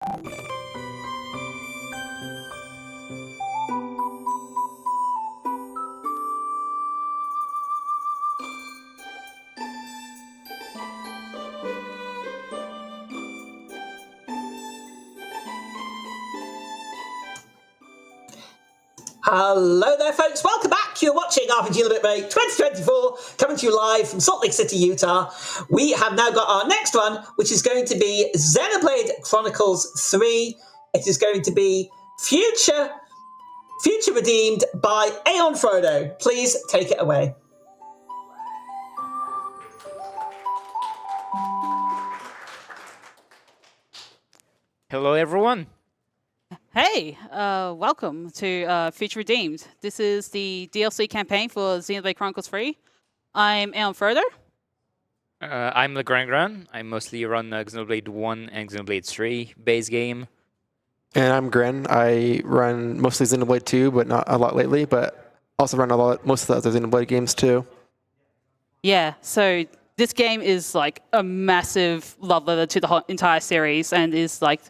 Hello there, folks. Welcome back. You're watching RPG Xenoblade 2024, coming to you live from Salt Lake City, Utah. We have now got our next one, which is going to be Xenoblade Chronicles 3. It is going to be Future Redeemed by AeonFrodo. Please take it away. Hello, everyone. Hey, welcome to Future Redeemed. This is the DLC campaign for Xenoblade Chronicles 3. I'm AeonFrodo. I'm legrandgrand. I mostly run Xenoblade 1 and Xenoblade 3 base game. And I'm Gren. I run mostly Xenoblade 2, but not a lot lately, but also run most of the other Xenoblade games too. Yeah, so this game is like a massive love letter to the whole entire series and is like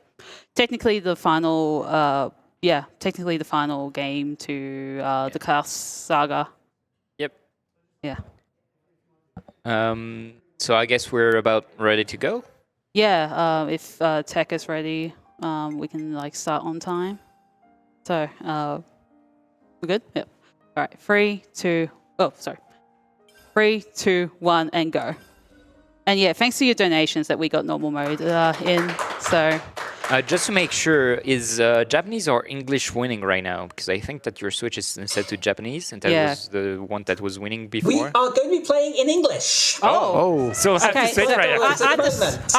technically the final game to the Chaos Saga. Yep. Yeah. So I guess we're about ready to go. Yeah, if tech is ready, we can like start on time. So, we're good? Yep. All right, 3, 2, 1, and go. And yeah, thanks to your donations that we got normal mode in, so... Just to make sure, is Japanese or English winning right now? Because I think that your switch is set to Japanese, and that was the one that was winning before. We are going to be playing in English. Oh. So I have to switch right now. I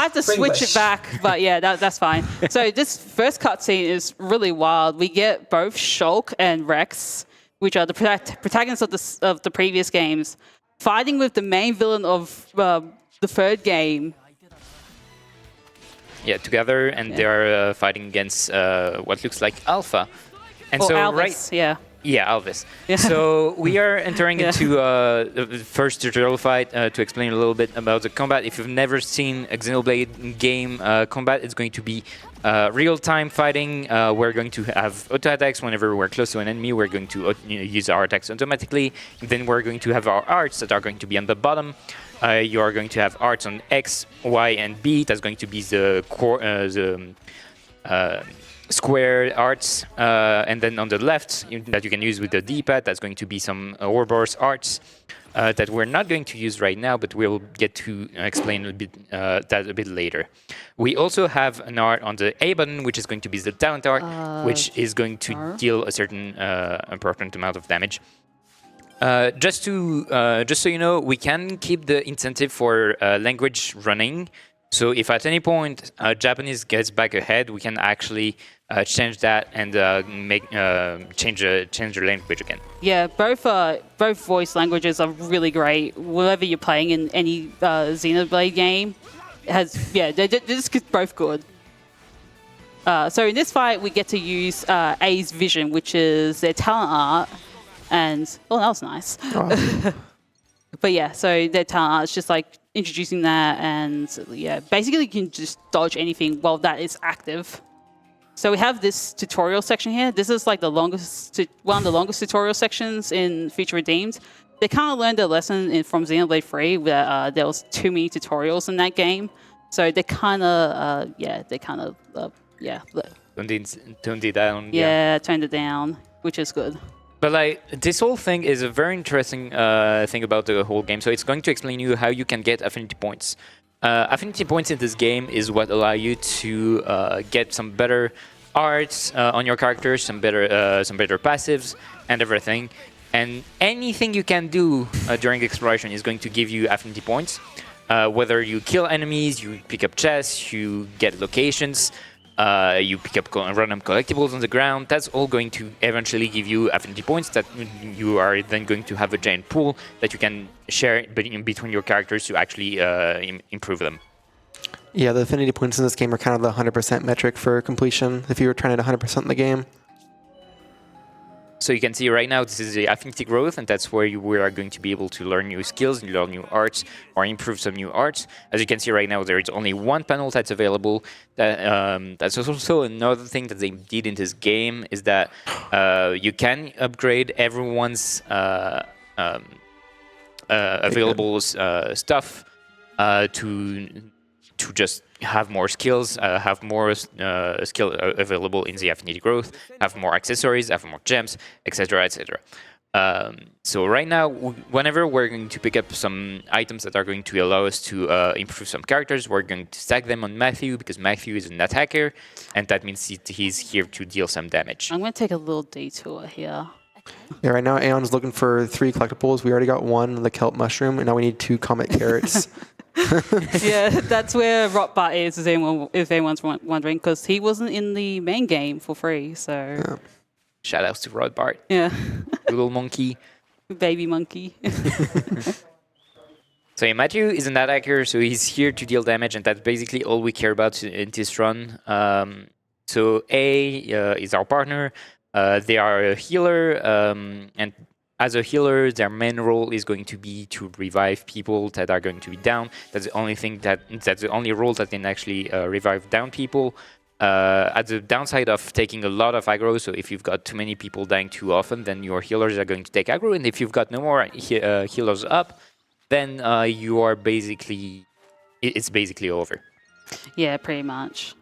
have to switch it back, but yeah, that's fine. So this first cutscene is really wild. We get both Shulk and Rex, which are the protagonists of the previous games, fighting with the main villain of the third game. Yeah, together, and they are fighting against what looks like Alpha. And so Alvis, Yeah, Alvis. Yeah. So we are entering into the first tutorial fight to explain a little bit about the combat. If you've never seen a Xenoblade game combat, it's going to be real-time fighting. We're going to have auto-attacks whenever we're close to an enemy. We're going to use our attacks automatically. Then we're going to have our arts that are going to be on the bottom. You are going to have arts on X, Y, and B. That's going to be the square arts, and then on the left that you can use with the D-pad, that's going to be some Ouroboros arts that we're not going to use right now, but we'll get to explain a bit that a bit later. We also have an art on the A button, which is going to be the talent art, which is going to deal a certain important amount of damage. Just so you know, we can keep the incentive for language running. So if at any point Japanese gets back ahead, we can actually change that and change the language again. Yeah, both voice languages are really great. Whatever you're playing in any Xenoblade game, they're just both good. So in this fight, we get to use A's vision, which is their talent art. And, that was nice. Oh. But yeah, so their talent art is just like introducing that, and yeah, basically you can just dodge anything while that is active. So we have this tutorial section here. This is like one of the longest tutorial sections in Future Redeemed. They kind of learned a lesson from Xenoblade 3 where there was too many tutorials in that game. So they kind of, toned it down. Yeah, toned it down, which is good. But like this whole thing is a very interesting thing about the whole game. So it's going to explain you how you can get affinity points. Affinity points in this game is what allow you to get some better arts on your characters, some better passives and everything. And anything you can do during exploration is going to give you affinity points. Whether you kill enemies, you pick up chests, you get locations. You pick up random collectibles on the ground. That's all going to eventually give you affinity points that you are then going to have a giant pool that you can share between your characters to actually improve them. Yeah, the affinity points in this game are kind of the 100% metric for completion if you were trying to 100% in the game. So you can see right now this is the affinity growth, and that's where we are going to be able to learn new skills, learn new arts, or improve some new arts. As you can see right now, there is only one panel that's available. That's also another thing that they did in this game is that you can upgrade everyone's available stuff to just have more skills, have more skill available in the affinity growth, have more accessories, have more gems, etc., etc. So right now, whenever we're going to pick up some items that are going to allow us to improve some characters, we're going to stack them on Matthew because Matthew is an attacker, and that means he's here to deal some damage. I'm going to take a little detour here. Yeah, right now Aeon's looking for 3 collectibles. We already got 1, the kelp mushroom, and now we need 2 comet carrots. Yeah, that's where Rotbart is, if anyone's wondering, because he wasn't in the main game for free, so... Yeah. Shout outs to Rodbart. Yeah. Little monkey. Baby monkey. So yeah, Matthew is an attacker, so he's here to deal damage, and that's basically all we care about in this run. So A is our partner. They are a healer, and as a healer, their main role is going to be to revive people that are going to be down. That's the only thing that's the only role that can actually revive down people. At the downside of taking a lot of aggro, so if you've got too many people dying too often, then your healers are going to take aggro, and if you've got no more healers up, then you are it's basically over. Yeah, pretty much.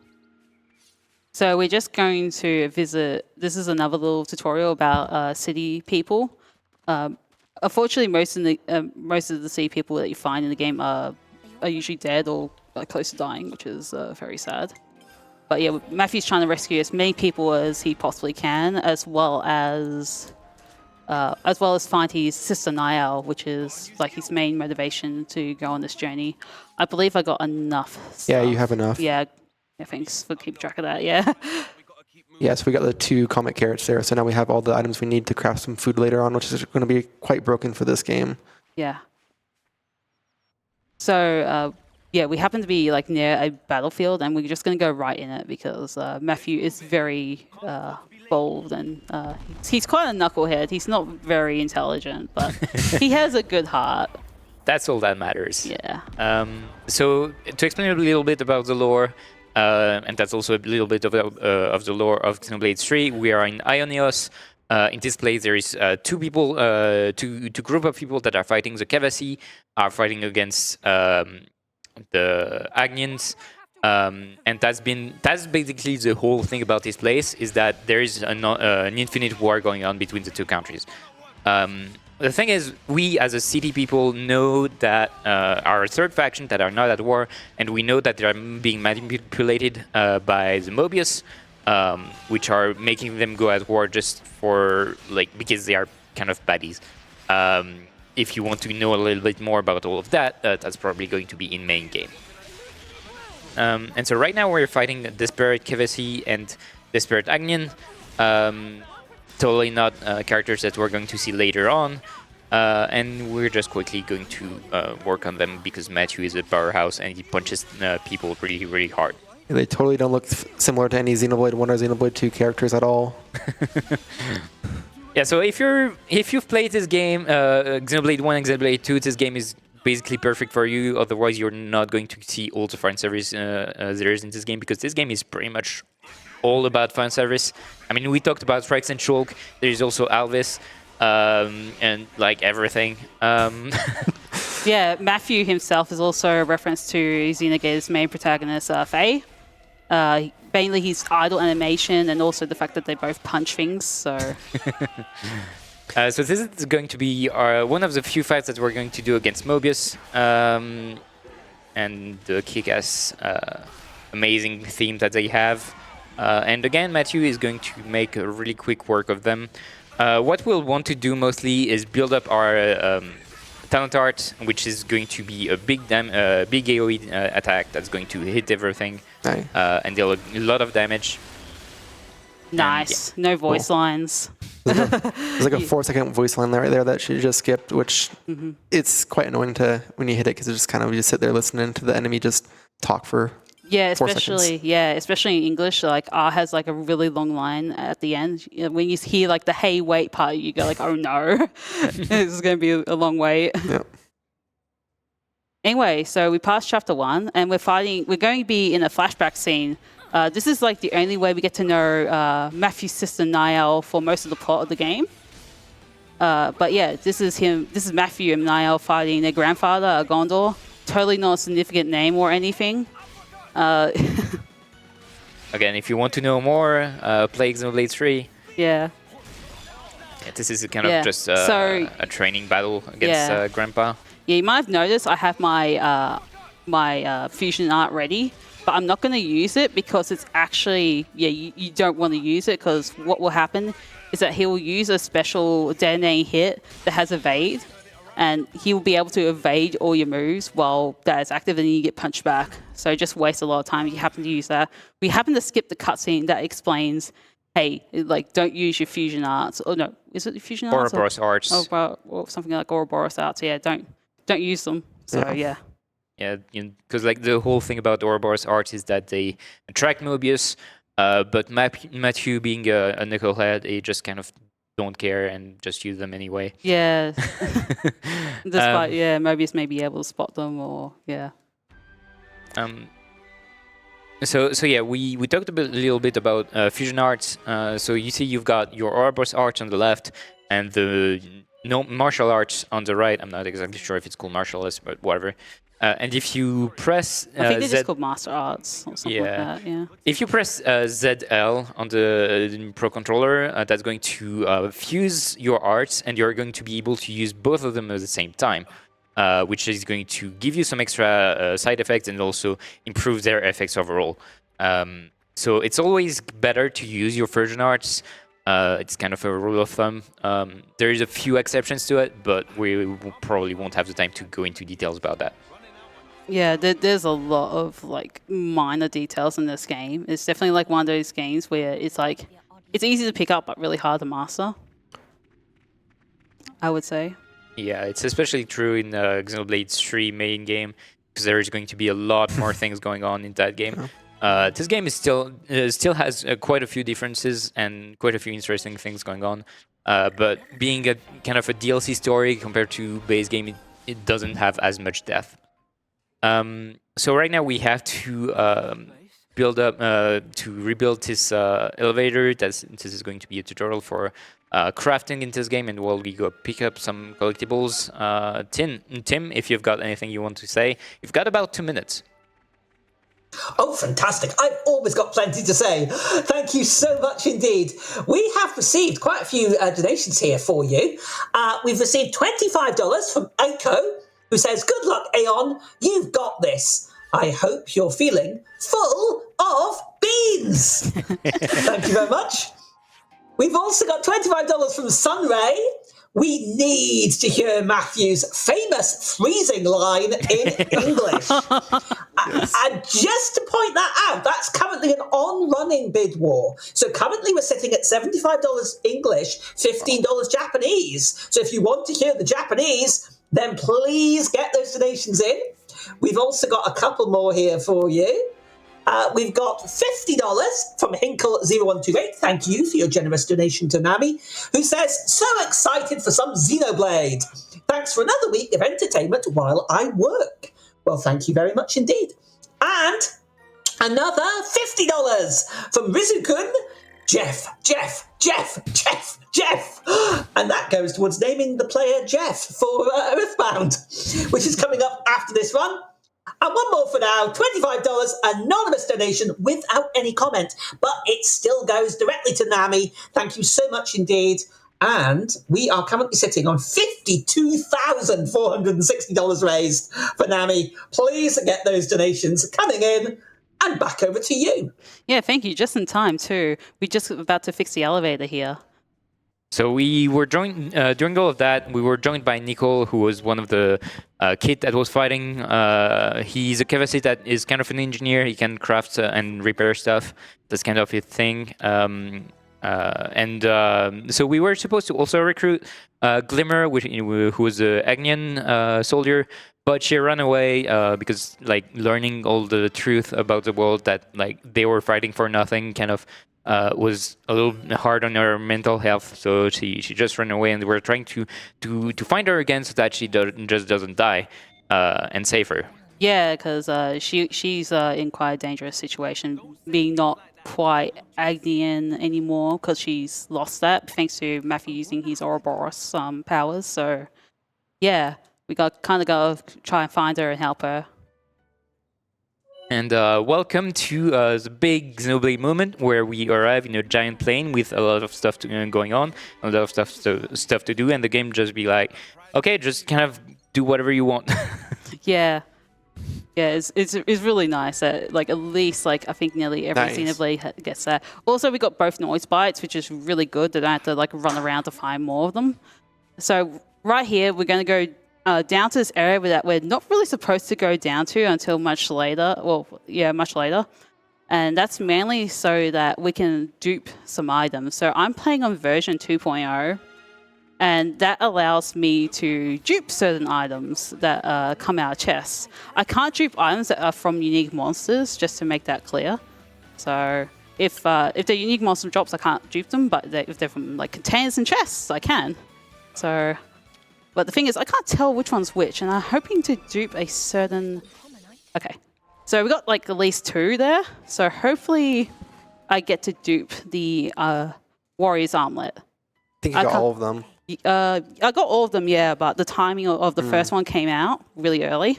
So we're just going to visit. This is another little tutorial about city people. Unfortunately, most of the city people that you find in the game are usually dead or close to dying, which is very sad. But yeah, Matthew's trying to rescue as many people as he possibly can, as well as find his sister Niall, which is like his main motivation to go on this journey. I believe I got enough stuff. Yeah, you have enough. Yeah, thanks for keeping track of that. Yeah. Yeah, so we got the 2 comet carrots there. So now we have all the items we need to craft some food later on, which is going to be quite broken for this game. Yeah. So, yeah, we happen to be like near a battlefield, and we're just going to go right in it because Matthew is very bold, and he's quite a knucklehead. He's not very intelligent, but he has a good heart. That's all that matters. Yeah. So to explain a little bit about the lore, and that's also a little bit of the lore of Xenoblade 3. We are in Ionios. In this place, there is two group of people that are fighting. The Kavasi are fighting against the Agnians, and that's basically the whole thing about this place, is that there is an infinite war going on between the two countries. The thing is, we as a city people know that our third faction that are not at war, and we know that they are being manipulated by the Mobius, which are making them go at war just for because they are kind of baddies. If you want to know a little bit more about all of that, that's probably going to be in main game. And so right now we're fighting Desperate Kevesi and Desperate Agnian. Totally not characters that we're going to see later on. And we're just quickly going to work on them because Matthew is a powerhouse and he punches people really, really hard. Yeah, they totally don't look similar to any Xenoblade 1 or Xenoblade 2 characters at all. Yeah, so if you've played this game, Xenoblade 1 and Xenoblade 2, this game is basically perfect for you. Otherwise, you're not going to see all the fan service there is in this game, because this game is pretty much all about fan service. I mean, we talked about Rex and Shulk. There is also Alvis, and everything. Yeah, Matthew himself is also a reference to Xenogate's main protagonist, Faye. Mainly his idle animation and also the fact that they both punch things. So, so this is going to be one of the few fights that we're going to do against Mobius, and the kick-ass, amazing theme that they have. And again, Matthew is going to make a really quick work of them. What we'll want to do mostly is build up our talent art, which is going to be a big AoE attack that's going to hit everything, Nice. and deal a lot of damage. nice. Yeah. No voice lines. There's like a 4-second voice line right there that she just skipped, which it's quite annoying when you hit it, because it's just kind of you just sit there listening to the enemy just talk for Yeah, 4 seconds. especially in English, like R has like a really long line at the end. When you hear like the "hey wait" part, you go like, "Oh no, this is going to be a long wait." Yeah. Anyway, so we passed chapter 1, and we're going to be in a flashback scene. This is like the only way we get to know Matthew's sister Niall for most of the plot of the game. But yeah, this is Matthew and Niall fighting their grandfather, Gondor. Totally not a significant name or anything. Again, if you want to know more, play Xenoblade 3. Yeah. Yeah, this is kind of just a training battle against Grandpa. Yeah, you might have noticed I have my fusion art ready, but I'm not going to use it because it's actually, you don't want to use it, because what will happen is that he will use a special detonating hit that has evade, and he will be able to evade all your moves while that is active, and then you get punched back. So just waste a lot of time if you happen to use that. We happen to skip the cutscene that explains, hey, like, don't use your fusion arts. Oh no, is it the fusion arts? Ouroboros arts. Or something like Ouroboros arts. Yeah, don't use them. So yeah. Yeah, because like the whole thing about Ouroboros arts is that they attract Mobius, but Matthew being a knucklehead, he just kind of don't care and just use them anyway. Yeah. Despite Mobius may be able to spot them, or So yeah, we talked a little bit about fusion arts. So you see, you've got your Ouroboros arts on the left and the martial arts on the right. I'm not exactly sure if it's called martial arts, but whatever. And if you press I think they're just called master arts or something like that. Yeah. If you press ZL on the Pro Controller, that's going to fuse your arts, and you're going to be able to use both of them at the same time, which is going to give you some extra side effects and also improve their effects overall. So it's always better to use your fusion arts. It's kind of a rule of thumb. There is a few exceptions to it, but we probably won't have the time to go into details about that. Yeah, there's a lot of like minor details in this game. It's definitely like one of those games where it's like it's easy to pick up but really hard to master, I would say. Yeah, it's especially true in Xenoblade 3 main game, because there is going to be a lot more things going on in that game. This game is still has quite a few differences and quite a few interesting things going on. But being a kind of a DLC story compared to base game, it doesn't have as much depth. So right now we have to rebuild this elevator. This is going to be a tutorial for crafting in this game, and while we go pick up some collectibles. Tim, if you've got anything you want to say, you've got about 2 minutes. Oh, fantastic. I've always got plenty to say. Thank you so much indeed. We have received quite a few donations here for you. We've received $25 from Echo, who says, "Good luck, Aeon. You've got this. I hope you're feeling full of beans." Thank you very much. We've also got $25 from Sunray. "We need to hear Matthew's famous freezing line in English." And just to point that out, that's currently an on-running bid war. So currently we're sitting at $75 English, $15 Japanese. So if you want to hear the Japanese, then please get those donations in. We've also got a couple more here for you. We've got $50 from Hinkle0128. Thank you for your generous donation to Nami, who says, "So excited for some Xenoblade. Thanks for another week of entertainment while I work." Well, thank you very much indeed. And another $50 from Rizukun. Jeff. And that goes towards naming the player Jeff for Earthbound, which is coming up after this run. And one more for now, $25, anonymous donation without any comment, but it still goes directly to Nami. Thank you so much indeed. And we are currently sitting on $52,460 raised for Nami. Please get those donations coming in. And back over to you. Yeah, thank you. Just in time, too. We're just about to fix the elevator here. So we were joined, during all of that, we were joined by Nicole, who was one of the kid that was fighting. He's a Kevasi that is kind of an engineer. He can craft and repair stuff. That's kind of his thing. So we were supposed to also recruit Glimmer, who was an Agnian soldier, but she ran away because like learning all the truth about the world that like they were fighting for nothing kind of was a little hard on her mental health. So she just ran away, and we're trying to find her again so that she doesn't die and save her. Yeah, because she's in quite a dangerous situation, being not quite Agnian anymore because she's lost that thanks to Matthew using his Ouroboros powers. So yeah, we got to try and find her and help her. And welcome to the big Xenoblade moment where we arrive in a giant plane with a lot of stuff going on, a lot of stuff to do, and the game just be like, okay, just kind of do whatever you want. Yeah. Yeah, it's really nice that like at least like I think nearly every Xenoblade gets that. Also, we got both noise bites, which is really good. That I don't have to like run around to find more of them. So right here, we're going to go down to this area that we're not really supposed to go down to until much later. Well, yeah, much later. And that's mainly so that we can dupe some items. So I'm playing on version 2.0. And that allows me to dupe certain items that come out of chests. I can't dupe items that are from unique monsters, just to make that clear. So if they're unique monster drops, I can't dupe them. But if they're from like containers and chests, I can. So, but the thing is, I can't tell which one's which, and I'm hoping to dupe a certain. Okay, so we got like at least 2 there. So hopefully, I get to dupe the Warrior's Armlet. I think you got all of them. I got all of them, yeah, but the timing of the first one came out really early.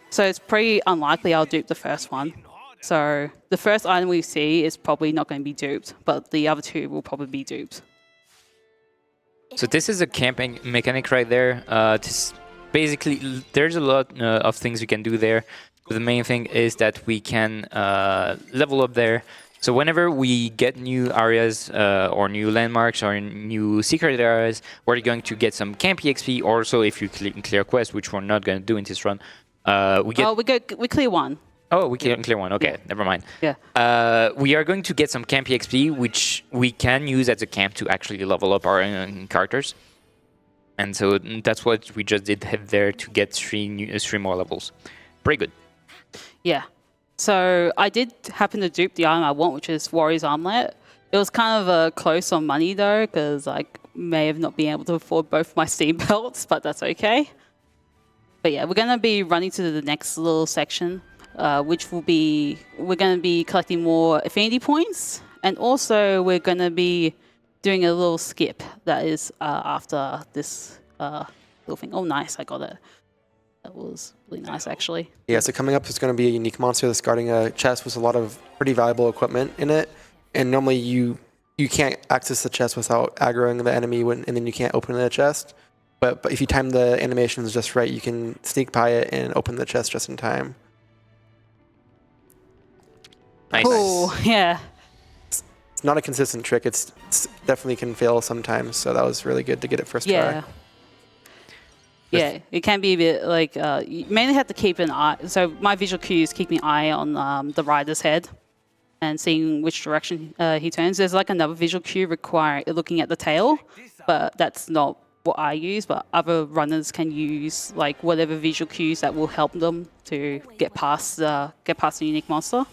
So it's pretty unlikely I'll dupe the first one. So the first item we see is probably not going to be duped, but the other 2 will probably be duped. So this is a camping mechanic right there. Basically, there's a lot of things you can do there. The main thing is that we can level up there. So whenever we get new areas or new landmarks or new secret areas, we're going to get some camp EXP. Also, if you clear quests, which we're not going to do in this run, we clear one. Oh, we can clear one. Okay, never mind. Yeah. We are going to get some camp EXP, which we can use as a camp to actually level up our characters. And so that's what we just did there to get 3 more levels. Pretty good. Yeah. So I did happen to dupe the item I want, which is Warrior's Armlet. It was kind of close on money though, because I may have not been able to afford both my Steam belts, but that's okay. But yeah, we're going to be running to the next little section, which will be, we're going to be collecting more affinity points, and also we're going to be doing a little skip that is after this little thing. Oh, nice, I got it. That was really nice, actually. Yeah, so coming up is going to be a unique monster that's guarding a chest with a lot of pretty valuable equipment in it. And normally you can't access the chest without aggroing the enemy, and then you can't open the chest. But if you time the animations just right, you can sneak by it and open the chest just in time. Nice. Oh, yeah. It's not a consistent trick. It's definitely can fail sometimes. So that was really good to get it first try. Yeah, it can be a bit like, you mainly have to keep an eye. So my visual cue is keeping an eye on the rider's head and seeing which direction he turns. There's like another visual cue requiring looking at the tail, but that's not what I use. But other runners can use like whatever visual cues that will help them to get past the unique monster.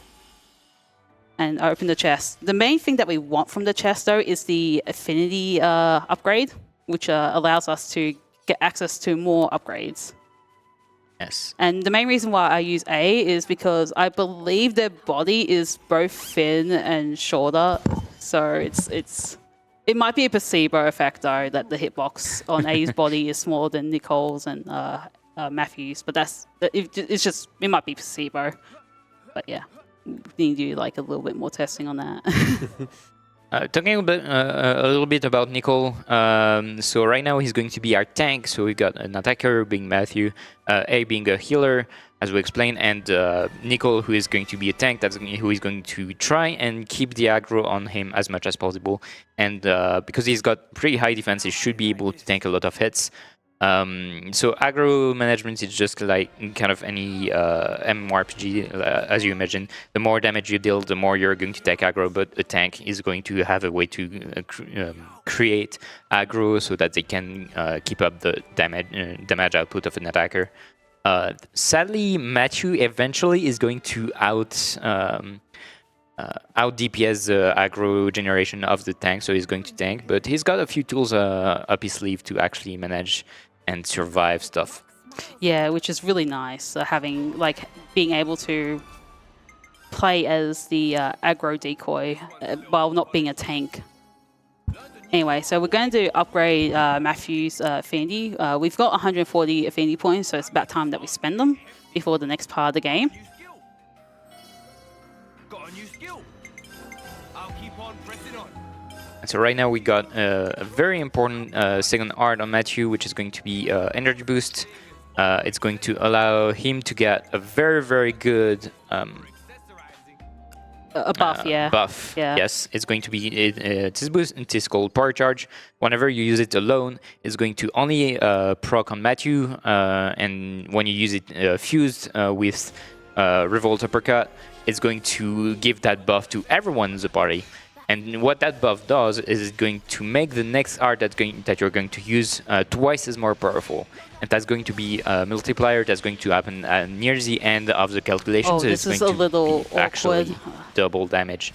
And open the chest. The main thing that we want from the chest though is the affinity upgrade, which allows us to get access to more upgrades. Yes. And the main reason why I use A is because I believe their body is both thin and shorter. So it might be a placebo effect though, that the hitbox on A's body is smaller than Nicole's and Matthew's. But it might be placebo. But yeah, we need to do like a little bit more testing on that. Talking a little bit about Nicole, so right now he's going to be our tank, so we've got an attacker being Matthew, A being a healer, as we explained, and Nicole, who is going to be a tank, who is going to try and keep the aggro on him as much as possible, and because he's got pretty high defense, he should be able to tank a lot of hits. So aggro management is just like kind of any MMORPG, as you imagine. The more damage you deal, the more you're going to take aggro, but a tank is going to have a way to create aggro so that they can keep up the damage output of an attacker. Sadly, Matthew eventually is going to out DPS the aggro generation of the tank, so he's going to tank. But he's got a few tools up his sleeve to actually manage and survive stuff. Yeah, which is really nice. Having being able to play as the aggro decoy while not being a tank. Anyway, so we're going to upgrade Matthew's affinity. We've got 140 affinity points, so it's about time that we spend them before the next part of the game. And so right now we got a very important second art on Matthew, which is going to be energy boost. It's going to allow him to get a very, very good A buff, yeah. Buff, yeah. Yes. It's going to be this boost. It is called Power Charge. Whenever you use it alone, it's going to only proc on Matthew, and when you use it fused with Revolt Uppercut, it's going to give that buff to everyone in the party. And what that buff does is it's going to make the next art that you're going to use twice as more powerful. And that's going to be a multiplier that's going to happen near the end of the calculation. Oh, so this it's is going a little to be actually awkward. double damage.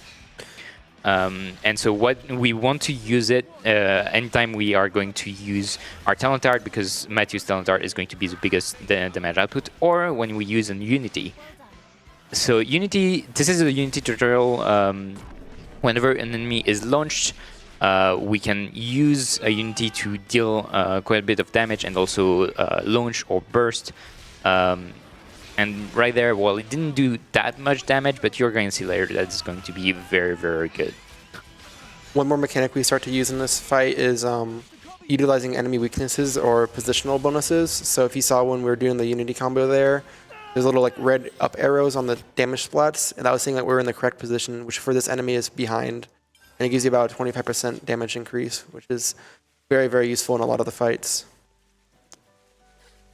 And so what we want to use it anytime we are going to use our talent art, because Matthew's talent art is going to be the biggest damage output, or when we use an Unity. So Unity, this is a Unity tutorial. Whenever an enemy is launched, we can use a Unity to deal quite a bit of damage and also launch or burst. And right there, well, it didn't do that much damage, but you're going to see later that it's going to be very, very good. One more mechanic we start to use in this fight is utilizing enemy weaknesses or positional bonuses. So if you saw when we were doing the Unity combo there's little red up arrows on the damage splats, and that was saying that we're in the correct position, which for this enemy is behind. And it gives you about a 25% damage increase, which is very, very useful in a lot of the fights.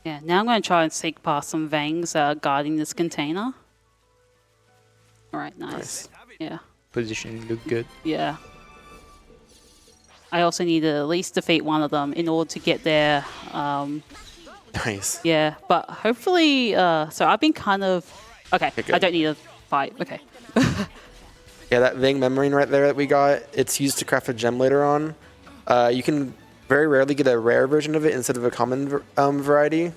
Yeah, now I'm going to try and sneak past some Vangs guarding this container. Alright, nice. Yeah. Position look good. Yeah. I also need to at least defeat one of them in order to get there. Nice. Yeah, but hopefully... so I've been kind of... Okay, I don't need to fight. Okay. Yeah, that Vang Membrane right there that we got, it's used to craft a gem later on. You can very rarely get a rare version of it instead of a common variety,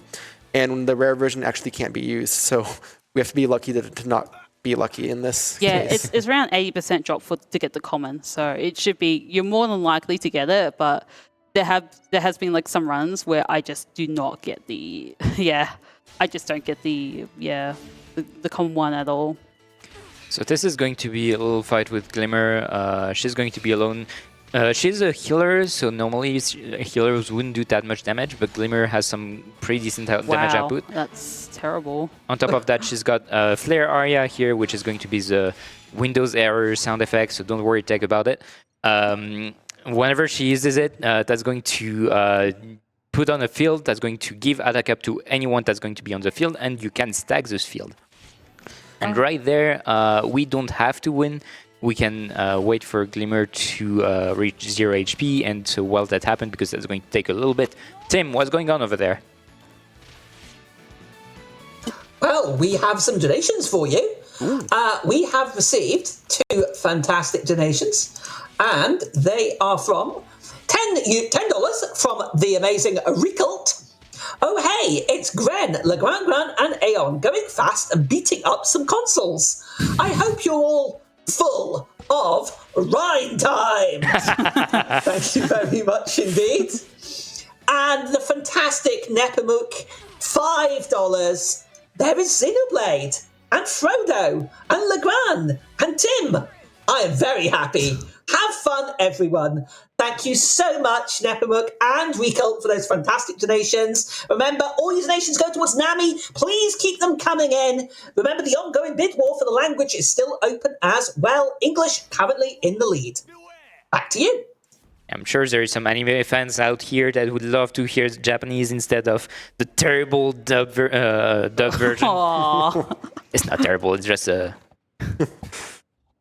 and the rare version actually can't be used, so we have to be lucky to not be lucky in this case. It's around 80% drop to get the common, so it should be... You're more than likely to get it, but there has been some runs where I just do not get the... I just don't get the common one at all. So this is going to be a little fight with Glimmer. She's going to be alone. She's a healer, so normally healers wouldn't do that much damage, but Glimmer has some pretty decent damage output. That's terrible. On top of that, she's got a Flare Aria here, which is going to be the Windows error sound effect, so don't worry, Tech, about it. Whenever she uses it, that's going to put on a field that's going to give attack up to anyone that's going to be on the field, and you can stack this field. And right there, we don't have to win. We can wait for Glimmer to reach 0 HP, and so while that happens, because that's going to take a little bit. Tim, what's going on over there? Well, we have some donations for you. We have received 2 fantastic donations, and they are from $10 from the amazing Recult. Oh hey, it's Gren, legrandgrand, and Aeon going fast and beating up some consoles. I hope you're all full of Rhine times. Thank you very much indeed. And the fantastic Nepomuk, $5. There is Xenoblade, and Frodo, and Legrand, and Tim. I am very happy. Have fun, everyone. Thank you so much, Nepomuk and Recult, for those fantastic donations. Remember, all your donations go towards NAMI. Please keep them coming in. Remember, the ongoing bid war for the language is still open as well. English currently in the lead. Back to you. I'm sure there is some anime fans out here that would love to hear Japanese instead of the terrible dub version. It's not terrible, it's just a...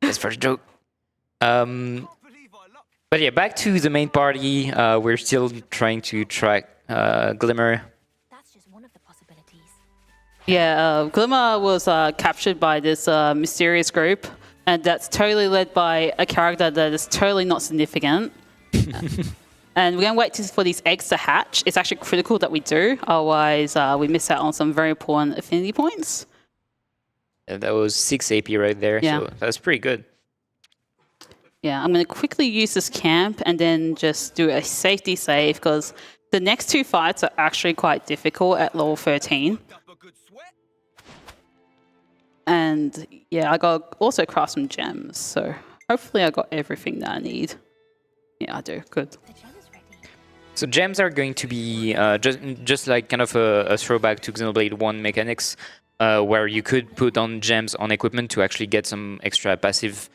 It's for a joke. But yeah, back to the main party. We're still trying to track Glimmer. That's just one of the possibilities. Yeah, Glimmer was captured by this mysterious group, and that's totally led by a character that is totally not significant. And we're going to wait for these eggs to hatch. It's actually critical that we do, otherwise we miss out on some very important affinity points. That was 6 AP right there, Yeah. so that's pretty good. Yeah, I'm going to quickly use this camp and then just do a safety save because the next 2 fights are actually quite difficult at level 13. And yeah, I got also craft some gems, so hopefully I got everything that I need. Yeah, I do. Good. So gems are going to be just like kind of a throwback to Xenoblade 1 mechanics, where you could put on gems on equipment to actually get some extra passive,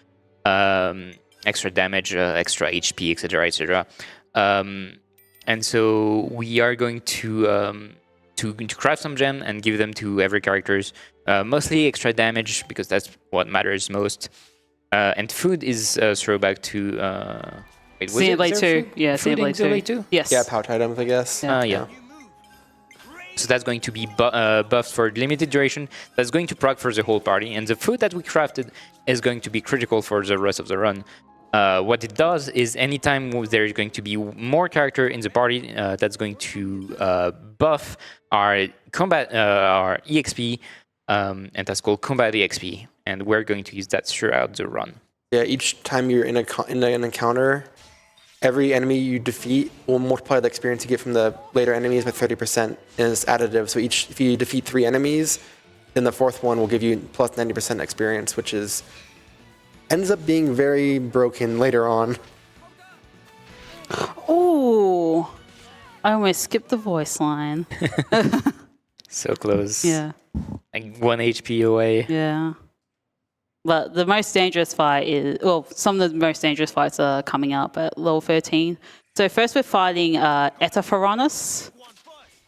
extra damage, extra HP, etc., etc. And so we are going to craft some gem and give them to every characters. Mostly extra damage because that's what matters most. And food is a throwback to. Wait, was it Xenoblade 2. food? Yeah, Food in Xenoblade 2. Yes. Yeah, pouch items, I guess. Yeah. So that's going to be buffed for limited duration. That's going to proc for the whole party. And the food that we crafted is going to be critical for the rest of the run. What it does is anytime there is going to be more character in the party, that's going to buff our combat, our EXP, and that's called combat EXP. And we're going to use that throughout the run. Yeah, each time you're in an encounter, every enemy you defeat will multiply the experience you get from the later enemies by 30%, and it's additive. So if you defeat 3 enemies, then the 4th one will give you plus 90% experience, which ends up being very broken later on. Oh, I almost skipped the voice line. So close. Yeah. Like 1 HP away. Yeah. But the most dangerous fight is, well, some of the most dangerous fights are coming up at level 13. So first we're fighting Etaphoronus,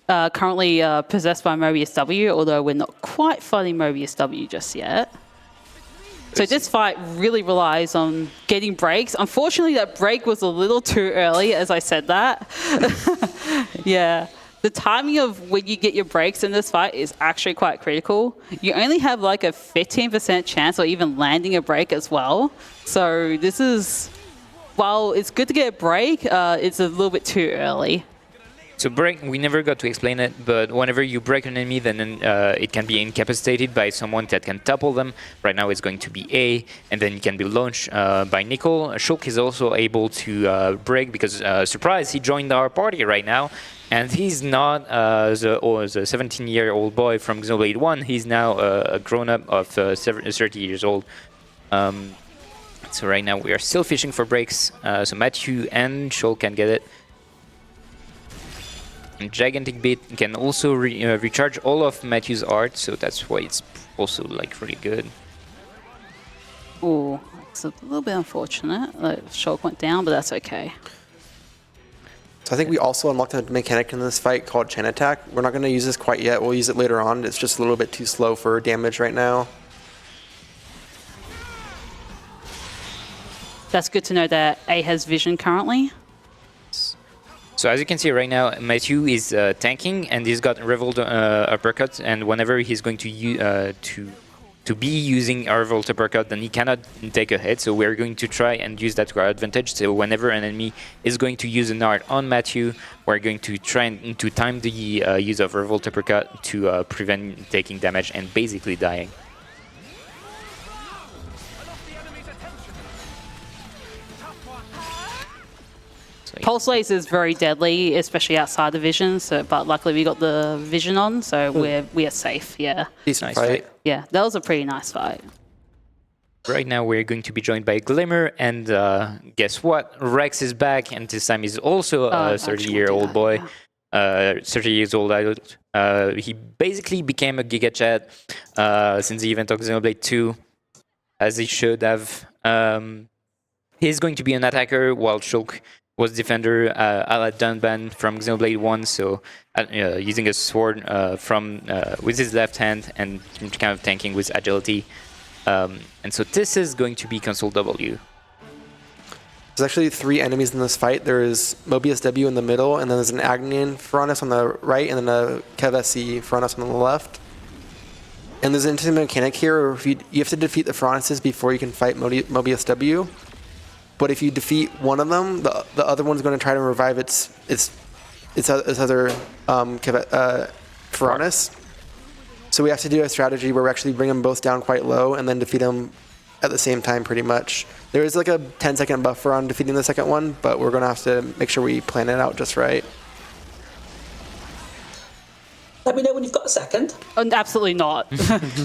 currently possessed by Mobius W, although we're not quite fighting Mobius W just yet. So this fight really relies on getting breaks. Unfortunately, that break was a little too early, as I said that. Yeah. The timing of when you get your breaks in this fight is actually quite critical. You only have like a 15% chance of even landing a break as well. So this is, while it's good to get a break, it's a little bit too early. So break, we never got to explain it, but whenever you break an enemy, then it can be incapacitated by someone that can topple them. Right now it's going to be A, and then it can be launched by Nickel. Shulk is also able to break because, surprise, he joined our party right now. And he's not the 17-year-old boy from Xenoblade 1. He's now a grown-up of 30 years old. So right now we are still fishing for breaks. So Matthew and Shulk can get it. And Gigantic Beat can also recharge all of Matthew's art, so that's why it's also like really good. Ooh, it's a little bit unfortunate. Like, Shulk went down, but that's okay. So I think we also unlocked a mechanic in this fight called Chain Attack. We're not going to use this quite yet. We'll use it later on. It's just a little bit too slow for damage right now. That's good to know that A has vision currently. So as you can see right now, Matthew is tanking and he's got Revolt Uppercut, and whenever he's going to be using our Revolt Uppercut, then he cannot take a hit, so we're going to try and use that to our advantage. So whenever an enemy is going to use an art on Matthew, we're going to try and to time the use of Revolt Uppercut to prevent taking damage and basically dying. Pulse Laser is very deadly, especially outside the vision. So, but luckily we got the vision on, so we are safe. Yeah. Decent Nice fight. Yeah, that was a pretty nice fight. Right now we're going to be joined by Glimmer, and guess what? Rex is back, and this time he's also a 30-year-old boy. 30 years old adult. He basically became a Giga Chat since the event of Xenoblade 2, as he should have. He's going to be an attacker, while Shulk was defender, a la Dunban from Xenoblade 1, so using a sword with his left hand and kind of tanking with agility. And so this is going to be console W. There's actually 3 enemies in this fight. There is Mobius W in the middle, and then there's an Agnian Fronus on the right, and then a Kev SC Fronus on the left. And there's an interesting mechanic here where if you have to defeat the Phronesis before you can fight Mobius W. But if you defeat one of them, the other one's going to try to revive its other Phronis. So we have to do a strategy where we actually bring them both down quite low and then defeat them at the same time pretty much. There is like a 10-second buffer on defeating the second one, but we're going to have to make sure we plan it out just right. Let me know when you've got a second. Absolutely not.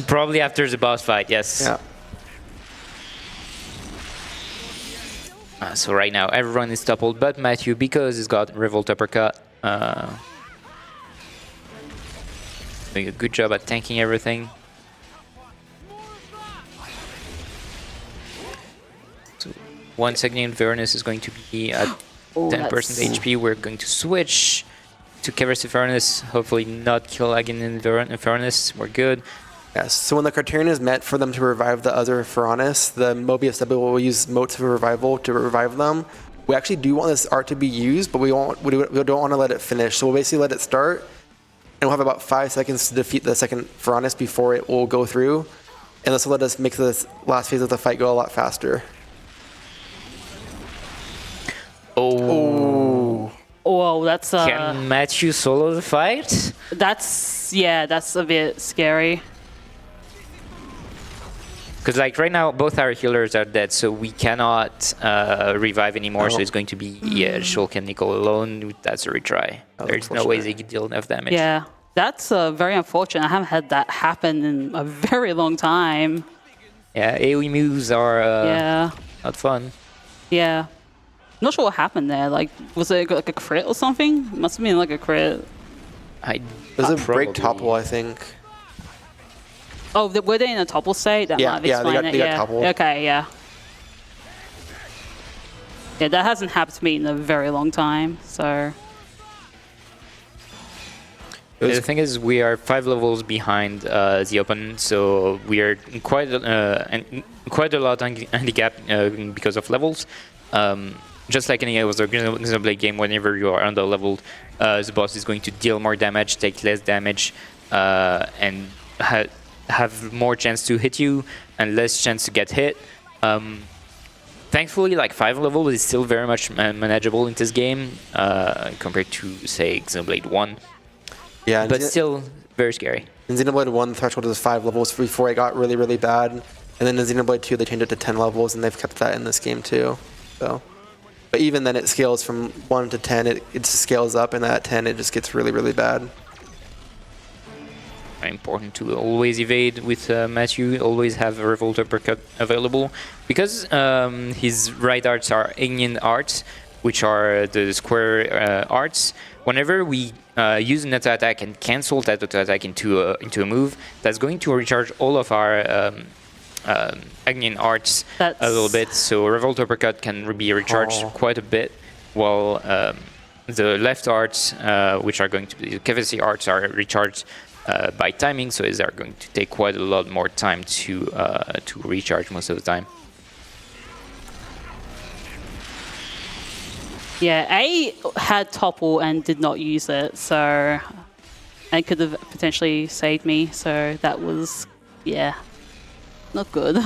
Probably after the boss fight, yes. Yeah. So right now everyone is toppled but Matthew because he's got Revolt Uppercut. Doing a good job at tanking everything. So once again Varanus is going to be at 10% HP. We're going to switch to Varanus. Hopefully not kill again in Varanus. We're good. Yes, so when the criterion is met for them to revive the other Phronis, the Mobius W will use Motes of Revival to revive them. We actually do want this art to be used, but we don't want to let it finish. So we'll basically let it start, and we'll have about 5 seconds to defeat the second Phronis before it will go through. And this will let us make this last phase of the fight go a lot faster. Oh. Whoa, that's Can Matthew solo the fight? that's a bit scary. Because like right now, both our healers are dead, so we cannot revive anymore. So it's going to be Shulk and Nicole alone. That's a retry. There's no way they could deal enough damage. Yeah, that's very unfortunate. I haven't had that happen in a very long time. Yeah, AoE moves are Yeah, not fun. yeah. Not sure what happened there. Like, was it like a crit or something? Must have been like a crit. It was a break topple, I think. Oh, were they in a topple state? That might explain it. They got toppled. Okay, yeah. Yeah, that hasn't happened to me in a very long time, so... The thing is, we are 5 levels behind the opponent, so we are quite a lot handicap because of levels. Just like any other Xenoblade game, whenever you are under-leveled, the boss is going to deal more damage, take less damage, and have more chance to hit you and less chance to get hit. Thankfully, like 5 levels is still very much manageable in this game compared to, say, Xenoblade 1. Yeah, but still very scary. In Xenoblade 1, the threshold was 5 levels before it got really, really bad. And then in Xenoblade 2, they changed it to 10 levels, and they've kept that in this game too. So, but even then, it scales from 1 to 10. It just scales up, and at 10, it just gets really, really bad. Very important to always evade with Matthew. Always have a Revolt Uppercut available because his right arts are Aeon arts, which are the square arts. Whenever we use an auto attack and cancel that auto attack into a move, that's going to recharge all of our Aeon arts a little bit. So Revolt Uppercut can be recharged quite a bit, while the left arts, which are going to be the Kevesi arts, are recharged by timing, so they are going to take quite a lot more time to recharge most of the time. Yeah, A had topple and did not use it, so it could have potentially saved me. So that was, yeah, not good.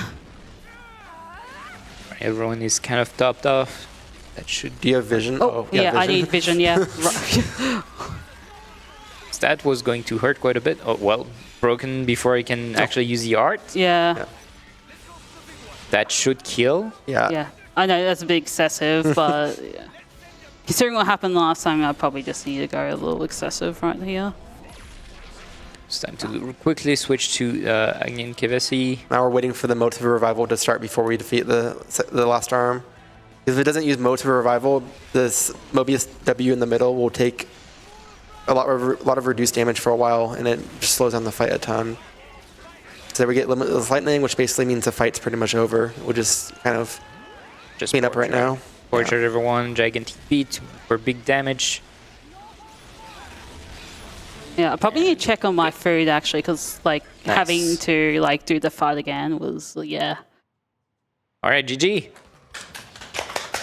Everyone is kind of topped off. That should. Do you have vision? Oh, yeah, vision. I need vision. Yeah. That was going to hurt quite a bit. Oh well, broken before I can actually use the art. Yeah. That should kill. Yeah. Yeah. I know that's a bit excessive, but yeah. Considering what happened last time, I probably just need to go a little excessive right here. It's time to quickly switch to Aeon Kevesi. Now we're waiting for the Motive Revival to start before we defeat the last arm. If it doesn't use Motive Revival, this Mobius W in the middle will take a lot of reduced damage for a while, and it just slows down the fight a ton. So we get Limitless Lightning, which basically means the fight's pretty much over. We'll just kind of clean up right now. Portrait everyone, gigantic beat for big damage. Yeah, I probably need to check on my food actually, because like having to like do the fight again was All right, GG.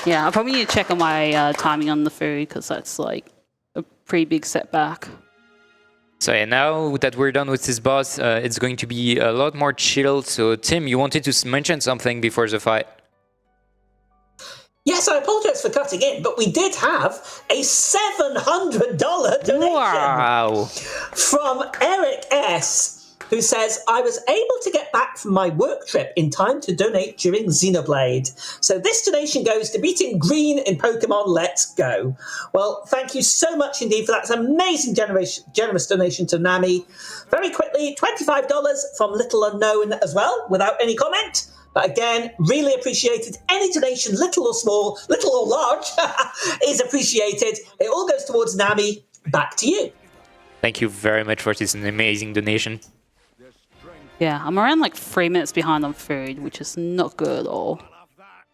Yeah, I probably need to check on my timing on the food, because that's like a pretty big setback. So yeah, now that we're done with this boss, it's going to be a lot more chill. So Tim, you wanted to mention something before the fight? Yes, I apologise for cutting in, but we did have a $700 donation Wow! from Eric S., who says, I was able to get back from my work trip in time to donate during Xenoblade. So this donation goes to beating Green in Pokemon Let's Go. Well, thank you so much indeed for that. It's an amazing generous donation to Nami. Very quickly, $25 from Little Unknown as well, without any comment. But again, really appreciated. Any donation, little or small, little or large, is appreciated. It all goes towards Nami. Back to you. Thank you very much for this amazing donation. Yeah, I'm around like 3 minutes behind on food, which is not good at all.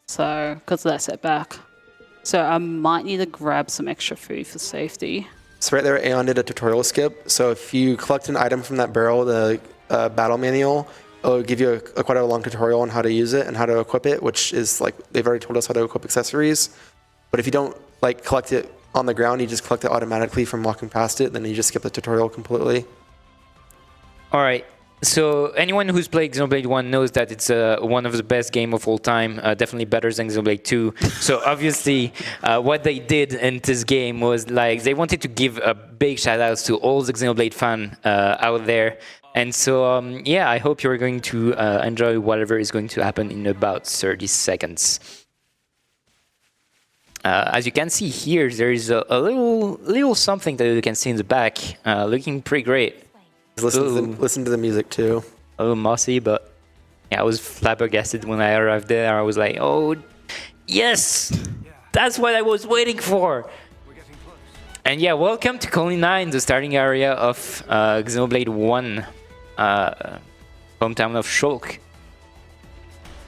So, because of that setback. So I might need to grab some extra food for safety. So right there, Aeon did a tutorial skip. So if you collect an item from that barrel, the battle manual, it'll give you quite a long tutorial on how to use it and how to equip it, which is like, they've already told us how to equip accessories. But if you don't like collect it on the ground, you just collect it automatically from walking past it, then you just skip the tutorial completely. All right. So anyone who's played Xenoblade 1 knows that it's one of the best game of all time, definitely better than Xenoblade 2. So obviously, what they did in this game was like they wanted to give a big shout out to all the Xenoblade fans out there. And so, yeah, I hope you're going to enjoy whatever is going to happen in about 30 seconds. As you can see here, there is a little something that you can see in the back, looking pretty great. Listen to the music too. A little mossy, but yeah, I was flabbergasted when I arrived there. I was like, oh, yes, that's what I was waiting for. And yeah, welcome to Colony 9, the starting area of Xenoblade 1, hometown of Shulk.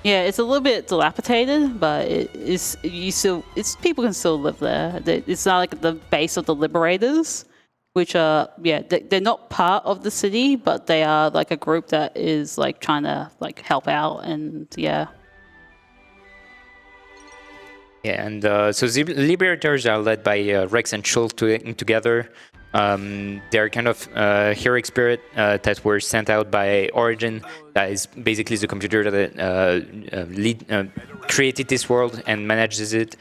Yeah, it's a little bit dilapidated, but people can still live there. It's not like the base of the Liberators, which are, yeah, they're not part of the city, but they are like a group that is like trying to like help out, and yeah. Yeah, and so the Liberators are led by Rex and Shulk together. They're kind of heroic spirit that were sent out by Origin. That is basically the computer that created this world and manages it.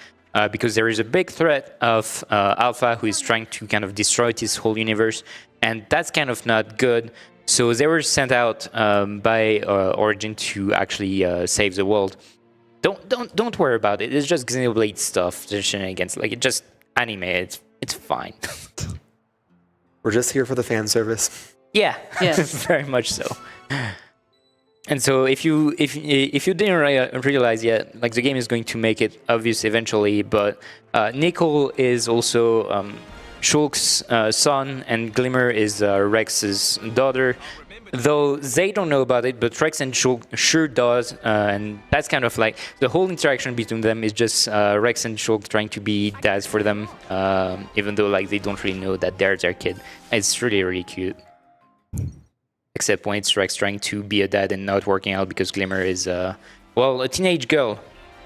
Because there is a big threat of Alpha, who is trying to kind of destroy this whole universe, and that's kind of not good. So they were sent out by Origin to actually save the world. Don't worry about it. It's just Xenoblade stuff. The shenanigans, like, it's just anime. It's fine. We're just here for the fan service. Yeah, very much so. And so if you didn't realize yet, like, the game is going to make it obvious eventually, but Nickel is also Shulk's son, and Glimmer is Rex's daughter. Though they don't know about it, but Rex and Shulk sure does, and that's kind of like the whole interaction between them is just Rex and Shulk trying to be dads for them, even though like they don't really know that they're their kid. It's really cute. Except when it's Rex trying to be a dad and not working out because Glimmer is, well, a teenage girl.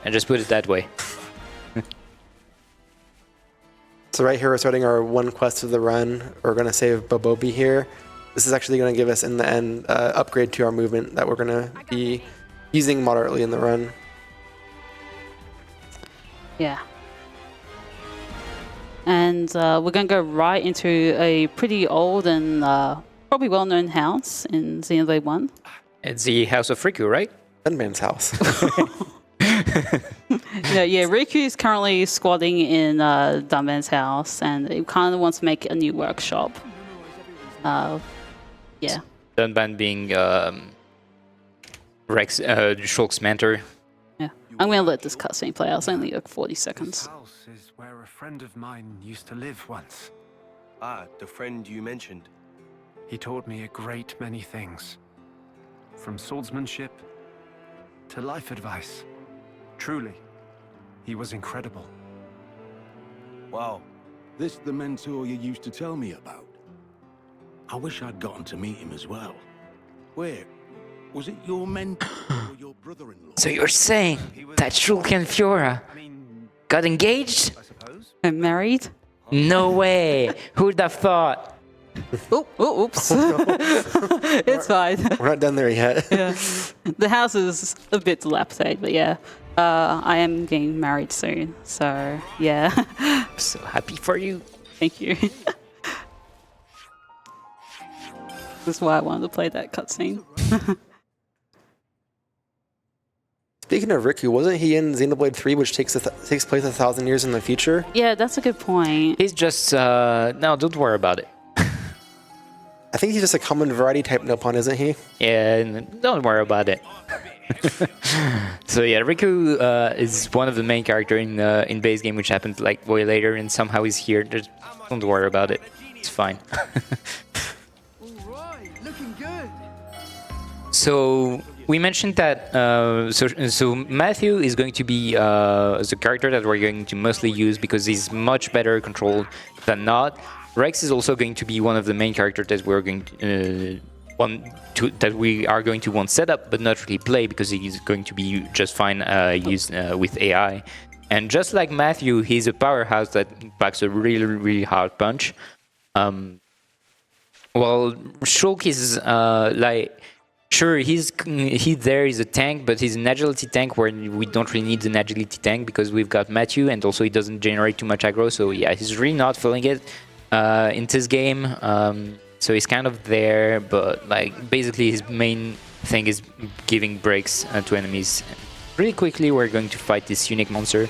I just put it that way. So right here, we're starting our one quest of the run. We're going to save Bobobi here. This is actually going to give us, in the end, upgrade to our movement that we're going to be using moderately in the run. Yeah. And we're going to go right into a pretty old and probably well-known house in Xenoblade 1. It's the House of Riku, right? Gunman's house. Yeah, Riku is currently squatting in Dunman's house, and he kind of wants to make a new workshop. Yeah. Dunban being Rex, Shulk's mentor. Yeah. I'm going to let this cutscene play out. It's only like 40 seconds. This house is where a friend of mine used to live once. Ah, the friend you mentioned. He taught me a great many things. From swordsmanship to life advice. Truly, he was incredible. Wow. This the mentor you used to tell me about? I wish I'd gotten to meet him as well. Where? Was it your mentor or your brother-in-law? So you're saying that Shulk and Fiora got engaged? I suppose. And married? No way! Who'd have thought? Oops. It's fine. We're not done there yet. Yeah. The house is a bit dilapidated, but yeah. I am getting married soon, so yeah. I'm so happy for you. Thank you. That's why I wanted to play that cutscene. Speaking of Riku, wasn't he in Xenoblade 3, which takes place 1,000 years in the future? Yeah, that's a good point. He's just no, don't worry about it. I think he's just a common variety type Nopon, isn't he? Yeah, don't worry about it. So yeah, Riku is one of the main characters in base game, which happened like way later, and somehow he's here. Just don't worry about it. It's fine. So we mentioned that so Matthew is going to be the character that we're going to mostly use because he's much better controlled than not. Rex is also going to be one of the main characters that we're going to want set up, but not really play because he's going to be just fine used with AI. And just like Matthew, he's a powerhouse that packs a really, really hard punch. Well, Shulk is sure, he's a tank, but he's an agility tank where we don't really need an agility tank because we've got Matthew, and also he doesn't generate too much aggro. So yeah, he's really not feeling it in this game. So he's kind of there, but like basically his main thing is giving breaks to enemies. Really quickly, we're going to fight this unique monster.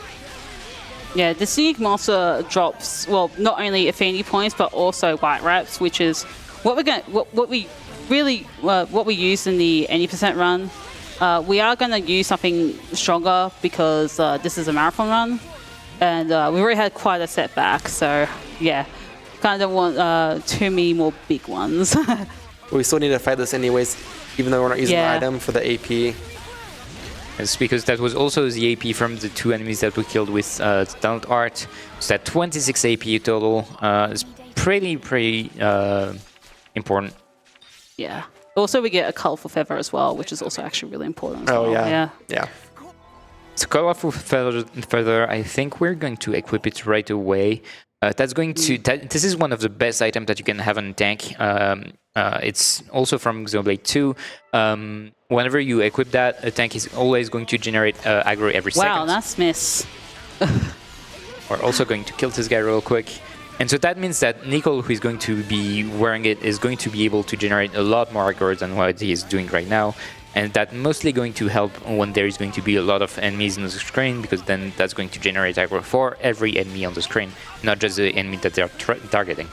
Yeah, this unique monster drops not only affinity points but also white wraps, which is what we use in the 80% run. We are going to use something stronger because this is a marathon run, and we already had quite a setback. So yeah, kind of want too many more big ones. We still need to fight this anyways, even though we're not using the item for the AP. It's because that was also the AP from the two enemies that we killed with talent art. So that 26 AP total is pretty important. Yeah. Also, we get a colorful feather as well, which is also actually really important. As well. Yeah. So colorful feather, I think we're going to equip it right away. That's going to. This is one of the best items that you can have on a tank. It's also from Xenoblade 2. Whenever you equip that, a tank is always going to generate aggro every second. Wow, that's miss. We're also going to kill this guy real quick. And so that means that Nicole, who is going to be wearing it, is going to be able to generate a lot more aggro than what he is doing right now. And that's mostly going to help when there is going to be a lot of enemies on the screen, because then that's going to generate aggro for every enemy on the screen, not just the enemy that they're targeting.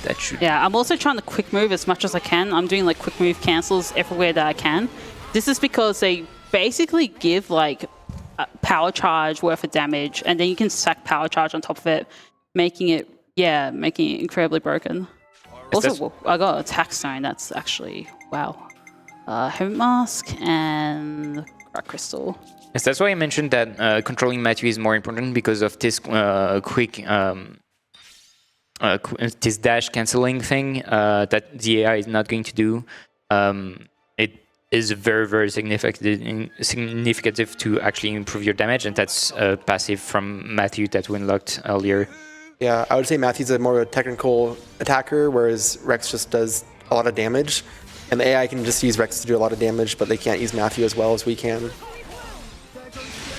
That should... Yeah, I'm also trying to quick move as much as I can. I'm doing like quick move cancels everywhere that I can. This is because they basically give like a power charge worth of damage, and then you can stack power charge on top of it, making it incredibly broken. Also, I got attack stone. That's actually wow. Helmet mask and crack crystal. Yes, that's why I mentioned that controlling Matthew is more important because of this quick. This dash cancelling thing that the AI is not going to do. It is very, very significant to actually improve your damage, and that's passive from Matthew that we unlocked earlier. Yeah, I would say Matthew's a more technical attacker, whereas Rex just does a lot of damage. And the AI can just use Rex to do a lot of damage, but they can't use Matthew as well as we can.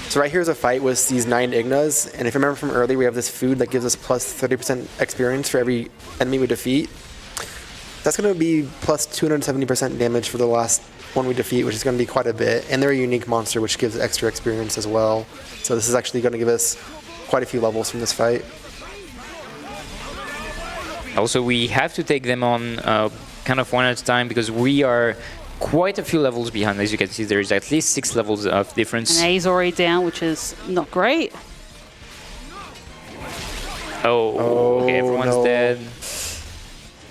So right here is a fight with these 9 Ignas, and if you remember from earlier, we have this food that gives us plus 30% experience for every enemy we defeat. That's going to be plus 270% damage for the last one we defeat, which is going to be quite a bit. And they're a unique monster, which gives extra experience as well. So this is actually going to give us quite a few levels from this fight. Also, we have to take them on kind of one at a time because we are quite a few levels behind. As you can see, there's at least 6 levels of difference. And A's already down, which is not great. Oh, okay, everyone's dead.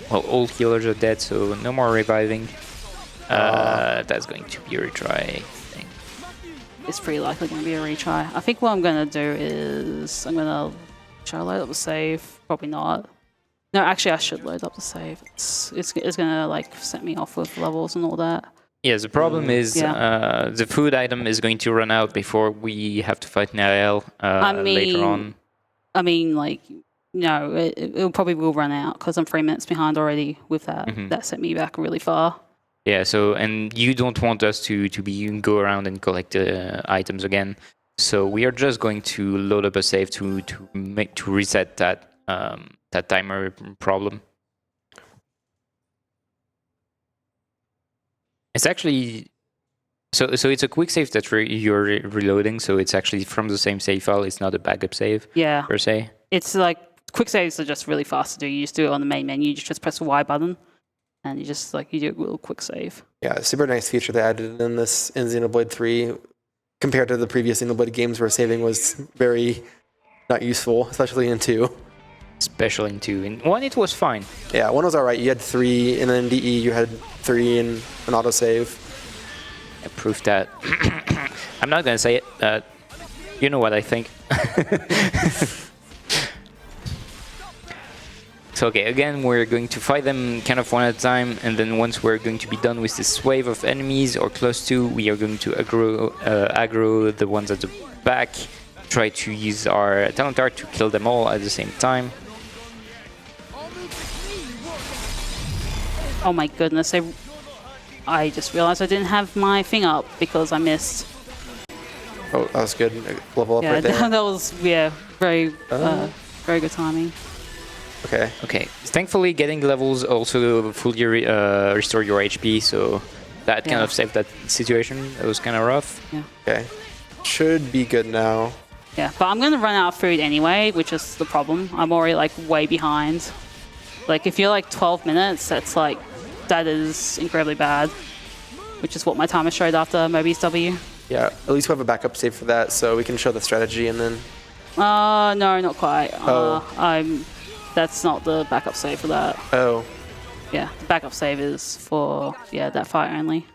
Well, all healers are dead, so no more reviving. That's going to be a retry, I think. It's pretty likely going to be a retry. I think what I'm going to do is should I load up the save? Probably not. No, actually, I should load up the save. It's going to like set me off with levels and all that. Yeah, the problem is the food item is going to run out before we have to fight Nariel later on. I mean, like, no, it probably will run out because I'm 3 minutes behind already with that. That set me back really far. Yeah, so, and you don't want us to go around and collect items again. So we are just going to load up a save to reset that that timer problem. It's actually so it's a quick save that you're reloading. So it's actually from the same save file. It's not a backup save. Yeah. Per se. It's like quick saves are just really fast to do. You just do it on the main menu. You just press the Y button, and you just you do a little quick save. Yeah, super nice feature they added in this in Xenoblade 3 compared to the previous Xenoblade games where saving was very not useful, especially in 2. Especially in 2. In 1, it was fine. Yeah, 1 was alright. You had 3, and then in DE you had 3 and an autosave. I proved that. I'm not gonna say it. You know what I think. So okay, again, we're going to fight them kind of one at a time, and then once we're going to be done with this wave of enemies, or close to, we are going to aggro the ones at the back, try to use our talent art to kill them all at the same time. Oh my goodness, I just realized I didn't have my thing up because I missed. Oh, that was good. Level up Yeah, right there. that was, very good timing. Okay. Okay, thankfully getting levels also fully restore your HP, so that kind of saved that situation. It was kind of rough. Yeah. Okay. Should be good now. Yeah, but I'm going to run out of food anyway, which is the problem. I'm already way behind. If you're 12 minutes, that is incredibly bad, which is what my timer showed after Mobius W. Yeah, at least we have a backup save for that, so we can show the strategy and then... No, not quite. Oh. That's not the backup save for that. Oh. Yeah, the backup save is for, that fight only.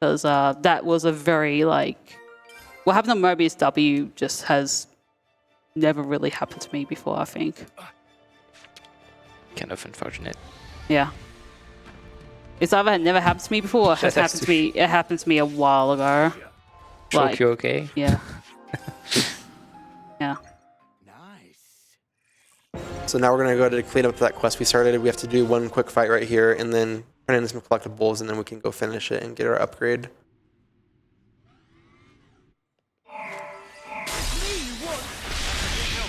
Because that was a very, what happened on Mobius W just has never really happened to me before, I think. Kind of unfortunate. Yeah. It's either never happened to me before or has happened to me. It happened to me a while ago. Choke you okay? Yeah. Yeah. So now we're going to go to clean up that quest we started. We have to do one quick fight right here and then turn in some collectibles and then we can go finish it and get our upgrade.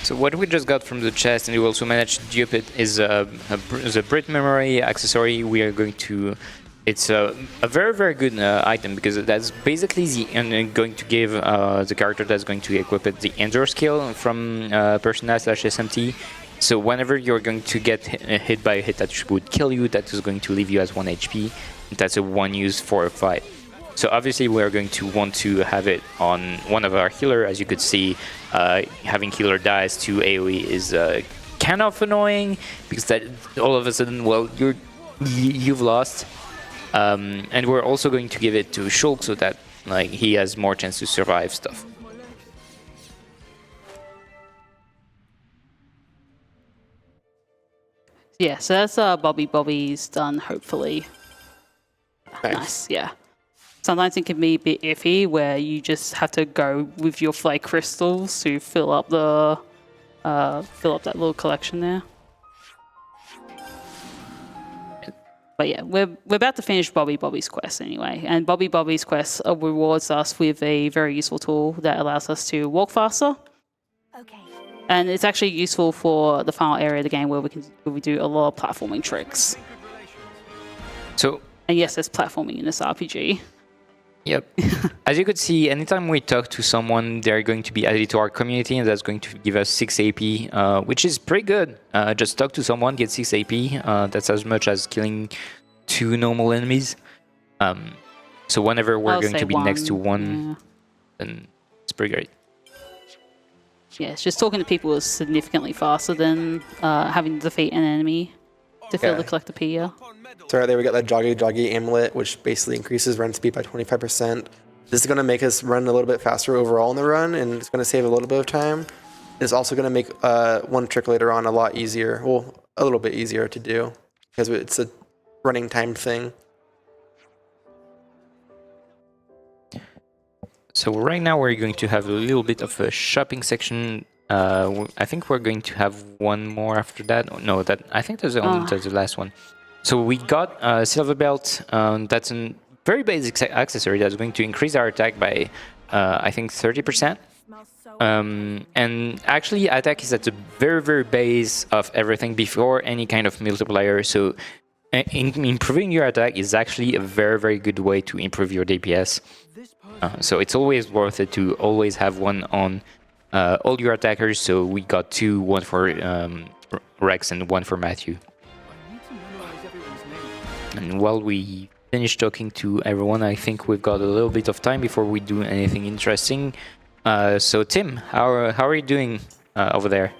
So what we just got from the chest, and we also managed to dupe it, is the Brit memory accessory. We are going to... It's a very, very good item because that's basically going to give the character that's going to equip it the Endure skill from Persona/SMT. So whenever you're going to get hit by a hit that would kill you, that is going to leave you as 1 HP. That's a 1 use for a fight. So obviously we are going to want to have it on one of our healer. As you could see, having healer dies to AoE is kind of annoying because that all of a sudden, well, you've lost. And we're also going to give it to Shulk so that he has more chance to survive stuff. Yeah, so that's Bobby's done, hopefully. Nice, yeah. Sometimes it can be a bit iffy where you just have to go with your flake crystals to fill up that little collection there. But yeah, we're about to finish Bobby's quest anyway, and Bobby's quest rewards us with a very useful tool that allows us to walk faster. Okay. And it's actually useful for the final area of the game where we do a lot of platforming tricks. So. And yes, there's platforming in this RPG. Yep. As you could see, anytime we talk to someone, they're going to be added to our community, and that's going to give us 6 AP, which is pretty good. Just talk to someone, get 6 AP. That's as much as killing 2 normal enemies. So whenever we're going to be next to one, then it's pretty great. Yeah, it's just talking to people is significantly faster than having to defeat an enemy to fill the collectopedia. So right there we got that Joggy amulet, which basically increases run speed by 25%. This is going to make us run a little bit faster overall in the run, and it's going to save a little bit of time. It's also going to make one trick later on a lot easier, well, a little bit easier to do, because it's a running time thing. So right now we're going to have a little bit of a shopping section. I think we're going to have one more after that. No, that I think that's the last one. So we got a silver belt. That's a very basic accessory that's going to increase our attack by, I think, 30%. And actually, attack is at the very base of everything before any kind of multiplier. So improving your attack is actually a very good way to improve your DPS. So it's always worth it to always have one on all your attackers. So we got two, one for Rex and one for Matthew. And while we finish talking to everyone, I think we've got a little bit of time before we do anything interesting. So Tim, how are you doing over there?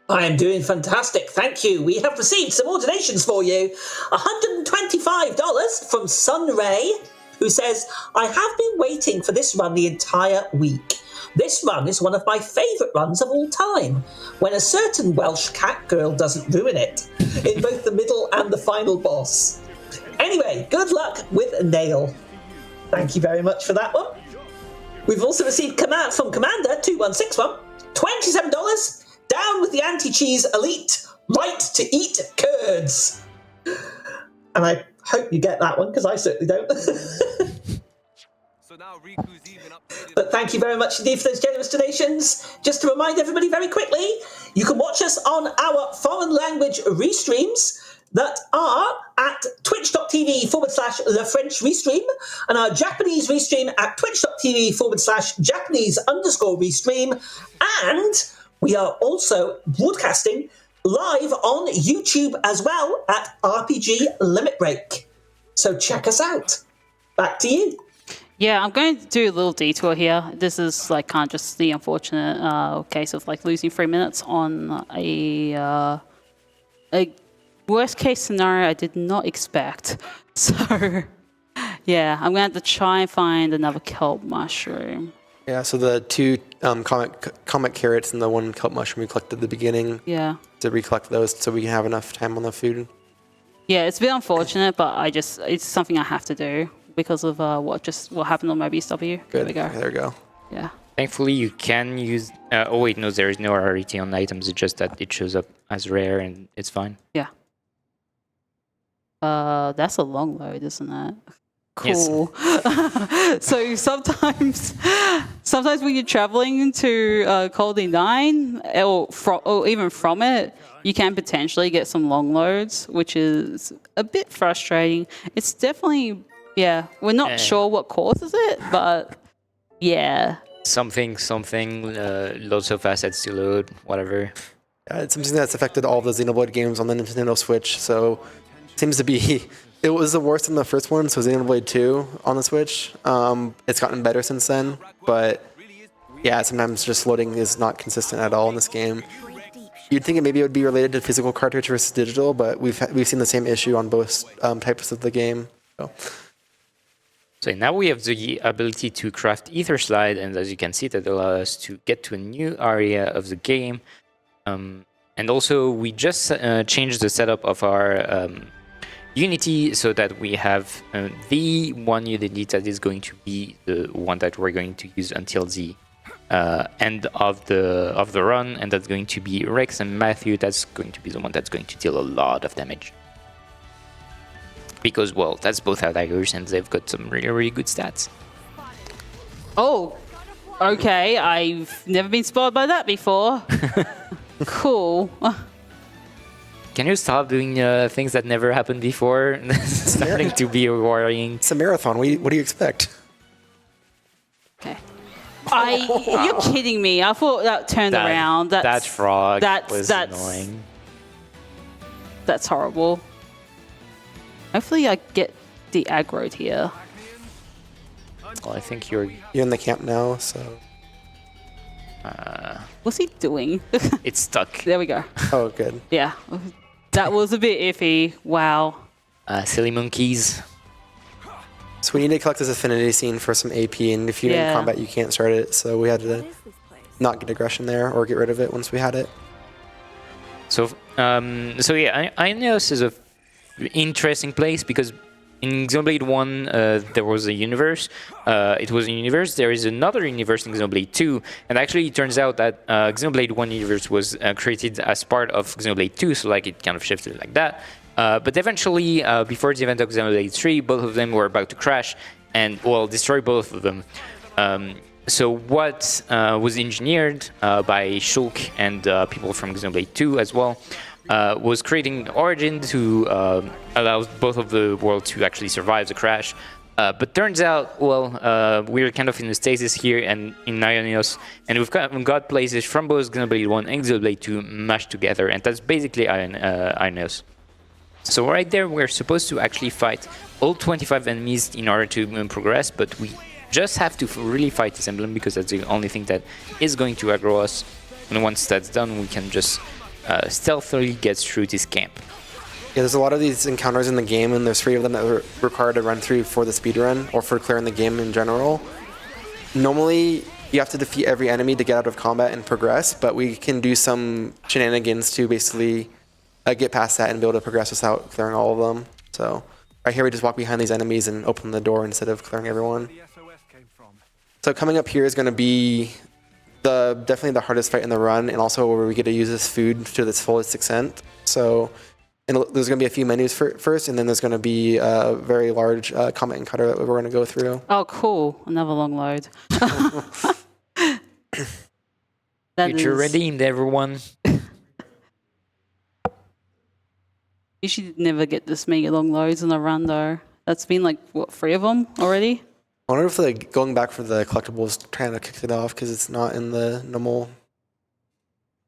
I am doing fantastic, thank you. We have received some more donations for you. $125 from Sunray, who says, I have been waiting for this run the entire week. This run is one of my favourite runs of all time, when a certain Welsh cat girl doesn't ruin it, in both the middle and the final boss. Anyway, good luck with Nail. Thank you very much for that one. We've also received command from Commander2161, $27, down with the anti-cheese elite, right to eat curds. And I hope you get that one, because I certainly don't. But thank you very much indeed for those generous donations. Just to remind everybody very quickly, you can watch us on our foreign language restreams that are at twitch.tv/The French Restream, and our Japanese restream at twitch.tv/Japanese_restream. And we are also broadcasting live on YouTube as well at RPG Limit Break. So check us out. Back to you. Yeah, I'm going to do a little detour here. This is like kind of just the unfortunate case of like losing 3 minutes on a worst case scenario I did not expect. So yeah, I'm going to have to try and find another kelp mushroom. Yeah, so the two comet carrots and the one kelp mushroom we collected at the beginning. Yeah. To recollect those so we can have enough time on the food. Yeah, it's a bit unfortunate, but it's something I have to do because of what happened on my BSW. Good. There we go. There we go. Yeah. Thankfully, you can use... oh wait, no, there is no rarity on items. It's just that it shows up as rare and it's fine. Yeah. That's a long load, isn't it? Cool. Yes. So sometimes when you're traveling to Colony 9 or even from it, you can potentially get some long loads, which is a bit frustrating. It's definitely, yeah, we're not sure what causes it, but yeah. Something, lots of assets to load, whatever. It's something that's affected all the Xenoblade games on the Nintendo Switch, so it seems to be... It was the worst in the first one, so Xenoblade 2 on the Switch. It's gotten better since then, but yeah, sometimes just loading is not consistent at all in this game. You'd think maybe it would be related to physical cartridge versus digital, but we've seen the same issue on both types of the game. So now we have the ability to craft Ether Slide, and as you can see, that allows us to get to a new area of the game. And also, we just changed the setup of our Unity so that we have the one Unity that is going to be the one that we're going to use until the end of the run, and that's going to be Rex and Matthew. That's going to be the one that's going to deal a lot of damage. Because, well, that's both our daggers and they've got some really good stats. Oh, okay. I've never been spoiled by that before. Cool. Can you stop doing things that never happened before? It's starting to be worrying. It's a marathon. What do you expect? Okay. You're kidding me. I thought that turned around. That frog was annoying. That's horrible. Hopefully I get the aggroed here. Well, I think you're in the camp now, so... What's he doing? It's stuck. There we go. Oh, good. Yeah. That was a bit iffy. Wow. Silly monkeys. So we need to collect this affinity scene for some AP, and if you're in combat, you can't start it, so we had to not get aggression there or get rid of it once we had it. So yeah, I know this is a interesting place because in Xenoblade 1, there was a universe. It was a universe. There is another universe in Xenoblade 2. And actually, it turns out that Xenoblade 1 universe was created as part of Xenoblade 2. So, like, it kind of shifted like that. But eventually, before the event of Xenoblade 3, both of them were about to crash and, well, destroy both of them. So what was engineered by Shulk and people from Xenoblade 2 as well was creating Origin to allow both of the worlds to actually survive the crash. But turns out, well, we're kind of in a stasis here and in Ionios, and we've got places from both Xenoblade 1 and Xenoblade 2 mashed together, and that's basically Ionios. So right there, we're supposed to actually fight all 25 enemies in order to progress, but we just have to really fight this emblem because that's the only thing that is going to aggro us. And once that's done, we can just stealthily get through this camp. Yeah, there's a lot of these encounters in the game, and there's 3 of them that are required to run through for the speedrun or for clearing the game in general. Normally, you have to defeat every enemy to get out of combat and progress, but we can do some shenanigans to basically get past that and be able to progress without clearing all of them. So right here, we just walk behind these enemies and open the door instead of clearing everyone. So coming up here is going to be definitely the hardest fight in the run, and also where we get to use this food to its fullest extent. So there's going to be a few menus first, and then there's going to be a very large combat encounter that we're going to go through. Oh, cool. Another long load. Future redeemed, everyone. You should never get this many long loads in a run, though. That's been like, what, 3 of them already? I wonder if like going back for the collectibles trying to kick it off because it's not in the normal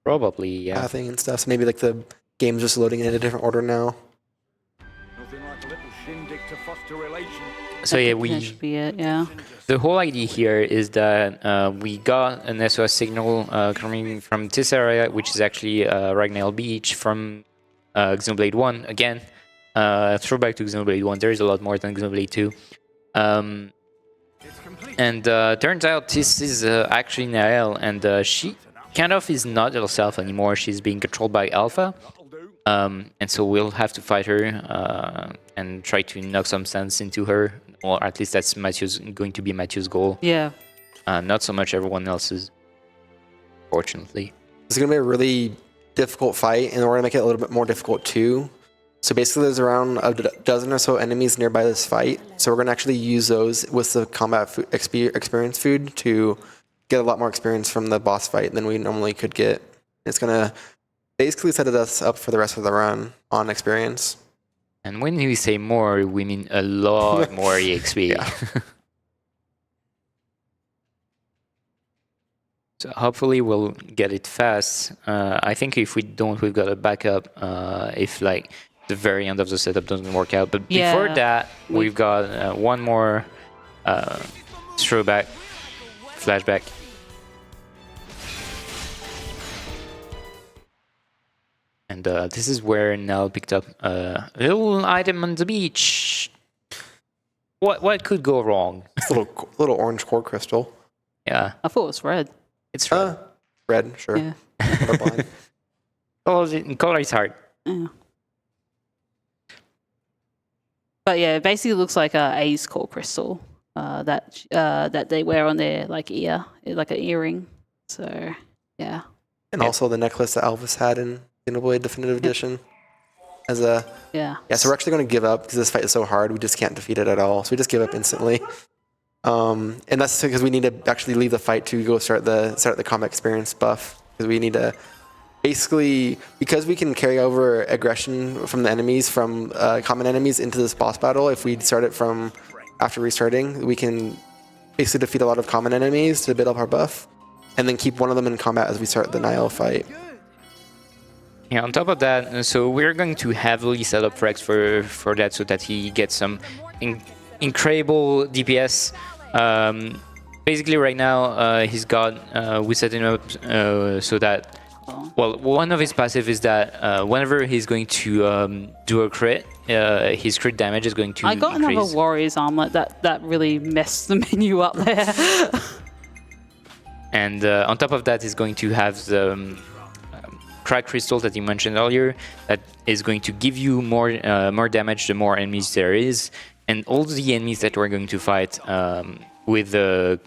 Probably, yeah. pathing and stuff. So maybe like the game's just loading in a different order now. Nothing like a little shindig to foster relations. So yeah, That should be it, yeah. the whole idea here is that we got an SOS signal coming from this area, which is actually Ragnell Beach from Xenoblade 1. Again, throwback to Xenoblade 1. There is a lot more than Xenoblade 2. And turns out this is actually Nael, and she kind of is not herself anymore. She's being controlled by Alpha. And so we'll have to fight her and try to knock some sense into her. Or at least that's going to be Matthew's goal. Yeah. Not so much everyone else's, fortunately. It's going to be a really difficult fight, and we're going to make it a little bit more difficult too. So basically there's around a dozen or so enemies nearby this fight. So we're going to actually use those with the combat experience food to get a lot more experience from the boss fight than we normally could get. It's going to basically set us up for the rest of the run on experience. And when we say more, we mean a lot more EXP. So hopefully we'll get it fast. I think if we don't, we've got a backup if like the very end of the setup doesn't work out. But before that, we've got one more flashback. And this is where Nell picked up a little item on the beach. What could go wrong? It's a little orange core crystal. Yeah. I thought it was red. It's red. Red, sure. Yeah. Color is hard. Yeah. But yeah, it basically looks like a A's core crystal that they wear on their like ear, like an earring. So yeah. And also the necklace that Elvis had in Xenoblade Definitive Edition. As a yeah. So we're actually going to give up because this fight is so hard. We just can't defeat it at all. So we just give up instantly. And that's because we need to actually leave the fight to go start the combat experience buff, because we need to basically, because we can carry over aggression from the enemies, from common enemies into this boss battle. If we start it from after restarting, we can basically defeat a lot of common enemies to build up our buff, and then keep one of them in combat as we start the Nile fight. Yeah, on top of that, so we're going to heavily set up Rex for that, so that he gets some incredible DPS. Basically right now he's got we set him up so that, well, one of his passive is that whenever he's going to do a crit, his crit damage is going to I got increase. another warrior's armlet that really messed the menu up there. And on top of that, he's going to have the crack crystal that you mentioned earlier, that is going to give you more damage the more enemies there is. and all the enemies that we're going to fight with the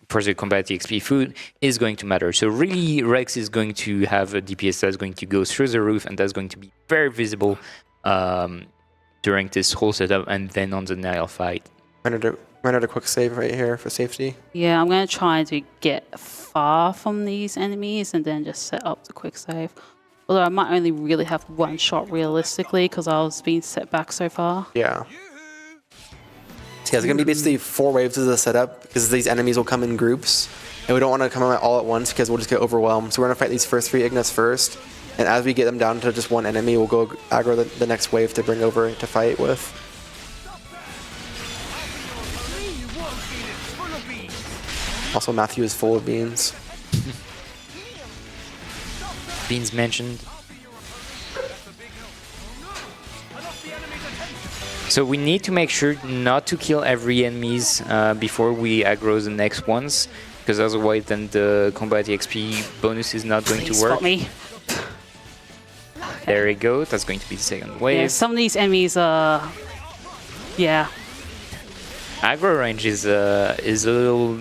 Project Combat EXP food is going to matter. So really, Rex is going to have a DPS that's going to go through the roof, and that's going to be very visible during this whole setup, and then on the Nile fight. Run out a quick save right here for safety. Yeah, I'm going to try to get far from these enemies and then just set up the quick save. Although I might only really have one shot realistically because I was being set back so far. Yeah. So yeah, it's going to be basically 4 waves of the setup because these enemies will come in groups. And we don't want to come out all at once because we'll just get overwhelmed. So we're going to fight these first 3 Ignis first. And as we get them down to just one enemy, we'll go aggro the next wave to bring over to fight with. Also, Matthew is full of beans. Beans mentioned. So we need to make sure not to kill every enemies before we aggro the next ones, because otherwise then the combat EXP bonus is not going to work. Spot me. There we go. That's going to be the second wave. Yeah, some of these enemies are... Yeah. Aggro range is a little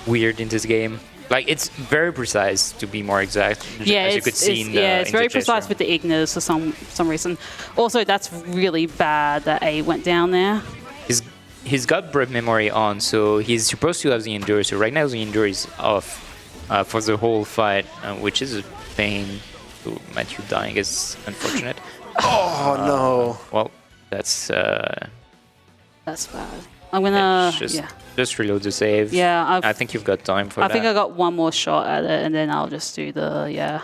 weird in this game. Like, it's very precise, to be more exact. Yeah, as you could see in the, it's very precise with the Ignis for some reason. Also, that's really bad that A went down there. He's got Brave Memory on, so he's supposed to have the Endure. So right now the Endure is off for the whole fight, which is a pain. So Matthew dying is unfortunate. Oh, no. Well, that's bad. I'm gonna just reload the save. Yeah, I think you've got time for that. I think I got one more shot at it, and then I'll just do the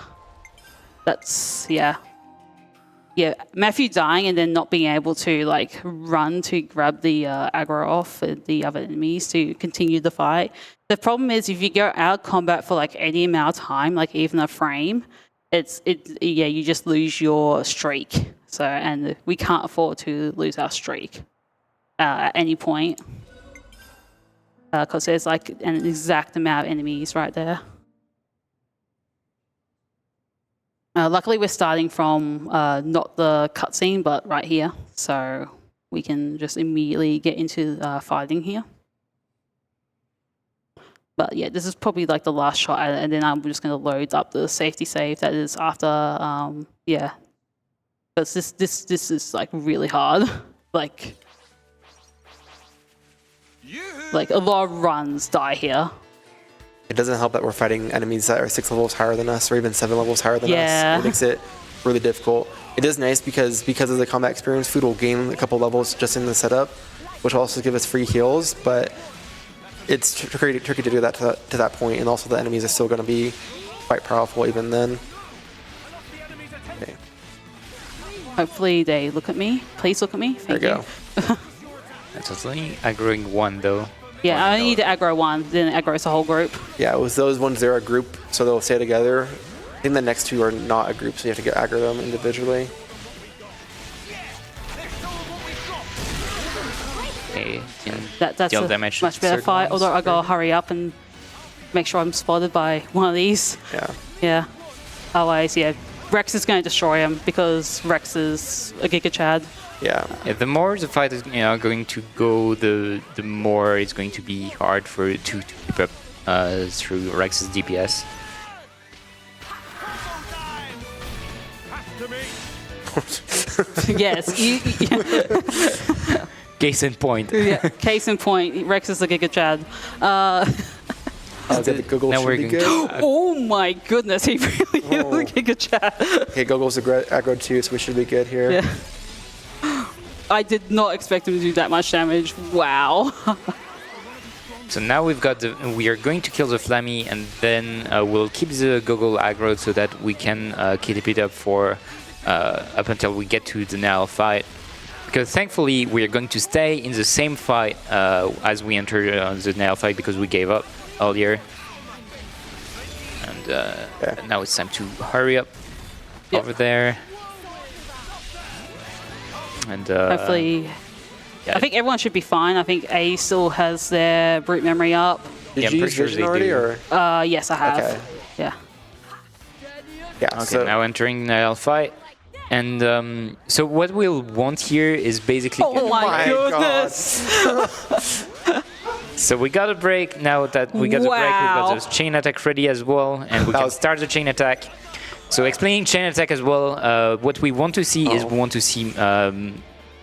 Matthew dying and then not being able to like run to grab the aggro off the other enemies to continue the fight. The problem is if you go out of combat for like any amount of time, like even a frame, you just lose your streak. So and we can't afford to lose our streak at any point. Because there's like an exact amount of enemies right there. Luckily, we're starting from not the cutscene, but right here. So we can just immediately get into fighting here. But yeah, this is probably like the last shot at it, and then I'm just going to load up the safety save that is after, Because this is like really hard. Like a lot of runs die here. It doesn't help that we're fighting enemies that are 6 levels higher than us, or even 7 levels higher than us. It makes it really difficult. It is nice because of the combat experience, food will gain a couple levels just in the setup, which will also give us free heals. But it's tricky to do that to that point, and also the enemies are still going to be quite powerful even then. Okay. Hopefully they look at me. Please look at me. Thank you. Go. That's only aggroing one though. Yeah, I only need to aggro one, then aggro's the whole group. Yeah, with those ones, they're a group, so they'll stay together. I think the next 2 are not a group, so you have to aggro them individually. Okay, That's a much better fight, although I gotta hurry up and make sure I'm spotted by one of these. Yeah. Yeah. Otherwise, Rex is going to destroy him because Rex is a Giga Chad. Yeah, the more the fight is going to go, the more it's going to be hard for it to keep up through Rex's DPS. Yes. Case in point. Yeah, case in point. Rex is a Giga Chad. The Google now should we're be going good. Oh my goodness, he really is a Giga Chad. Okay, Google's aggro too, so we should be good here. Yeah. I did not expect him to do that much damage. Wow. So now we are going to kill the Flammy, and then we'll keep the Gogol aggro so that we can keep it up for up until we get to the Nile fight. Because thankfully we are going to stay in the same fight as we enter the Nile fight because we gave up earlier. And now it's time to hurry up over there. And hopefully, I think everyone should be fine. I think A still has their brute memory up. Did you use Vision already, or? Yes, I have. Okay. Yeah. Yeah. Okay, So now entering Nile fight. And so what we'll want here is basically... Oh my God. goodness! So we got a break. Now that we got a break, we've got the chain attack ready as well, and we can start the chain attack. So explaining chain attack as well, what we want to see is we want to see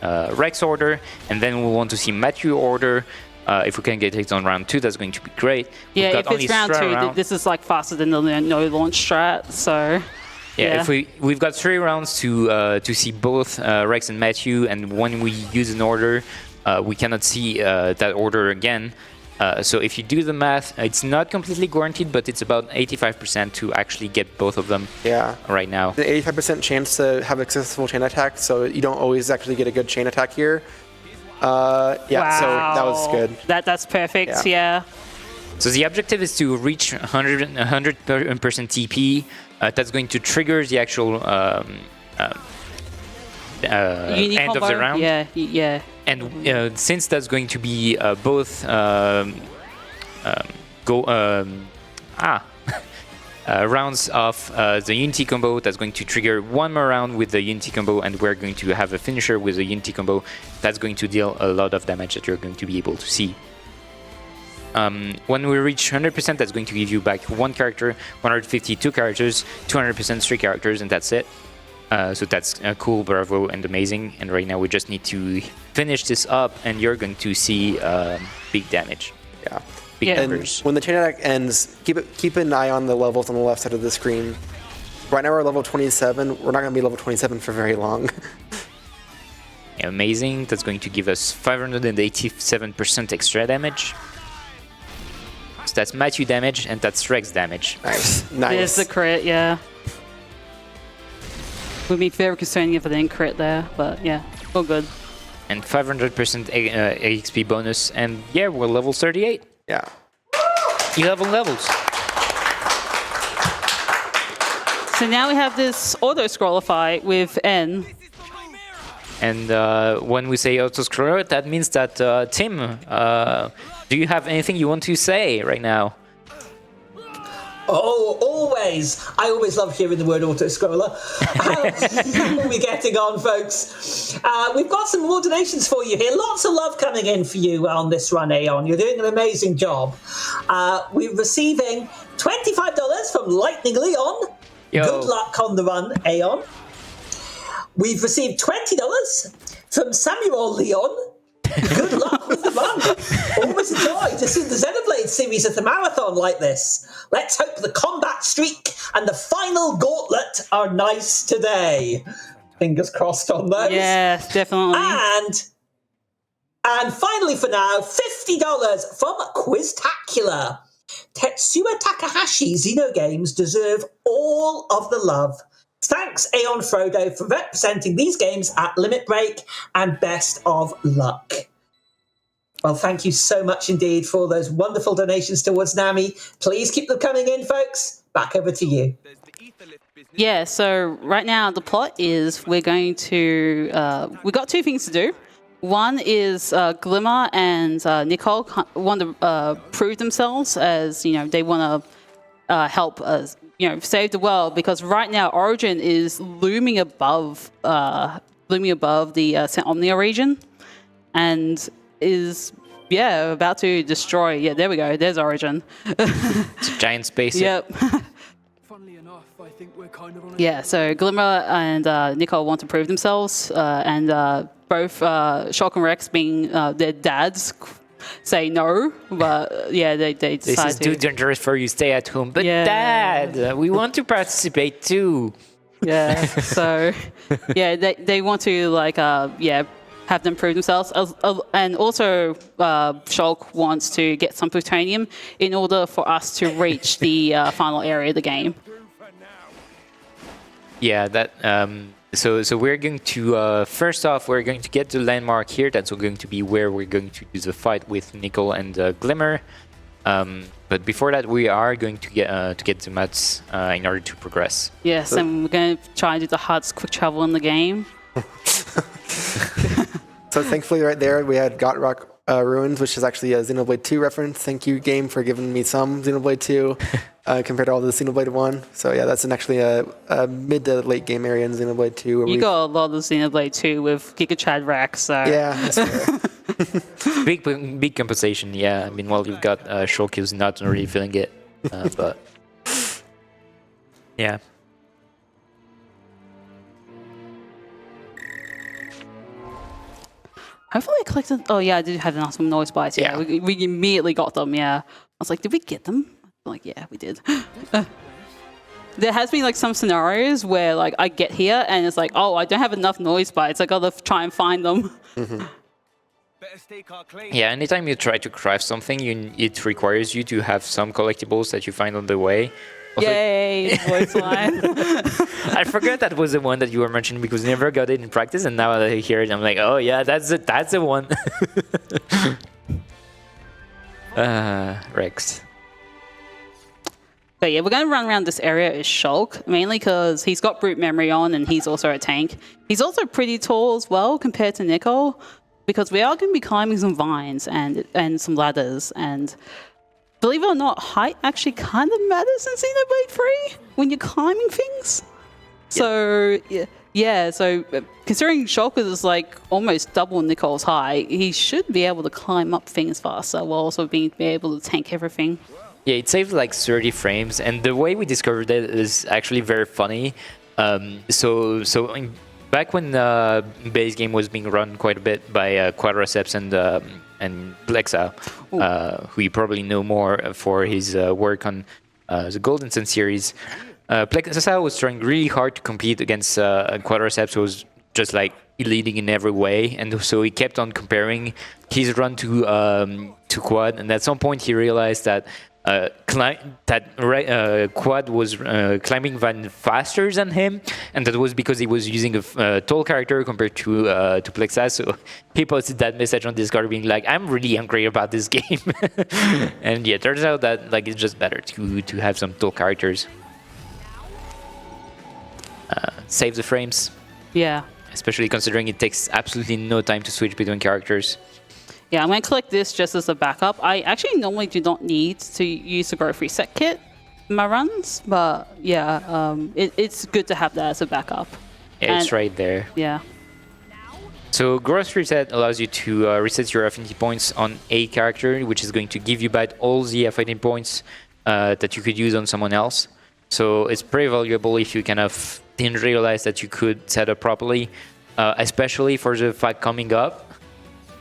Rex order, and then we want to see Matthew order. If we can get it on round 2, that's going to be great. Yeah, if it's round 2, this is like faster than the no launch strat, so... Yeah, if we've got 3 rounds to see both Rex and Matthew, and when we use an order, we cannot see that order again. So if you do the math, it's not completely guaranteed, but it's about 85% to actually get both of them right now. The 85% chance to have a successful chain attack, so you don't always actually get a good chain attack here. Wow. So that was good. That's perfect, yeah. So the objective is to reach 100% TP. That's going to trigger the actual end of the round. Yeah. And since that's going to be both rounds of the Unity combo, that's going to trigger one more round with the Unity combo, and we're going to have a finisher with the Unity combo. That's going to deal a lot of damage that you're going to be able to see. When we reach 100%, that's going to give you back 1 character, 150 2 characters, 200% 3 characters, and that's it. So that's cool, bravo, and amazing. And right now we just need to finish this up, and you're going to see big damage. Yeah. Big And numbers. when the chain attack ends, keep an eye on the levels on the left side of the screen. Right now we're level 27. We're not going to be level 27 for very long. Amazing. That's going to give us 587% extra damage. So that's Matthew damage, and that's Rex damage. Nice. There's the crit, yeah. Would be very concerning if I didn't crit there, but yeah, all good. And 500% XP bonus, and yeah, we're level 38. Yeah. 11 levels. So now we have this auto-scroller fight with N. And when we say auto-scroller, that means that, Tim, do you have anything you want to say right now? Oh, always. I always love hearing the word auto-scroller. How are we getting on, folks? We've got some more donations for you here. Lots of love coming in for you on this run, Aeon. You're doing an amazing job. We're receiving $25 from Lightning Leon. Yo. Good luck on the run, Aeon. We've received $20 from Samuel Leon. Good luck with the run. Always a joy to see the Xenoblade series at a marathon like this. Let's hope the combat streak and the final gauntlet are nice today. Fingers crossed on those. Yes, definitely. And finally for now, $50 from Quiztacular. Tetsuya Takahashi Xenogames deserve all of the love. Thanks, AeonFrodo, for representing these games at Limit Break, and best of luck. Well, thank you so much indeed for those wonderful donations towards Nami. Please keep them coming in, folks. Back over to you. Yeah, so right now the plot is we're going to... we've got 2 things to do. One is Glimmer and Nicole want to prove themselves as, they want to help us, save the world, because right now Origin is looming above the St. Omnia region, and is about to destroy. Yeah, there we go. There's Origin. It's a giant space. Yep. Funnily enough, I think we're kind of on Yeah. So Glimmer and Nicole want to prove themselves, and both Shulk and Rex, being their dads, say no, but yeah, they decide to. This is too dangerous for you. Stay at home. But Yeah. Dad, we want to participate too. Yeah. So yeah, they want to have them prove themselves, and also Shulk wants to get some plutonium in order for us to reach the final area of the game. Yeah, that. So we're going to first off, we're going to get the landmark here. That's going to be where we're going to do the fight with Nicole and Glimmer. But before that, we are going to get the mats in order to progress. Yes, and we're going to try and do the hardest quick travel in the game. So thankfully right there we had Gotrock Ruins, which is actually a Xenoblade 2 reference. Thank you, game, for giving me some Xenoblade 2 compared to all the Xenoblade 1. So yeah, that's actually a mid to late game area in Xenoblade 2. Where You got a lot of Xenoblade 2 with Giga Chad Rack, so... Yeah, that's fair. Big compensation, yeah. I mean, well, you've got Shulk who's not really feeling it, but yeah. Hopefully I collected... Oh, yeah, I did have some noise bites. Yeah, Yeah. we immediately got them, yeah. I was like, did we get them? I'm like, yeah, we did. There has been like some scenarios where like I get here and it's like, oh, I don't have enough noise bites. I gotta try and find them. Better stake our claim. Yeah, anytime you try to craft something, it requires you to have some collectibles that you find on the way. Also, Yay, voice line. I forgot that was the one that you were mentioning because I never got it in practice, and now that I hear it, I'm like, oh yeah, that's the one. Rex. But yeah, we're going to run around this area as Shulk, mainly because he's got brute memory on and he's also a tank. He's also pretty tall as well compared to Nicole, because we are going to be climbing some vines and some ladders. And believe it or not, height actually kind of matters in Xenoblade 3 when you're climbing things. So so considering Shulk is like almost double Nicole's height, he should be able to climb up things faster while also be able to tank everything. Yeah, it saves like 30 frames, and the way we discovered it is actually very funny. Back when base game was being run quite a bit by Quadraceps and Plexa, who you probably know more for his work on the Golden Sun series, Plexa was trying really hard to compete against Quadraceps, who was just like leading in every way, and so he kept on comparing his run to Quad, and at some point he realized that Quad was climbing Van faster than him, and that was because he was using a tall character compared to Plexa. So he posted that message on Discord being like, "I'm really angry about this game," and yeah, turns out that like it's just better to have some tall characters. Save the frames. Yeah. Especially considering it takes absolutely no time to switch between characters. Yeah, I'm going to collect this just as a backup. I actually normally do not need to use the growth reset kit in my runs, but yeah, it's good to have that as a backup. Yeah, it's right there. Yeah. So growth reset allows you to reset your affinity points on a character, which is going to give you back all the affinity points that you could use on someone else. So it's pretty valuable if you kind of didn't realize that you could set up properly, especially for the fight coming up.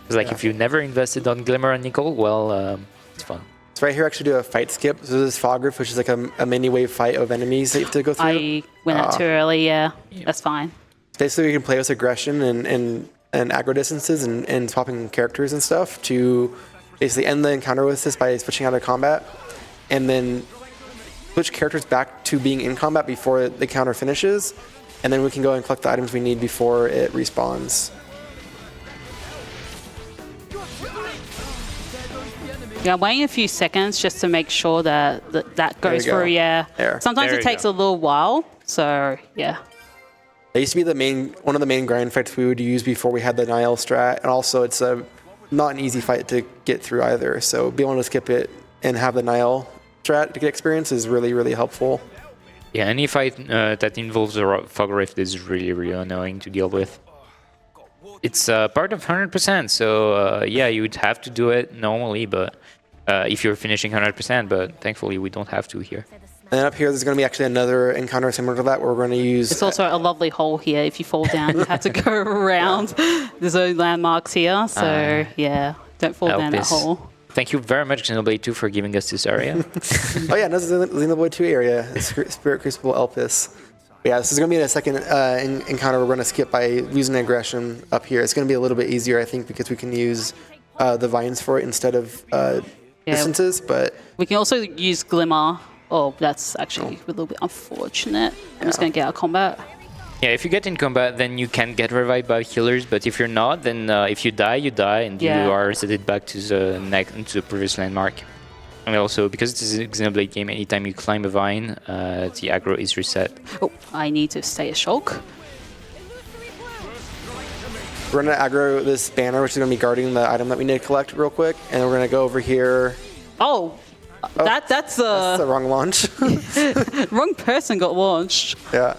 Like if you never invested on Glimmer and Nicole, well, it's fun. So right here, I actually do a fight skip. So this is Fogrif, which is like a mini wave fight of enemies that you have to go through. I went out too early, yeah. That's fine. Basically, you can play with aggression and aggro distances and swapping characters and stuff to basically end the encounter with this by switching out of combat. And then switch characters back to being in combat before the counter finishes. And then we can go and collect the items we need before it respawns. Yeah, I'm waiting a few seconds just to make sure that goes through, yeah. There. Sometimes There it you takes go. a little while, so yeah. That used to be one of the main grind fights we would use before we had the Nile strat, and also it's not an easy fight to get through either. So being able to skip it and have the Nile strat to get experience is really, really helpful. Yeah, any fight that involves a fog rift is really, really annoying to deal with. It's part of 100%, so yeah, you would have to do it normally, but if you're finishing 100%, but thankfully we don't have to here. And then up here, there's going to be actually another encounter similar to that where we're going to use... It's also a lovely hole here. If you fall down, you have to go around. There's no landmarks here, so yeah, don't fall down that Elpis. hole. Thank you very much, Xenoblade 2, for giving us this area. Oh yeah, this is the Xenoblade 2 area, Spirit Crucible Elpis. Yeah, this is going to be the second encounter we're going to skip by using aggression up here. It's going to be a little bit easier, I think, because we can use the vines for it instead of distances, but... We can also use Glimmer. Oh, that's actually a little bit unfortunate. I'm just going to get out of combat. Yeah, if you get in combat, then you can get revived by healers, but if you're not, then if you die, and you are resetted back to the previous landmark. And also, because it's a Xenoblade game, anytime you climb a vine, the aggro is reset. Oh, I need to stay a Shulk. We're going to aggro this banner, which is going to be guarding the item that we need to collect real quick. And we're going to go over here. Oh, that's the wrong launch. wrong person got launched. Yeah.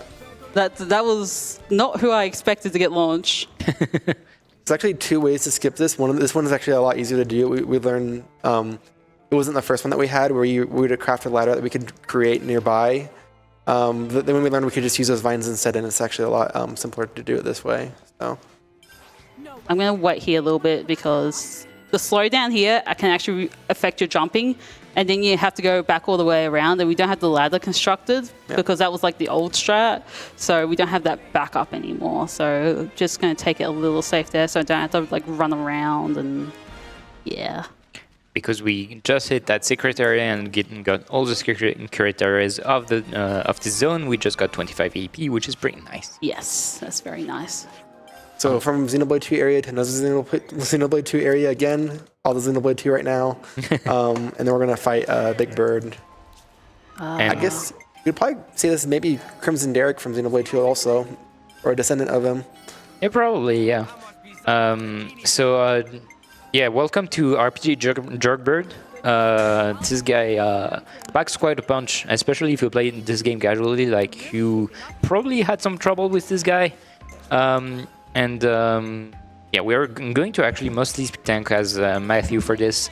That was not who I expected to get launched. There's actually 2 ways to skip this. This one is actually a lot easier to do. We learned it wasn't the first one that we had, where we would craft a ladder that we could create nearby. Then when we learned we could just use those vines instead, and it's actually a lot simpler to do it this way. So I'm going to wait here a little bit because the slowdown here can actually affect your jumping, and then you have to go back all the way around, and we don't have the ladder constructed because that was like the old strat, so we don't have that backup anymore. So just going to take it a little safe there, so I don't have to like run around and yeah. Because we just hit that secret area and got all the secret areas of the zone, we just got 25 AP, which is pretty nice. Yes, that's very nice. So from Xenoblade 2 area to another Xenoblade 2 area again, all the Xenoblade 2 right now, and then we're gonna fight Big Bird. I guess you could probably say this is maybe Crimson Derrick from Xenoblade 2 also, or a descendant of him. Yeah, probably, yeah. Yeah, welcome to RPG Jerkbird. This guy packs quite a punch, especially if you play this game casually. Like, you probably had some trouble with this guy. Yeah, we're going to actually mostly tank as Matthew for this.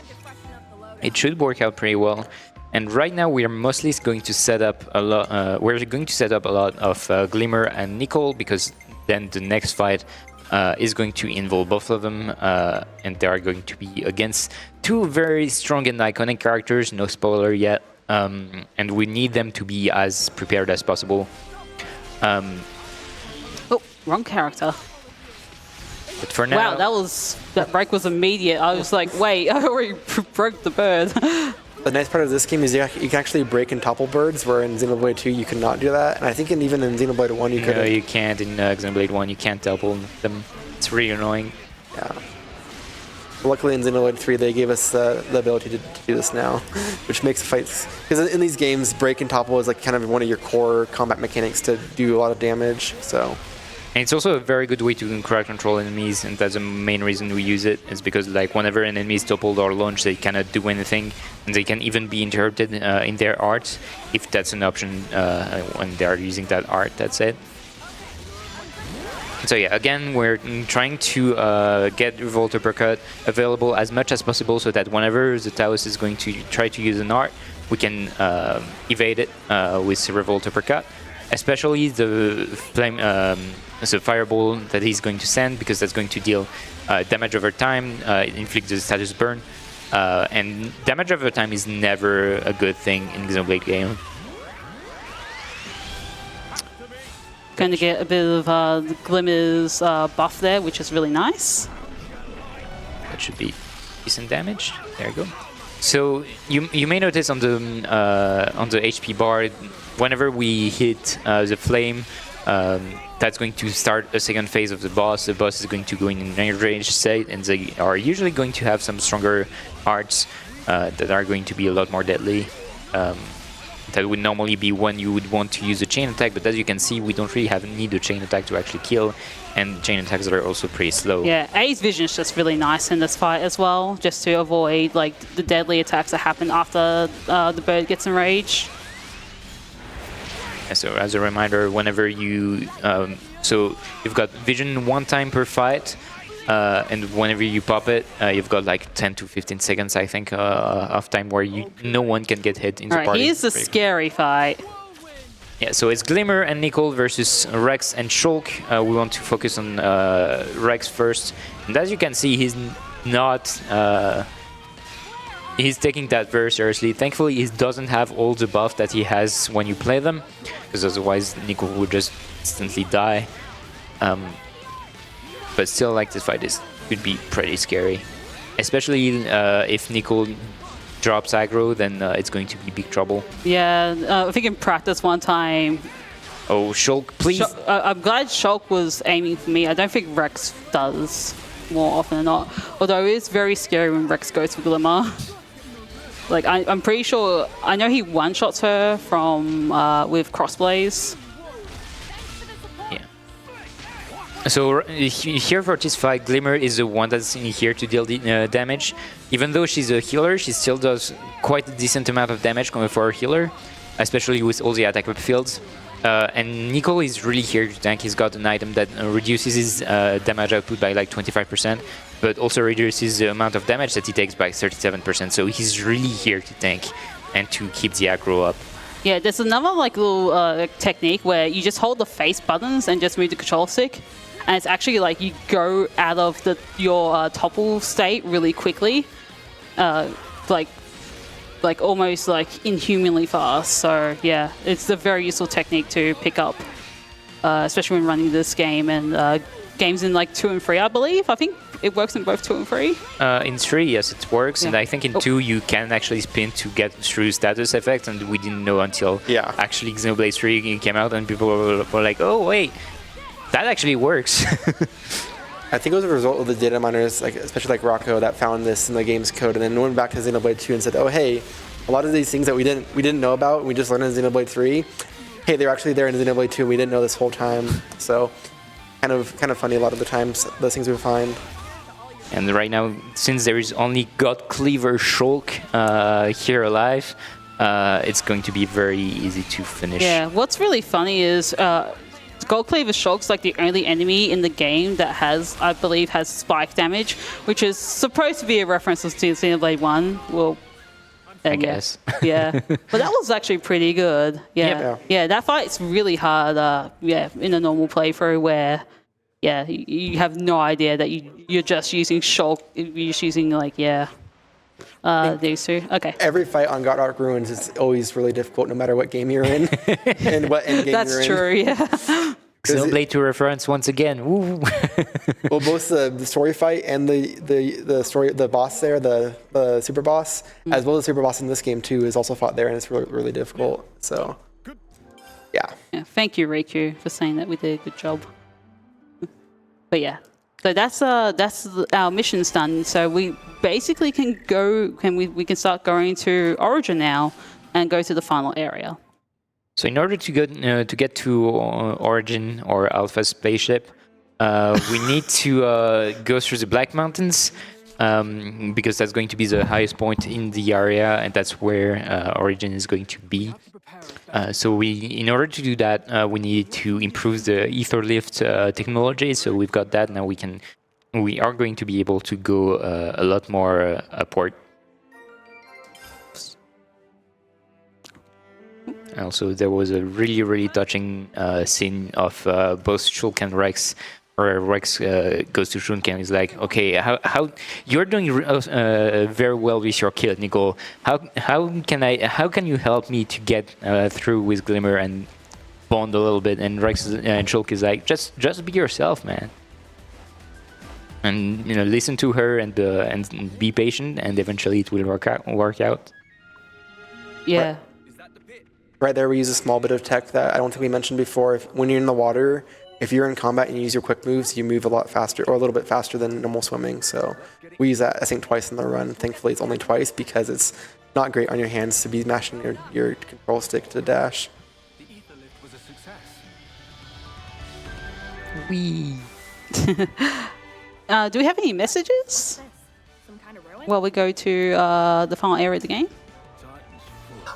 It should work out pretty well. And right now we are mostly going to set up a lot. We're going to set up a lot of Glimmer and Nicole, because then the next fight is going to involve both of them, and they are going to be against 2 very strong and iconic characters. No spoiler yet, and we need them to be as prepared as possible. Oh, wrong character. But for now, Wow, that break was immediate. I was like, wait, I already broke the bird. The nice part of this game is you can actually break and topple birds, where in Xenoblade 2 you cannot do that. And I think even in Xenoblade 1 you could. No, you can't. In Xenoblade 1 you can't topple them. It's really annoying. Yeah. Luckily in Xenoblade 3 they gave us the ability to do this now, which makes the fights... Because in these games, break and topple is like kind of one of your core combat mechanics to do a lot of damage, so... And it's also a very good way to crowd control enemies, and that's the main reason we use it. Is because like whenever an enemy is toppled or launched, they cannot do anything, and they can even be interrupted in their art, if that's an option when they are using that art. That's it. So yeah, again, we're trying to get Revolt Uppercut available as much as possible, so that whenever the Taos is going to try to use an art, we can evade it with Revolt Uppercut. Especially the flame, the fireball that he's going to send, because that's going to deal damage over time, inflict the status burn, and damage over time is never a good thing in Xenoblade game. Going to get a bit of the Glimmer's buff there, which is really nice. That should be decent damage. There you go. So you may notice on the HP bar, whenever we hit the flame, that's going to start a second phase of the boss. The boss is going to go in an range state, and they are usually going to have some stronger arts that are going to be a lot more deadly. That would normally be when you would want to use a chain attack, but as you can see, we don't really need a chain attack to actually kill, and chain attacks are also pretty slow. Yeah, A's vision is just really nice in this fight as well, just to avoid like the deadly attacks that happen after the bird gets enraged. So as a reminder, whenever you so you've got vision 1 time per fight, and whenever you pop it, you've got like 10 to 15 seconds, I think, of time where no one can get hit in the party. Alright, here's the scary fight. Yeah, so it's Glimmer and Nicole versus Rex and Shulk. We want to focus on Rex first, and as you can see, he's not. He's taking that very seriously. Thankfully, he doesn't have all the buff that he has when you play them, because otherwise Nicole would just instantly die. But still, like, this fight could be pretty scary, especially if Nicole drops aggro, then it's going to be big trouble. Yeah, I think in practice one time. Oh, Shulk, please. I'm glad Shulk was aiming for me. I don't think Rex does more often than not. Although it is very scary when Rex goes for Glimmer. Like, I'm pretty sure, I know he one-shots her from with Crossblaze. Yeah. So here for this fight, Glimmer is the one that's in here to deal the damage. Even though she's a healer, she still does quite a decent amount of damage coming for a healer, especially with all the attack up fields. And Nico is really here to tank. He's got an item that reduces his damage output by like 25%, but also reduces the amount of damage that he takes by 37%. So he's really here to tank and to keep the aggro up. Yeah, there's another like little technique where you just hold the face buttons and just move the control stick. And it's actually like you go out of your topple state really quickly, like almost like inhumanly fast. So yeah, it's a very useful technique to pick up, especially when running this game and games in like 2 and 3, I believe. I think it works in both 2 and 3. In 3, yes, it works, and I think in 2 you can actually spin to get through status effects, and we didn't know until actually Xenoblade 3 came out, and people were like, oh wait, that actually works. I think it was a result of the data miners, like especially like Rocco, that found this in the game's code, and then went back to Xenoblade 2 and said, "Oh, hey, a lot of these things that we didn't know about, and we just learned in Xenoblade 3. Hey, they're actually there in Xenoblade 2, and we didn't know this whole time." So, kind of funny a lot of the times those things we find. And right now, since there is only God Cleaver Shulk here alive, it's going to be very easy to finish. Yeah, what's really funny is Gold Cleaver Shulk's like the only enemy in the game that I believe has spike damage, which is supposed to be a reference to Xenoblade 1. Well, I guess. Yeah, but that was actually pretty good. Yeah, that fight's really hard. In a normal playthrough where, you have no idea that you're just using Shulk. You're just using these two. Okay. Every fight on God Arc Ruins is always really difficult, no matter what game you're in and what end game That's you're in. true. Yeah. Xenoblade 2 reference once again. Woo. Well, both the story fight and the boss there, the super boss, as well as the super boss in this game too, is also fought there, and it's really, really difficult. So, yeah. Thank you, Riku, for saying that we did a good job. But yeah, so that's our missions done. So we basically can start going to Origin now and go to the final area. So in order to get to Origin or Alpha spaceship, we need to go through the Black Mountains because that's going to be the highest point in the area, and that's where Origin is going to be. So in order to do that, we need to improve the ether lift technology. So we've got that now. We are going to be able to go a lot more upward. Also, there was a really, really touching scene of both Shulk and Rex, where Rex goes to Shulk and is like, "Okay, how you're doing very well with your kill, Nico. How can you help me to get through with Glimmer and bond a little bit?" And Rex and Shulk is like, "Just be yourself, man, and listen to her and be patient, and eventually it will work out." Yeah. Right there, we use a small bit of tech that I don't think we mentioned before. When you're in the water, if you're in combat and you use your quick moves, you move a lot faster, or a little bit faster than normal swimming. So we use that, I think, twice in the run. Thankfully, it's only twice because it's not great on your hands to be mashing your control stick to dash. The ether lift was a success. Do we have any messages? Well, we go to the final area of the game.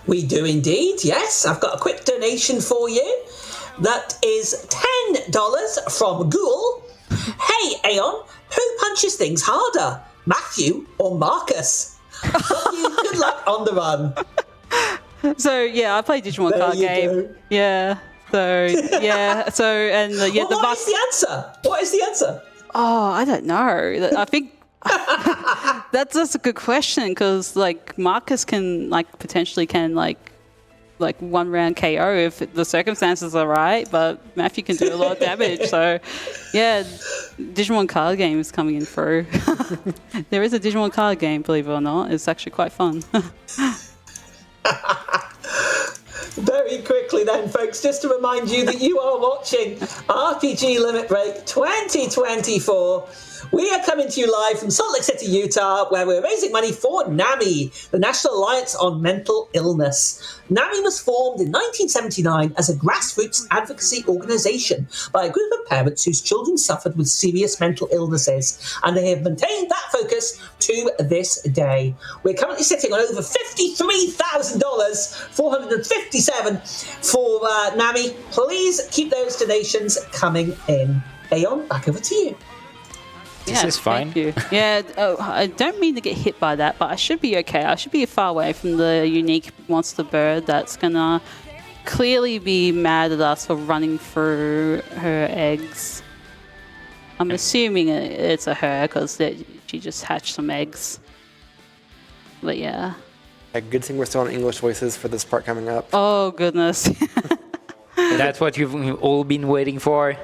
We do indeed, yes. I've got a quick donation for you. That is $10 from Ghoul. Hey, Aeon, who punches things harder, Matthew or Marcus? Love you, good luck on the run. So, yeah, I play Digimon card game. Go. Yeah. So, yeah. So, and yeah, well, what is the answer? What is the answer? Oh, I don't know. I think that's a good question because like Marcus can potentially one round KO if the circumstances are right, but Matthew can do a lot of damage. So yeah, Digimon card game is coming in through. There is a Digimon card game, believe it or not. It's actually quite fun. Very quickly then, folks, just to remind you that you are watching RPG Limit Break 2024. We are coming to you live from Salt Lake City, Utah, where we're raising money for NAMI, the National Alliance on Mental Illness. NAMI was formed in 1979 as a grassroots advocacy organisation by a group of parents whose children suffered with serious mental illnesses, and they have maintained that focus to this day. We're currently sitting on over $53,000, 457 for NAMI. Please keep those donations coming in. Aeon, back over to you. This is fine. Thank you. Yeah, I don't mean to get hit by that, but I should be okay. I should be far away from the unique monster bird that's gonna clearly be mad at us for running through her eggs. I'm assuming it's a her because she just hatched some eggs. But yeah. Good thing we're still on English voices for this part coming up. Oh, goodness. That's what you've all been waiting for.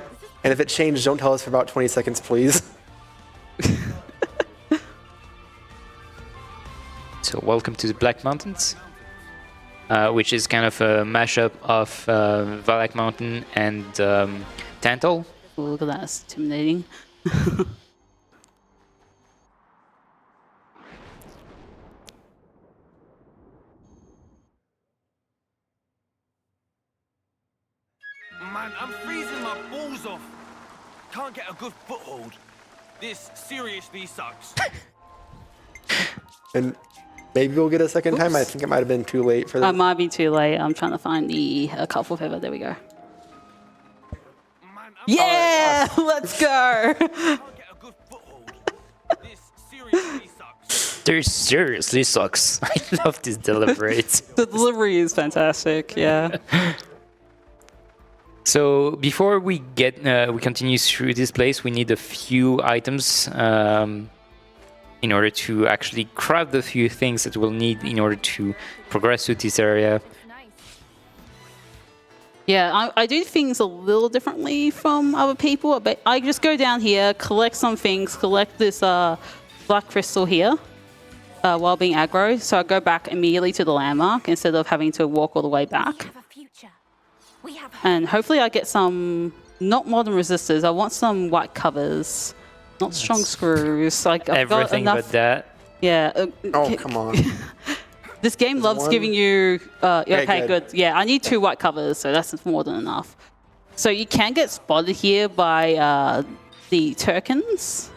And if it changed, don't tell us for about 20 seconds, please. So welcome to the Black Mountains, which is kind of a mashup of Valak Mountain and Tantal. Ooh, look at that, it's intimidating. Man, I'm freezing my balls off. Can't get a good foothold. This seriously sucks. And maybe we'll get a second time. I think it might have been too late for I that. might be too late. I'm trying to find the couple feather. There we go. Man, Yeah, let's go. can't get a good foothold. This seriously sucks. This seriously sucks. I love this delivery. The delivery is fantastic. Yeah. So before we continue through this place, we need a few items in order to actually craft the few things that we'll need in order to progress to this area. Yeah, I do things a little differently from other people, but I just go down here, collect some things, collect this black crystal here while being aggro. So I go back immediately to the landmark instead of having to walk all the way back. And hopefully I get some, not modern resistors, I want some white covers, not strong screws. Like I've Everything got enough, but that. Yeah. Oh, come on. This game loves one? giving you... okay, good. good. Yeah, I need 2 white covers, so that's more than enough. So you can get spotted here by the Turkins,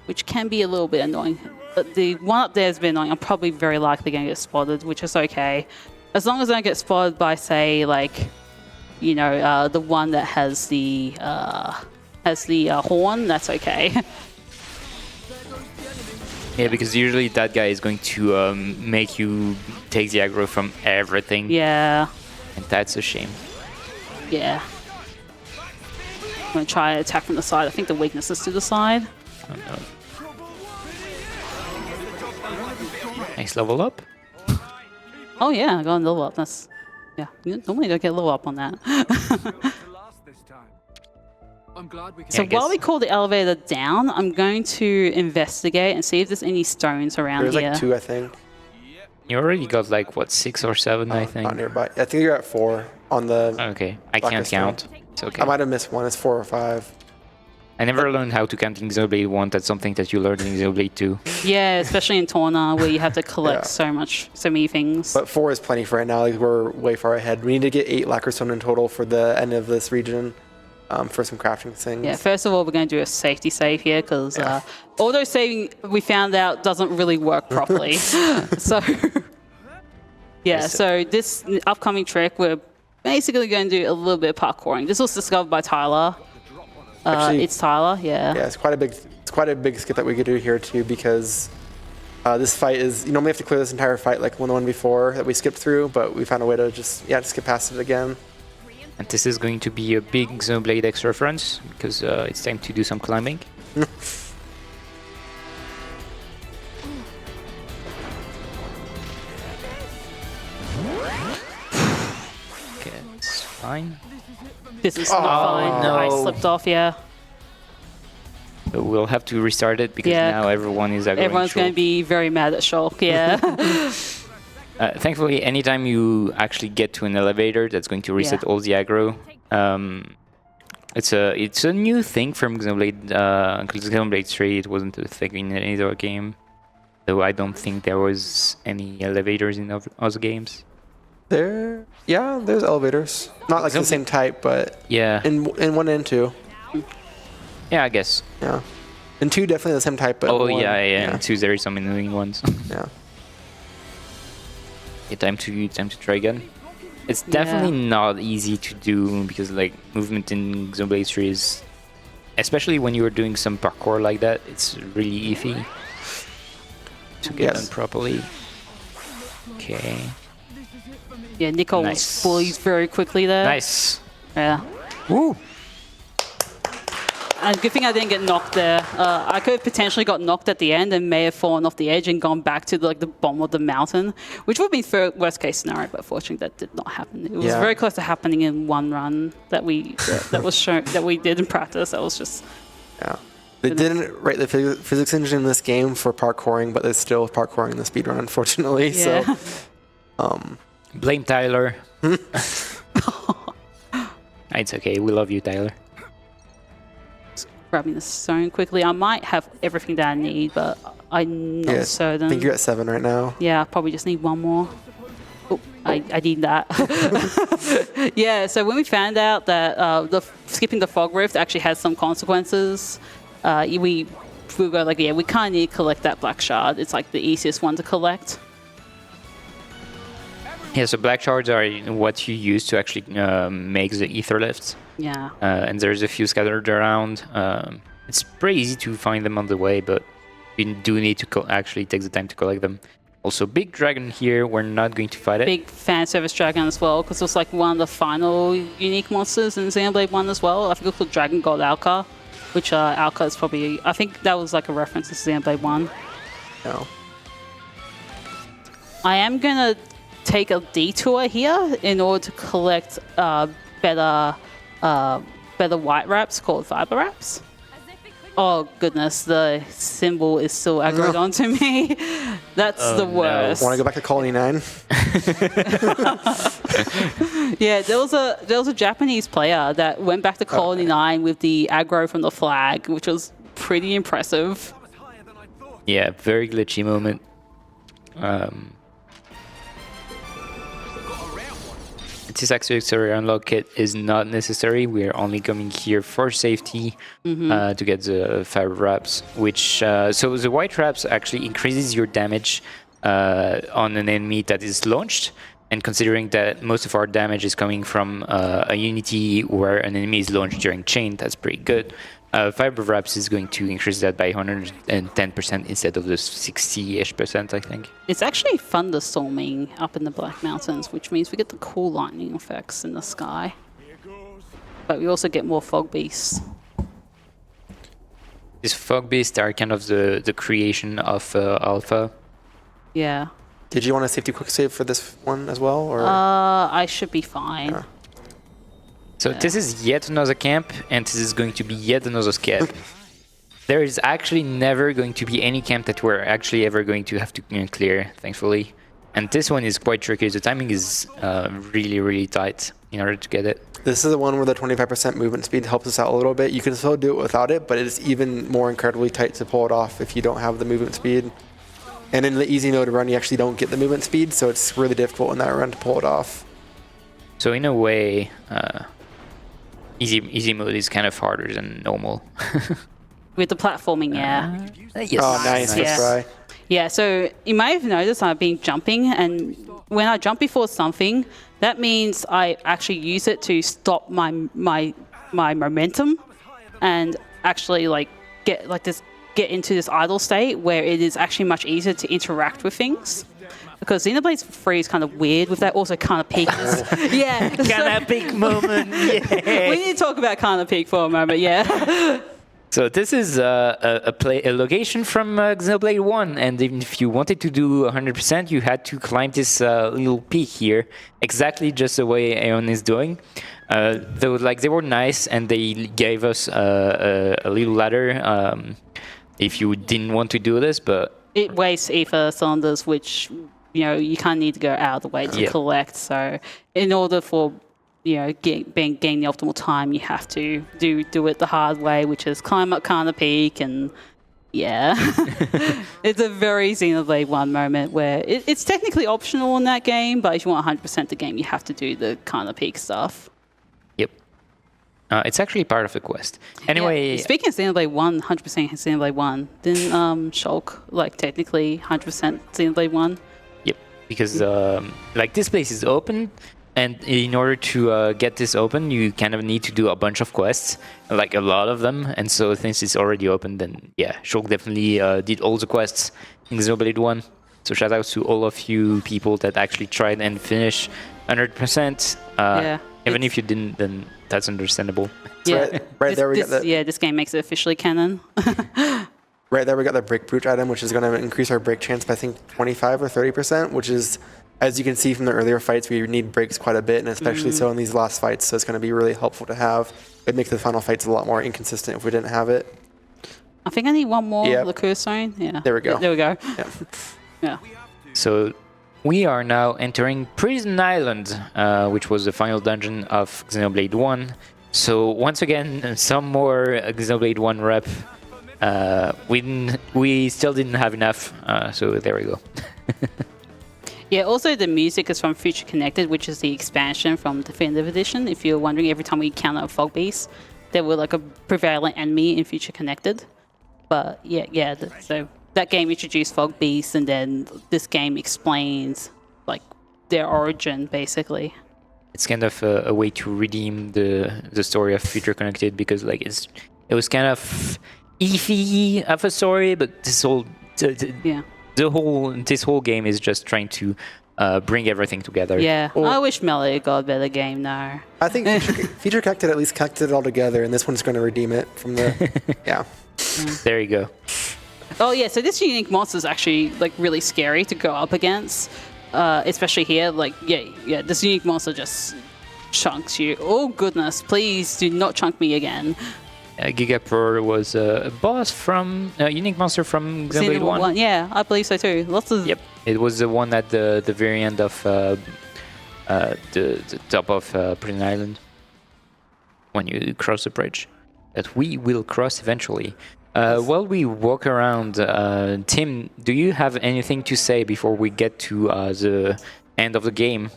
which can be a little bit annoying. But the one up there has been annoying. I'm probably very likely going to get spotted, which is okay. As long as I don't get spotted by, say, like... You know, the one that has the horn, that's okay. Yeah, because usually that guy is going to make you take the aggro from everything. Yeah. And that's a shame. Yeah. I'm going to try to attack from the side. I think the weakness is to the side. Oh, no. Nice level up. Oh, yeah, I got a level up. That's... Yeah, normally don't get a level up on that. So while we call the elevator down, I'm going to investigate and see if there's any stones around There's here. like 2, I think. You already got like, what, 6 or 7, I think? Not nearby. I think you're at 4 on the... Okay, I Black can't Crystal. count. It's okay. I might have missed one. It's 4 or 5. I never learned how to count in Xenoblade 1. That's something that you learn in Xenoblade 2. Yeah, especially in Torna, where you have to collect Yeah. so many things. But 4 is plenty for right now. Like, we're way far ahead. We need to get 8 lacquer stone in total for the end of this region for some crafting things. Yeah, first of all, we're going to do a safety save here because auto saving we found out doesn't really work properly. So, yeah, so this upcoming trek, we're basically going to do a little bit of parkouring. This was discovered by Tyler. Actually, it's Tyler, yeah. Yeah, it's quite a big skip that we could do here too, because this fight is, you normally have to clear this entire fight like the one before that we skipped through, but we found a way to just skip past it again. And this is going to be a big Xenoblade X reference, because it's time to do some climbing. Okay, it's fine. This is not fine. no. I slipped off, yeah. So we'll have to restart it because Yeah. now everyone is aggroing Everyone's going to Shulk. be very mad at Shulk, yeah. Thankfully, anytime you actually get to an elevator, that's going to reset all the aggro. It's a new thing from Xenoblade. Xenoblade 3, it wasn't a thing in any other game. Though I don't think there was any elevators in other games. There's elevators. Not like the same type, but yeah. In 1 and 2. Yeah, I guess. Yeah. In 2, definitely the same type, but oh, in 1, yeah. In 2, there is some annoying ones. Yeah. Okay, time to try again. It's definitely not easy to do because like movement in Xenoblade 3 is, especially when you're doing some parkour like that, it's really iffy to get done properly. Okay. Yeah, Nicole was bullied very quickly there. Nice. Yeah. Woo. And good thing I didn't get knocked there. I could have potentially got knocked at the end and may have fallen off the edge and gone back to the bottom of the mountain, which would have been worst case scenario. But fortunately, that did not happen. It was very close to happening in one run that we did in practice. That was just. Yeah. They didn't write the physics engine in this game for parkouring, but they're still parkouring the speedrun, unfortunately. Yeah. So. Blame Tyler. It's okay. We love you, Tyler. Grabbing the stone quickly. I might have everything that I need, but I'm not certain. I think you're at 7 right now. Yeah, I probably just need one more. Oh, I need that. Yeah, so when we found out that skipping the fog rift actually has some consequences, we go like, we kind of need to collect that black shard. It's like the easiest one to collect. Yeah, so black shards are what you use to actually make the ether lifts. Yeah. And there's a few scattered around. It's pretty easy to find them on the way, but you do need to actually take the time to collect them. Also, big dragon here. We're not going to fight it. Big fan service dragon as well, because it was like one of the final unique monsters in Xenoblade 1 as well. I think it's called Dragon God Alka, which Alka is probably... I think that was like a reference to Xenoblade 1. No. I am going to take a detour here in order to collect better white wraps called fiber wraps. Oh goodness, the symbol is still aggroed onto me. That's the worst. Want to go back to Colony 9? Yeah, there was a Japanese player that went back to Colony 9 with the aggro from the flag, which was pretty impressive. Yeah, very glitchy moment. This accessory unlock kit is not necessary. We are only coming here for safety to get the fiber wraps, which so the white wraps actually increases your damage on an enemy that is launched. And considering that most of our damage is coming from a unity where an enemy is launched during chain, that's pretty good. Fiber wraps is going to increase that by 110% instead of the 60-ish%, I think. It's actually thunderstorming up in the Black Mountains, which means we get the cool lightning effects in the sky. But we also get more fog beasts. These fog beasts are kind of the creation of Alpha. Yeah. Did you want a safety quick save for this one as well? Or? I should be fine. Yeah. So this is yet another camp, and this is going to be yet another camp. There is actually never going to be any camp that we're actually ever going to have to clear, thankfully. And this one is quite tricky. The timing is really, really tight in order to get it. This is the one where the 25% movement speed helps us out a little bit. You can still do it without it, but it's even more incredibly tight to pull it off if you don't have the movement speed. And in the easy mode run, you actually don't get the movement speed, so it's really difficult in that run to pull it off. So in a way, easy mode is kind of harder than normal. With the platforming, yeah. Yes. Oh, nice. Yeah. Try. Yeah, so you may have noticed I've been jumping, and when I jump before something, that means I actually use it to stop my momentum and actually get into this idle state where it is actually much easier to interact with things. Because Xenoblade 3 is kind of weird with that. Also, kind of peak. Yeah. Kind of peak moment. Yeah. We need to talk about kind of peak for a moment. Yeah. So this is a location from Xenoblade 1, and even if you wanted to do 100%, you had to climb this little peak here, exactly just the way Aeon is doing. Though, they were nice, and they gave us a little ladder if you didn't want to do this, but it wastes ether cylinders, which you kind of need to go out of the way to collect. So in order for gain the optimal time, you have to do it the hard way, which is climb up Kana Peak, and it's a very Xenoblade 1 moment where it's technically optional in that game, but if you want 100% the game, you have to do the Kana Peak stuff. Yep. It's actually part of the quest. Anyway, speaking of Xenoblade 1, 100% Xenoblade 1, didn't Shulk technically 100% Xenoblade 1? Yep, because this place is open, and in order to get this open, you kind of need to do a bunch of quests, like a lot of them. And so since it's already open, then Shulk definitely did all the quests in Xenoblade 1. So shout out to all of you people that actually tried and finished 100%. Even if you didn't, then that's understandable. Yeah, There we got that. Yeah, this game makes it officially canon. Right there, we got the break brooch item, which is going to increase our break chance by, I think, 25 or 30%, which is, as you can see from the earlier fights, we need breaks quite a bit, and especially so in these last fights, so it's going to be really helpful to have. It'd make the final fights a lot more inconsistent if we didn't have it. I think I need one more liqueur zone. Yeah. There we go. There we go. Yeah. So we are now entering Prison Island, which was the final dungeon of Xenoblade 1. So once again, some more Xenoblade 1 rep. We still didn't have enough, so there we go. Yeah, also the music is from Future Connected, which is the expansion from Definitive Edition. If you're wondering, every time we encounter a fog beast, there were like a prevalent enemy in Future Connected. But so that game introduced fog beasts, and then this game explains like their origin, basically. It's kind of a way to redeem the story of Future Connected, because like it was kind of iffy of a story, but this whole game is just trying to bring everything together. Yeah, I wish Melody got a better game now. I think Future Connected at least connected it all together, and this one's going to redeem it from the There you go. Oh yeah, so this unique monster is actually like really scary to go up against, especially here. Like this unique monster just chunks you. Oh goodness, please do not chunk me again. Gigapro was a boss from unique monster from Xenoblade 1. Yeah, I believe so too. Lots of. Yep, it was the one at the very end of the top of Prison Island when you cross the bridge that we will cross eventually. While we walk around, Tim, do you have anything to say before we get to the end of the game?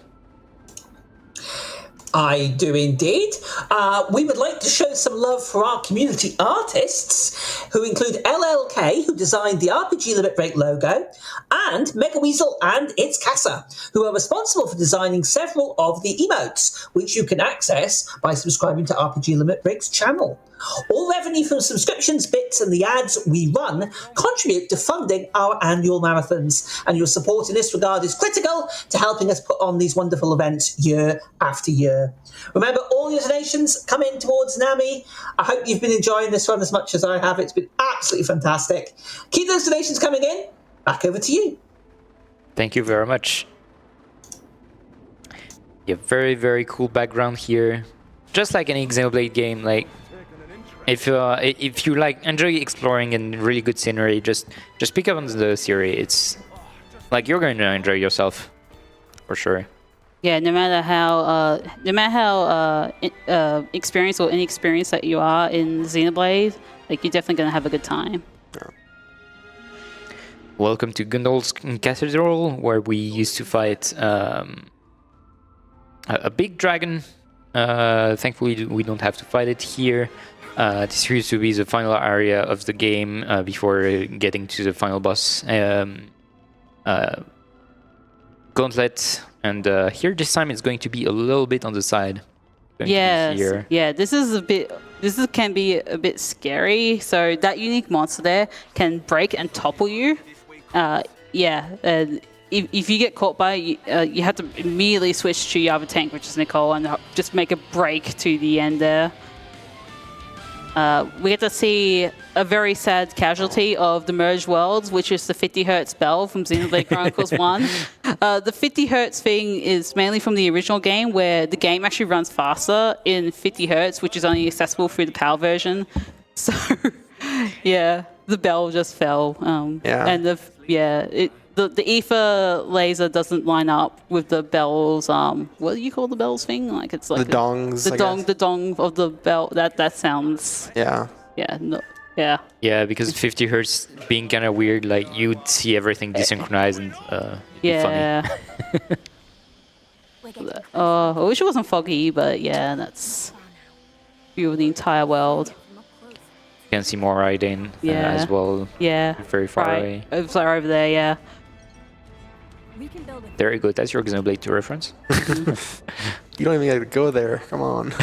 I do indeed. We would like to show some love for our community artists, who include LLK, who designed the RPG Limit Break logo, and Mega Weasel and It's Casa, who are responsible for designing several of the emotes, which you can access by subscribing to RPG Limit Break's channel. All revenue from subscriptions, bits, and the ads we run contribute to funding our annual marathons, and your support in this regard is critical to helping us put on these wonderful events year after year. Remember, all your donations come in towards NAMI. I hope you've been enjoying this one as much as I have. It's been absolutely fantastic. Keep those donations coming in. Back over to you. Thank you very much. Yeah, very, very cool background here. Just like any Xenoblade game, like if you like enjoy exploring and really good scenery, just pick up on the series. It's like you're going to enjoy yourself for sure. Yeah, no matter how experienced or inexperienced that you are in Xenoblade, like you're definitely gonna have a good time. Welcome to Gundol's Cathedral, where we used to fight a big dragon. Thankfully, we don't have to fight it here. This used to be the final area of the game before getting to the final boss gauntlet. And here this time it's going to be a little bit on the side. Yeah. This can be a bit scary. So that unique monster there can break and topple you. If you get caught by it, you have to immediately switch to your other tank, which is Nicole, and just make a break to the end there. We get to see a very sad casualty of the merged worlds, which is the 50 Hz bell from Xenoblade Chronicles 1. The 50 Hz thing is mainly from the original game, where the game actually runs faster in 50 Hz, which is only accessible through the PAL version. So, yeah, the bell just fell. And yeah, the ether laser doesn't line up with the bells. What do you call the bells thing? Like it's like The dongs, I guess. the dong of the bell. That sounds. Yeah. Yeah. No. Yeah. Yeah, because 50 hertz being kind of weird, like you'd see everything desynchronized and it'd be funny. Yeah. I wish it wasn't foggy, but yeah, that's view of the entire world. You can see more Raiden Yeah. as well. Yeah. Very far right. away. It's like over there. Yeah. There you go. That's your Xenoblade 2 reference. You don't even get to go there. Come on.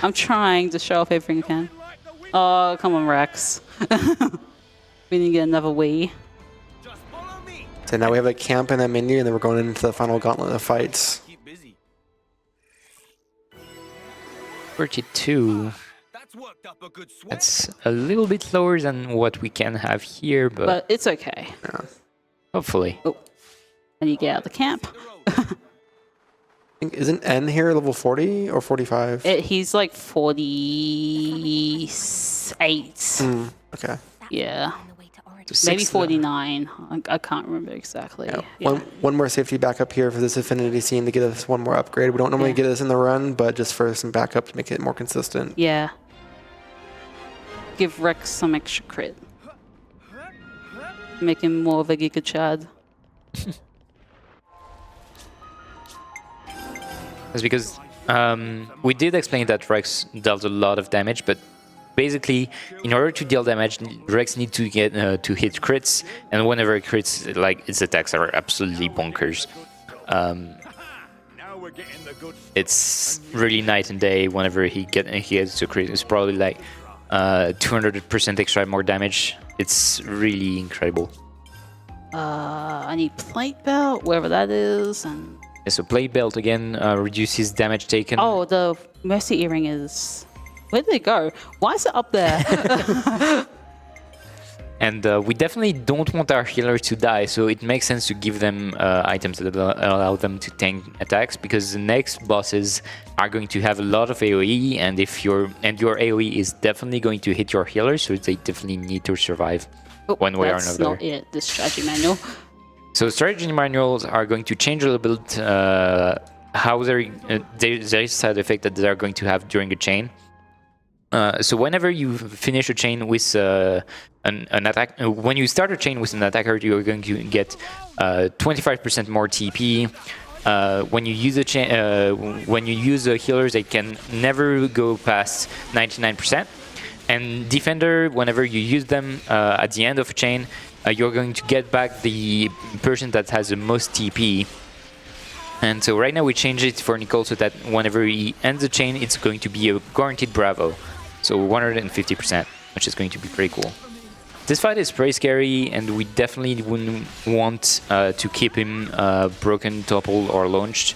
I'm trying to show off everything I can. Oh, come on, Rex. We need to get another Wii. Just follow me. So now we have a camp and a menu, and then we're going into the final gauntlet of fights. Keep busy. 32. That's worked up a good sweat. That's a little bit lower than what we can have here, But it's okay. hopefully. Oh, I need to get out of the camp. Isn't N here level 40 or 45? He's like 48. Okay. Yeah. So Maybe six- 49. I can't remember exactly. Yeah. Yeah. One more safety backup here for this affinity scene to get us one more upgrade. We don't normally get this in the run, but just for some backup to make it more consistent. Yeah. Give Rex some extra crit. Make him more of a Giga Chad. It's because we did explain that Rex dealt a lot of damage, but basically, in order to deal damage, Rex needs to get to hit crits, and whenever it crits, like its attacks are absolutely bonkers. It's really night and day. Whenever he gets to crit, it's probably like 200% extra more damage. It's really incredible. I need plate belt, wherever that is, and Yeah, so plate belt again reduces damage taken. oh, the mercy earring is. Where did it go? Why is it up there? And we definitely don't want our healers to die, so it makes sense to give them items that allow them to tank attacks, because the next bosses are going to have a lot of AoE, and your AoE is definitely going to hit your healers, so they definitely need to survive one way or That's another. not it. The strategy manual. So strategy manuals are going to change a little bit how their side effect that they are going to have during a chain. So whenever you finish a chain with an attack, when you start a chain with an attacker, you are going to get 25% more TP. When you use the healers, they can never go past 99%. And defender, whenever you use them at the end of a chain, you're going to get back the person that has the most TP. And so right now we change it for Nicole so that whenever he ends the chain, it's going to be a guaranteed Bravo. So 150%, which is going to be pretty cool. This fight is pretty scary, and we definitely wouldn't want to keep him broken, toppled, or launched,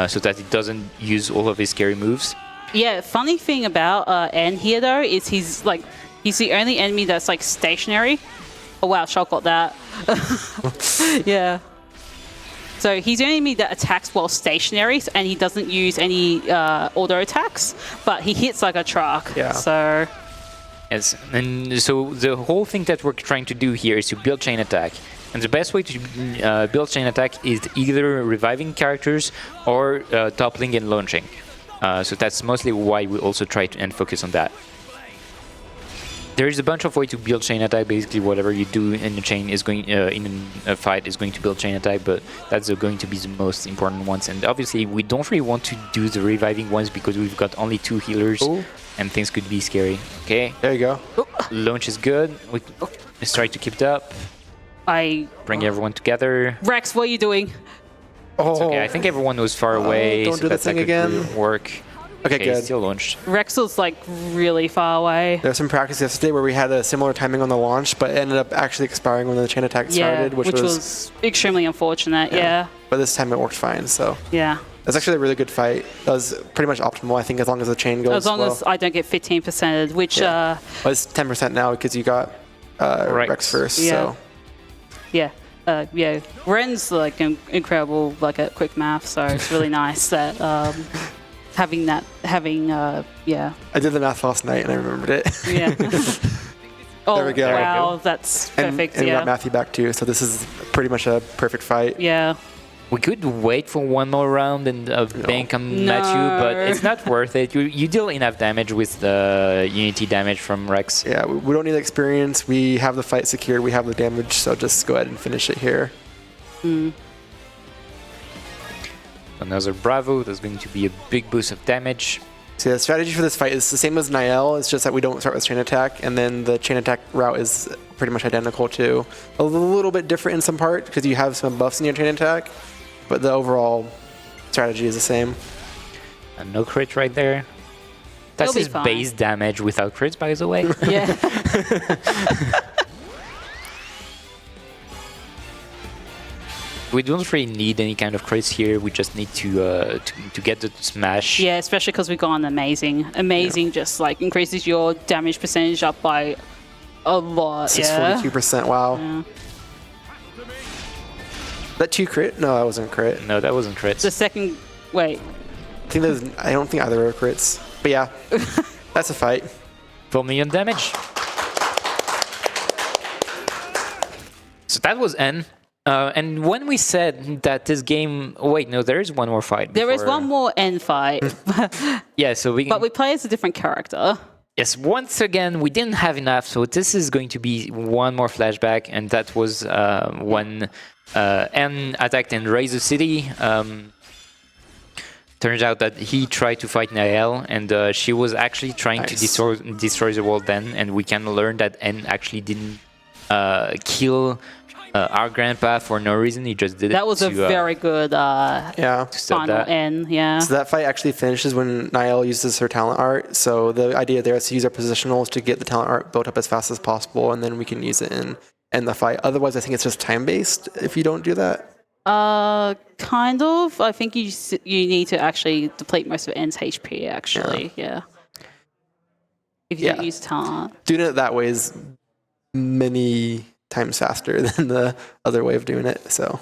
so that he doesn't use all of his scary moves. Yeah, funny thing about N here though is he's the only enemy that's like stationary. Oh wow, Shulk got that. Yeah. So he's the only enemy that attacks while stationary, and he doesn't use any auto attacks, but he hits like a truck. Yeah. So. Yes, and so the whole thing that we're trying to do here is to build chain attack. And the best way to build chain attack is either reviving characters or toppling and launching. So that's mostly why we also try and focus on that. There is a bunch of ways to build chain attack. Basically, whatever you do in the chain is going in a fight is going to build chain attack, but that's going to be the most important ones. And obviously, we don't really want to do the reviving ones because we've got only 2 healers, and things could be scary. Okay, There you go. launch is good. Let's try to keep it up. Bring everyone together. Rex, what are you doing? Oh, Okay, I think everyone was far away, don't so do the that thing could again. really work. Okay, good. Still launched. Rex was like really far away. There's some practice yesterday where we had a similar timing on the launch, but it ended up actually expiring when the chain attack started, which was extremely unfortunate. Yeah. But this time it worked fine, so Yeah. that's actually a really good fight. That was pretty much optimal, I think, as long as the chain goes As long well. as I don't get 15%, which Well, it's 10% now because you got Rex first. Yeah. So yeah. Gren's like incredible, like at quick math, so it's really nice that having I did the math last night and I remembered it. yeah. Oh, There we go. wow, that's perfect. And we yeah. got Matthew back too, so this is pretty much a perfect fight. Yeah. We could wait for one more round and bank on Matthew, but it's not worth it. You deal enough damage with the Unity damage from Rex. Yeah, we don't need the experience. We have the fight secured. We have the damage, so just go ahead and finish it here. Another Bravo. There's going to be a big boost of damage. So the strategy for this fight is the same as Niall. It's just that we don't start with chain attack, and then the chain attack route is pretty much identical too. A little bit different in some part because you have some buffs in your chain attack, but the overall strategy is the same. And no crit right there. That's It'll be his fine. base damage without crits, by the way. Yeah. We don't really need any kind of crits here. We just need to get the smash. Yeah, especially because we got an amazing. Amazing just like increases your damage percentage up by a lot. It's Yeah. 42%. Wow. Yeah. That 2 crit? No, that wasn't crit. No, that wasn't crits. The second. Wait. I don't think either are crits. But yeah, that's a fight. 4 million damage. So that was N. And when we said that this game... Wait, no, there is one more fight. There is before- one more end fight, Yeah, so we... but we play as a different character. Yes, once again, we didn't have enough, so this is going to be one more flashback, and that was when N attacked and razed the city. Turns out that he tried to fight Nael, and she was actually trying to destroy the world then, and we can learn that N actually didn't kill our grandpa for no reason. He just did it. That was a very good Yeah. stop final that. end. Yeah. So that fight actually finishes when Niall uses her talent art. So the idea there is to use our positionals to get the talent art built up as fast as possible, and then we can use it in the fight. Otherwise, I think it's just time-based if you don't do that. Kind of. I think you need to actually deplete most of N's HP. Actually, yeah. If you don't use talent. Doing it that way is many times faster than the other way of doing it. So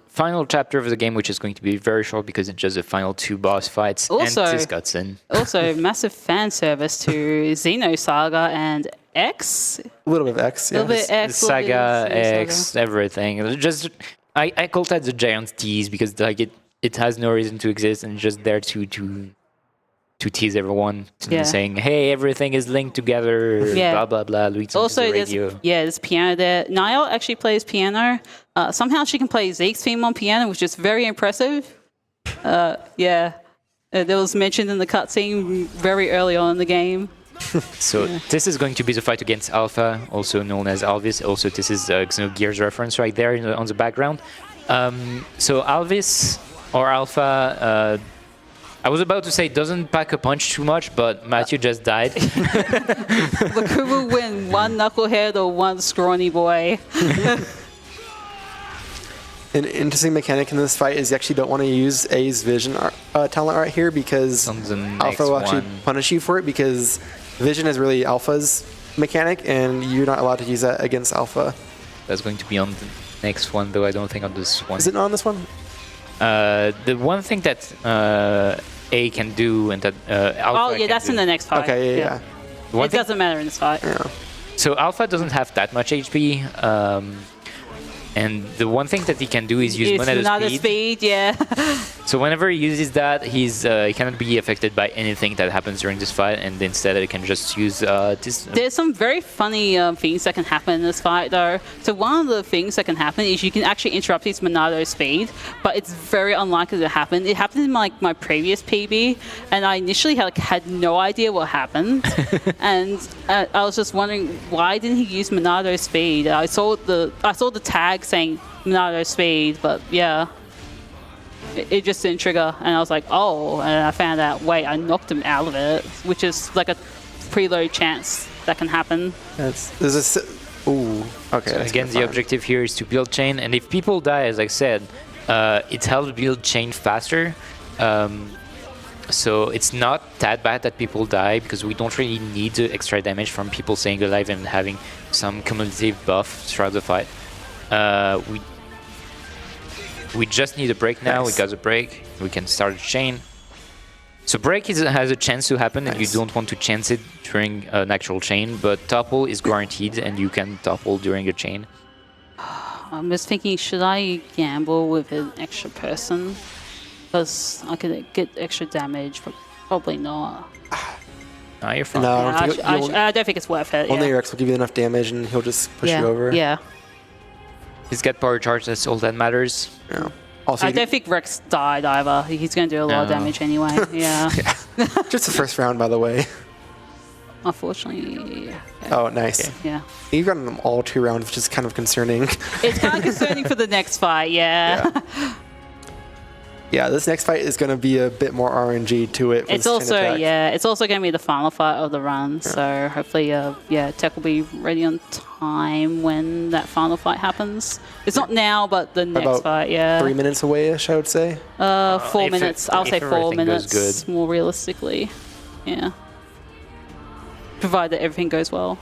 final chapter of the game, which is going to be very short because it's just the final 2 boss fights Also- and this cutscene. Also, massive fan service to Xenosaga and X. a little bit of X. A Yeah. little bit X. The a little bit Saga, Xenosaga. X, everything. It was just I call that the giant tease because like it has no reason to exist and it's just there to tease everyone, saying, "Hey, everything is linked together." Yeah. Blah blah blah. Leads Also, the there's radio. there's piano there. Niall actually plays piano. Somehow she can play Zeke's theme on piano, which is very impressive. Yeah, that was mentioned in the cutscene very early on in the game. So this is going to be the fight against Alpha, also known as Alvis. Also, this is Xenogears reference right there on the background. So Alvis or Alpha. I was about to say doesn't pack a punch too much, but Matthew just died. Look who will win, one knucklehead or one scrawny boy. An interesting mechanic in this fight is you actually don't want to use A's vision talent art here because On the next Alpha will actually one. punish you for it because vision is really Alpha's mechanic and you're not allowed to use that against Alpha. That's going to be on the next one, though I don't think on this one. Is it not on this one? The one thing that A can do and that Alpha Oh yeah, can that's do. in the next fight. Okay, yeah. One It thing- doesn't matter in this fight. So Alpha doesn't have that much HP, and the one thing that he can do is use It's Monado another speed. speed, yeah. So whenever he uses that, he cannot be affected by anything that happens during this fight, and instead he can just use this. There's some very funny things that can happen in this fight, though. So one of the things that can happen is you can actually interrupt his Monado speed, but it's very unlikely to happen. It happened in my previous PB, and I initially had no idea what happened, and I was just wondering why didn't he use Monado speed? I saw the tag saying Monado speed, but yeah. It just didn't trigger, and I was like, oh, and I found out, wait, I knocked him out of it, which is like a preload chance that can happen. Ooh, okay. So that's again, kinda the fun. objective here is to build chain, and if people die, as I said, it helps build chain faster. So it's not that bad that people die because we don't really need the extra damage from people staying alive and having some cumulative buff throughout the fight. We just need a break now. Nice. We got a break. We can start a chain. So break has a chance to happen, and you Nice. don't want to chance it during an actual chain, but topple is guaranteed, and you can topple during a chain. I'm just thinking, should I gamble with an extra person? Because I could get extra damage, but probably not. Ah, you're fine. No, Yeah, I don't think I don't think it's worth it. only Yeah. your X will give you enough damage, and he'll just push yeah. you over. Yeah. He's got power charge, that's all that matters. Yeah. Also, I you don't think Rex died either. He's going to do a lot of No. damage anyway. Yeah. just the first round, by the way. Unfortunately. Yeah. Oh, nice. Okay. Yeah. You've gotten them all 2 rounds, which is kind of concerning. It's kind of concerning for the next fight. Yeah. Yeah, this next fight is going to be a bit more RNG to it. For It's this chain also attack. it's also going to be the final fight of the run. So hopefully, Tech will be ready on time when that final fight happens. It's not now, but the next About fight. Yeah. 3 minutes away-ish, I would say. 4 if minutes. it- I'll say if 4 everything goes minutes more realistically. Yeah. Provided everything goes well.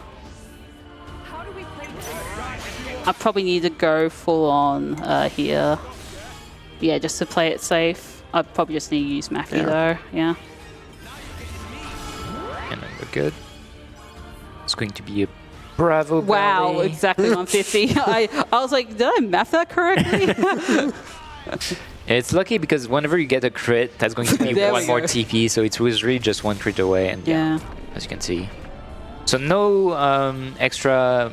I probably need to go full on here. Yeah, just to play it safe. I probably just need to use Matthew though. Yeah. And then we're good. It's going to be a Bravo Wow, Belly. exactly 150. I was like, did I math that correctly? It's lucky because whenever you get a crit, that's going to be There one we more go. TP, so it was really just 1 crit away, and Yeah. as you can see. So no extra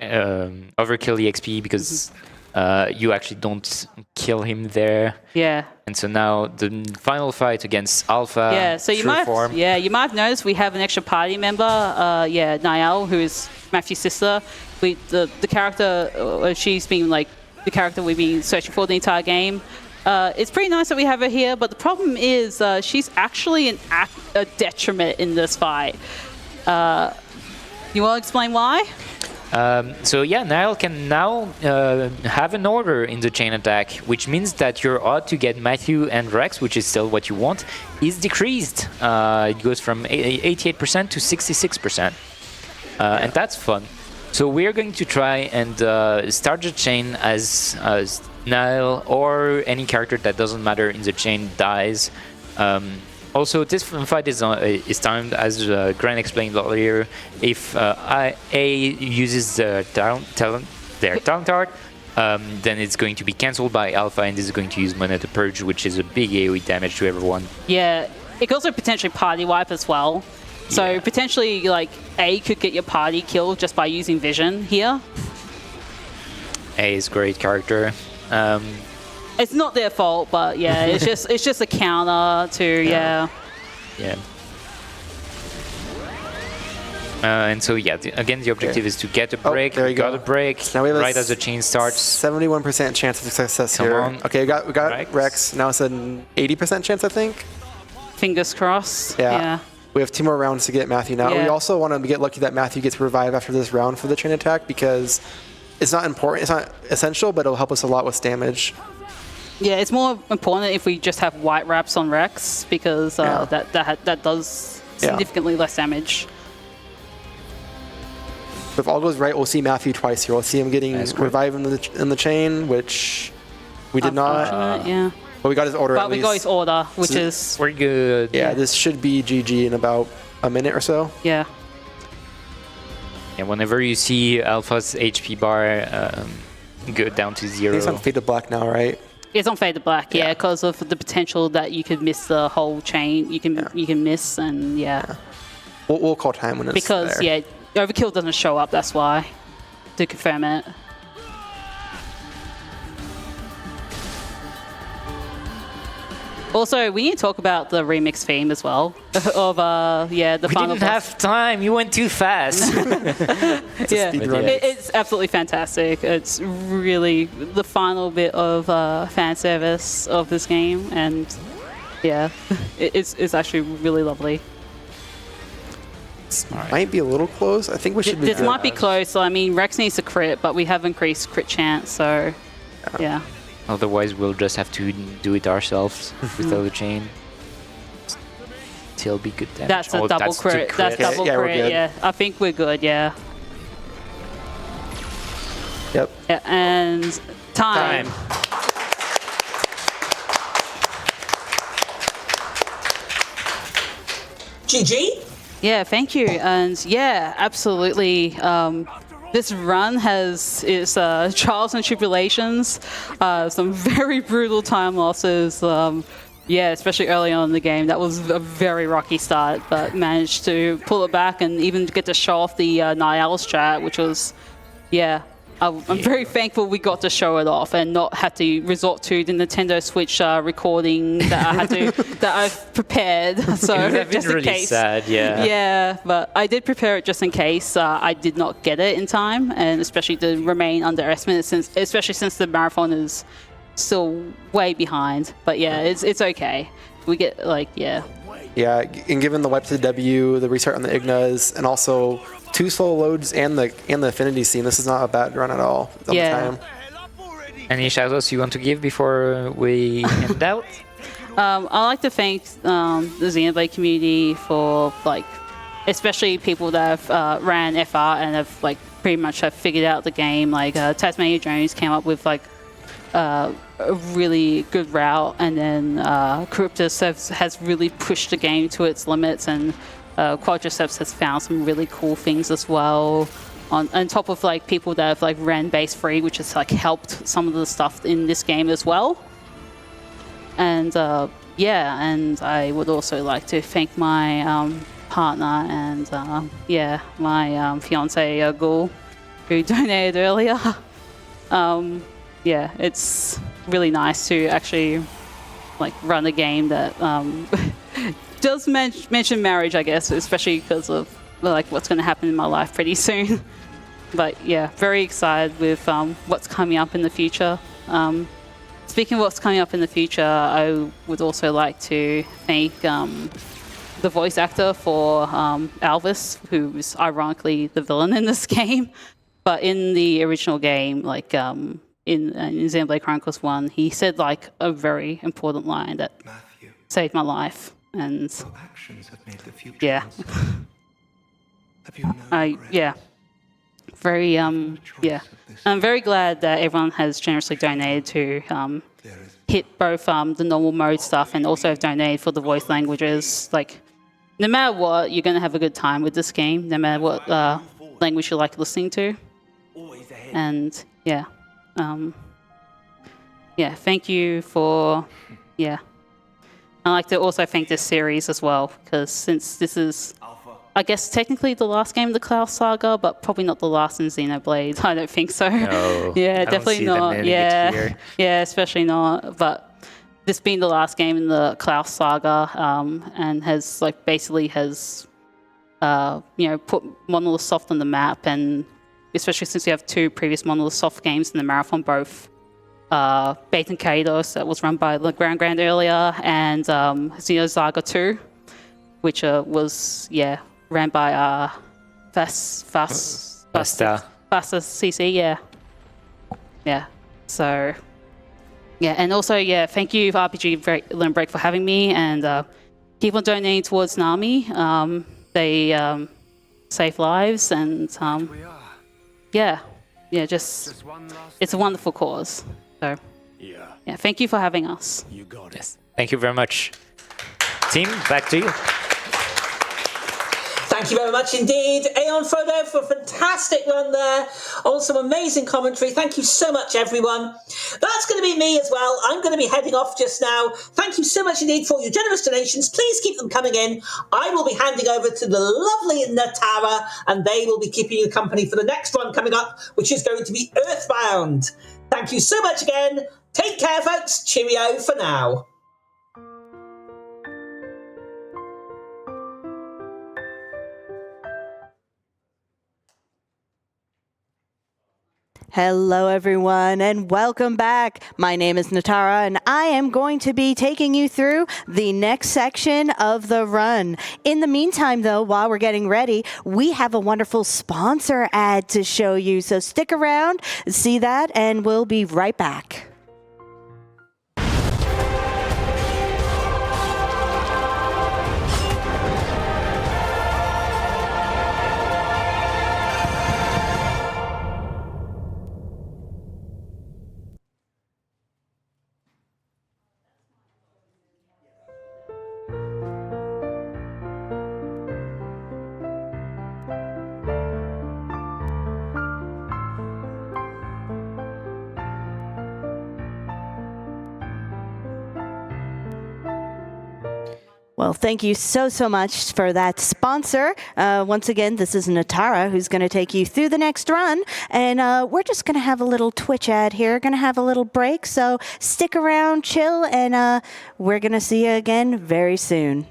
overkill EXP because you actually don't kill him there. Yeah. And so now the final fight against Alpha. Yeah, so you true might form. you might have noticed we have an extra party member, Niall, who is Matthew's sister. The character, she's been like the character we've been searching for the entire game. It's pretty nice that we have her here, but the problem is she's actually a detriment in this fight. You want to explain why? So yeah, Niall can now have an order in the chain attack, which means that your odd to get Matthew and Rex, which is still what you want, is decreased. It goes from 88% to 66%. And that's fun. So we're going to try and start the chain as Niall or any character that doesn't matter in the chain dies. Also, this fight is timed, as Gren explained earlier. If A uses their talent art, then it's going to be cancelled by Alpha, and this is going to use Mana to Purge, which is a big AoE damage to everyone. Yeah, it could also potentially party wipe as well. So Yeah. potentially, like, A could get your party killed just by using Vision here. A is a great character. It's not their fault, but yeah, it's just a counter to Yeah. yeah. And so yeah, again, the objective is to get a break. there you got go. a break Now we have a right as the chain starts. 71% chance of success Come here. on. Okay, we got Rex. Rex. Now it's an 80% chance, I think. Fingers crossed. Yeah. Yeah. We have 2 more rounds to get Matthew now. Yeah. We also want to get lucky that Matthew gets revived after this round for the chain attack because it's not important, it's not essential, but it'll help us a lot with damage. Yeah, it's more important if we just have white wraps on Rex because Yeah. that does Yeah. significantly less damage. If all goes right, we'll see Matthew twice here. We'll see him getting That's correct. revived in the chain, which we did not. Unfortunate, yeah. But we got his order But at we least. got his order, which So- is We're good. Yeah, this should be GG in about a minute or so. yeah. And whenever you see Alpha's HP bar go down to I think 0. it's on Fade to Black now, right? It's on Fade to Black, yeah, Yeah. because of the potential that you could miss the whole chain. You can miss, and yeah. We'll call time when it's Because there. overkill doesn't show up. That's why to confirm it. Also, we need to talk about the remix theme as well of the We final didn't boss. have time. You went too fast. Yeah, speed run. it's absolutely fantastic. It's really the final bit of fan service of this game, and yeah, it's actually really lovely. Might be a little close. I think we should be This good. might be close. I mean, Rex needs to crit, but we have increased crit chance, so yeah. Otherwise, we'll just have to do it ourselves without a chain. Still be good damage. That's a Oh, double to crit. That's Okay, double yeah, we're crit. good. Yeah, I think we're good. Yeah. Yep. Yeah, and time. GG. Yeah, thank you. And yeah, absolutely. This run has its trials and tribulations, some very brutal time losses. Yeah, especially early on in the game. That was a very rocky start, but managed to pull it back and even get to show off the Niall strat, which was, yeah. I'm very thankful we got to show it off and not had to resort to the Nintendo Switch recording that I had to that I've prepared. So It would have been just in really case. sad, yeah. Yeah, but I did prepare it just in case I did not get it in time, and especially to remain underestimated, especially since the marathon is still way behind. But yeah, it's okay. We get yeah. Yeah, and given the wipe to the W, the restart on the Ignas, and also 2 slow loads and the affinity scene, this is not a bad run at all. On Yeah. the time. Any shoutouts you want to give before we end out? I'd like to thank the Xenoblade community for especially people that have ran FR and have pretty much have figured out the game. Tasmania Jones came up with a really good route, and then Cryptus has really pushed the game to its limits, and Quadriceps has found some really cool things as well. On top of people that have ran base free, which has helped some of the stuff in this game as well. And yeah, and I would also like to thank my partner and my fiance Gul, who donated earlier. Yeah, it's really nice to actually run a game that does mention marriage, I guess, especially because of what's going to happen in my life pretty soon. But yeah, very excited with what's coming up in the future. Speaking of what's coming up in the future, I would also like to thank the voice actor for Alvis, who is ironically the villain in this game. But in the original game, in Xenoblade Chronicles 1, he said a very important line that saved my life. And yeah, very yeah. I'm very glad that everyone has generously donated to hit both the normal mode stuff and also have donated for the voice languages. No matter what, you're going to have a good time with this game, no matter what language you like listening to. And yeah, yeah, thank you for, yeah. I'd like to also thank this series as well, because since this is, I guess, technically the last game of the Cloud Saga, but probably not the last in Xenoblade. I don't think so. No, yeah, I definitely don't see them not. ending it Yeah, here. yeah, especially not. But this being the last game in the Cloud Saga, and has basically has, put Monolith Soft on the map, and especially since we have 2 previous Monolith Soft games in the marathon, both Bait and Kados, that was run by legrandgrand earlier, and Xenosaga 2, which was, ran by Basta. CC, yeah. Yeah, so, yeah, and also, thank you, RPG Limit Break, for having me, and keep on donating towards Nami. They save lives, and just, it's a wonderful cause. So, yeah, thank you for having us. You got it. Yes. Thank you very much. Team, back to you. Thank you very much indeed, AeonFrodo, for a fantastic run there. On some amazing commentary. Thank you so much, everyone. That's going to be me as well. I'm going to be heading off just now. Thank you so much indeed for your generous donations. Please keep them coming in. I will be handing over to the lovely Natara, and they will be keeping you company for the next one coming up, which is going to be Earthbound. Thank you so much again. Take care, folks. Cheerio for now. Hello, everyone, and welcome back. My name is Natara, and I am going to be taking you through the next section of the run. In the meantime, though, while we're getting ready, we have a wonderful sponsor ad to show you. So stick around, see that, and we'll be right back. Well, thank you so much for that sponsor. Once again, this is Natara who's going to take you through the next run. And we're just going to have a little Twitch ad here. Going to have a little break. So stick around, chill, and we're going to see you again very soon.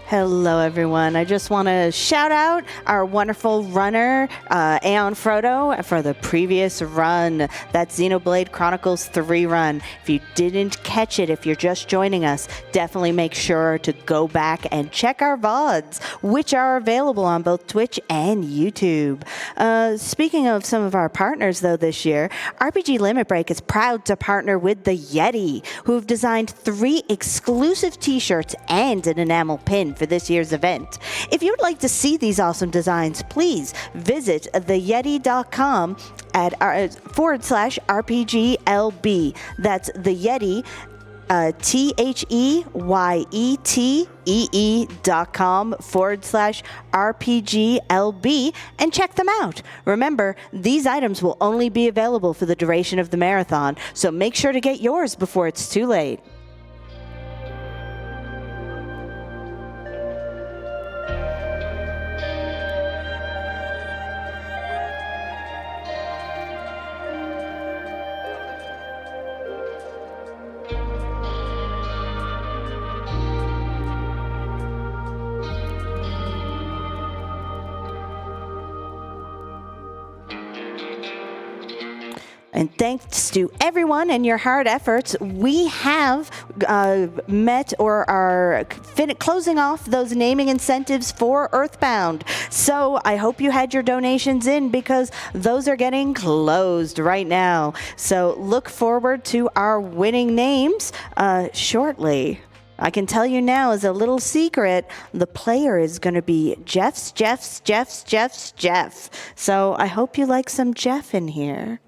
Hello, everyone. I just want to shout out our wonderful runner, AeonFrodo, for the previous run, that Xenoblade Chronicles 3 run. If you didn't catch it, if you're just joining us, definitely make sure to go back and check our VODs, which are available on both Twitch and YouTube. Speaking of some of our partners, though, this year, RPG Limit Break is proud to partner with the Yeti, who've designed 3 exclusive t-shirts and an enamel pin for this year's event. If you'd like to see these awesome designs, please visit theyeti.com at /RPGLB. That's the Yeti, THEYETEE.com/RPGLB and check them out. Remember, these items will only be available for the duration of the marathon, so make sure to get yours before it's too late. And thanks to everyone and your hard efforts, we have met or are closing off those naming incentives for Earthbound. So I hope you had your donations in because those are getting closed right now. So look forward to our winning names shortly. I can tell you now as a little secret, the player is going to be Jeff. So I hope you like some Jeff in here.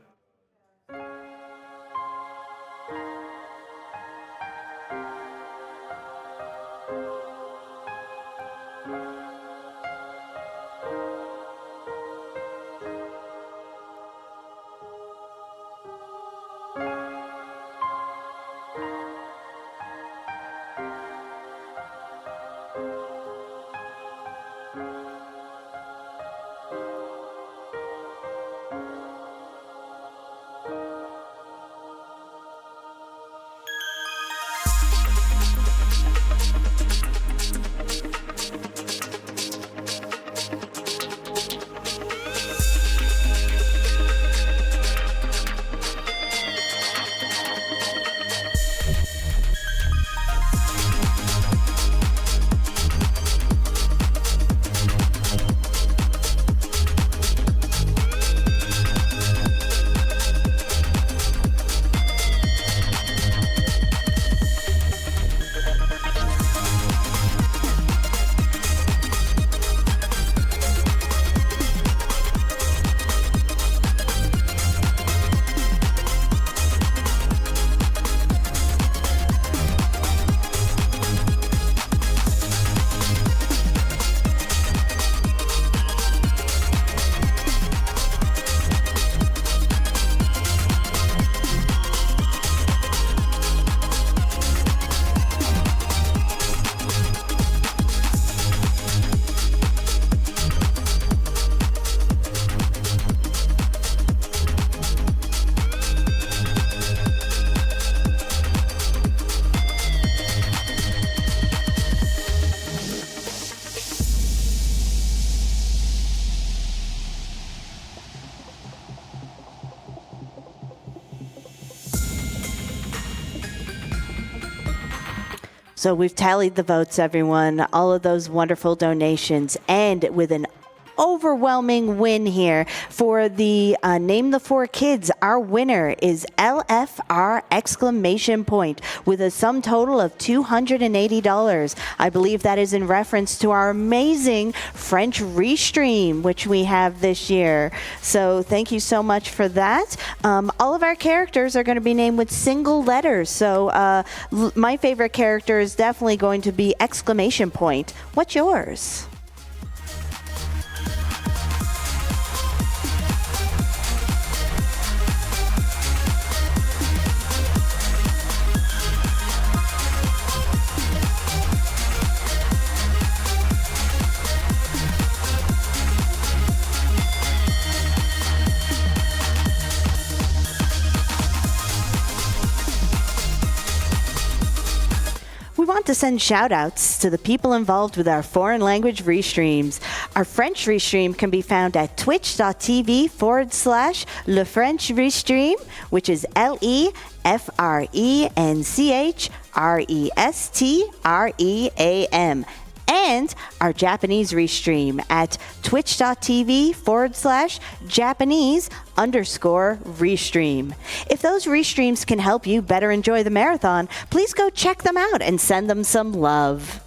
So we've tallied the votes, everyone, all of those wonderful donations, and with an overwhelming win here for the Name the Four Kids. Our winner is LFR exclamation point with a sum total of $280. I believe that is in reference to our amazing French restream, which we have this year. So thank you so much for that. All of our characters are going to be named with single letters. So my favorite character is definitely going to be exclamation point. What's yours? Want to send shout outs to the people involved with our foreign language restreams. Our French restream can be found at twitch.tv/Le French Restream, which is LEFRENCHRESTREAM. And our Japanese restream at twitch.tv/Japanese_restream. If those restreams can help you better enjoy the marathon, please go check them out and send them some love.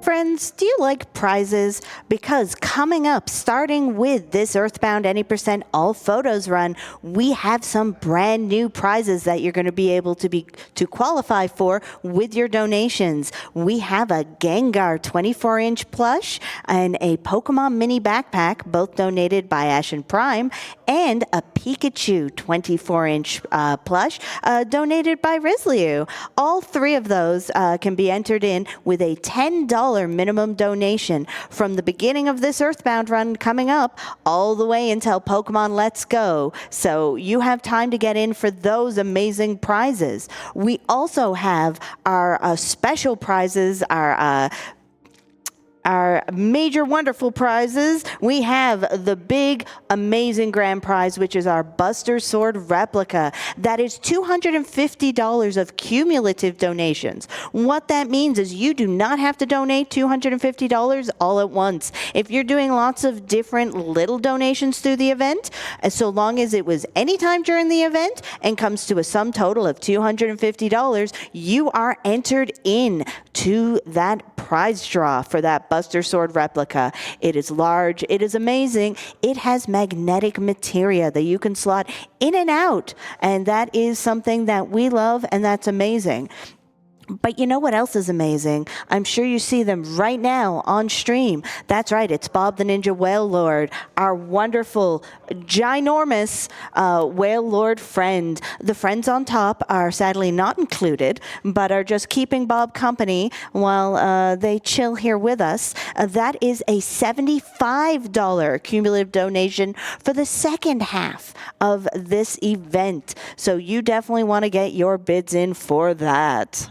Friends, do you like prizes? Because coming up, starting with this Earthbound Any Percent All Photos run, we have some brand new prizes that you're going to be able to qualify for with your donations. We have a Gengar 24-inch plush and a Pokemon mini backpack, both donated by Ashen Prime, and a Pikachu 24-inch plush donated by Rizliu. All three of those can be entered in with a $10 minimum donation from the beginning of this Earthbound run coming up all the way until Pokemon Let's Go. So you have time to get in for those amazing prizes. We also have our special prizes, our major wonderful prizes. We have the big amazing grand prize, which is our Buster Sword replica. That is $250 of cumulative donations. What that means is you do not have to donate $250 all at once. If you're doing lots of different little donations through the event, so long as it was any time during the event and comes to a sum total of $250, you are entered in to that prize draw for that Buster Sword replica. It is large, it is amazing, it has magnetic materia that you can slot in and out, and that is something that we love, and that's amazing. But you know what else is amazing? I'm sure you see them right now on stream. That's right, it's Bob the Ninja Whale Lord, our wonderful, ginormous Whale Lord friend. The friends on top are sadly not included, but are just keeping Bob company while they chill here with us. That is a $75 cumulative donation for the second half of this event. So you definitely want to get your bids in for that.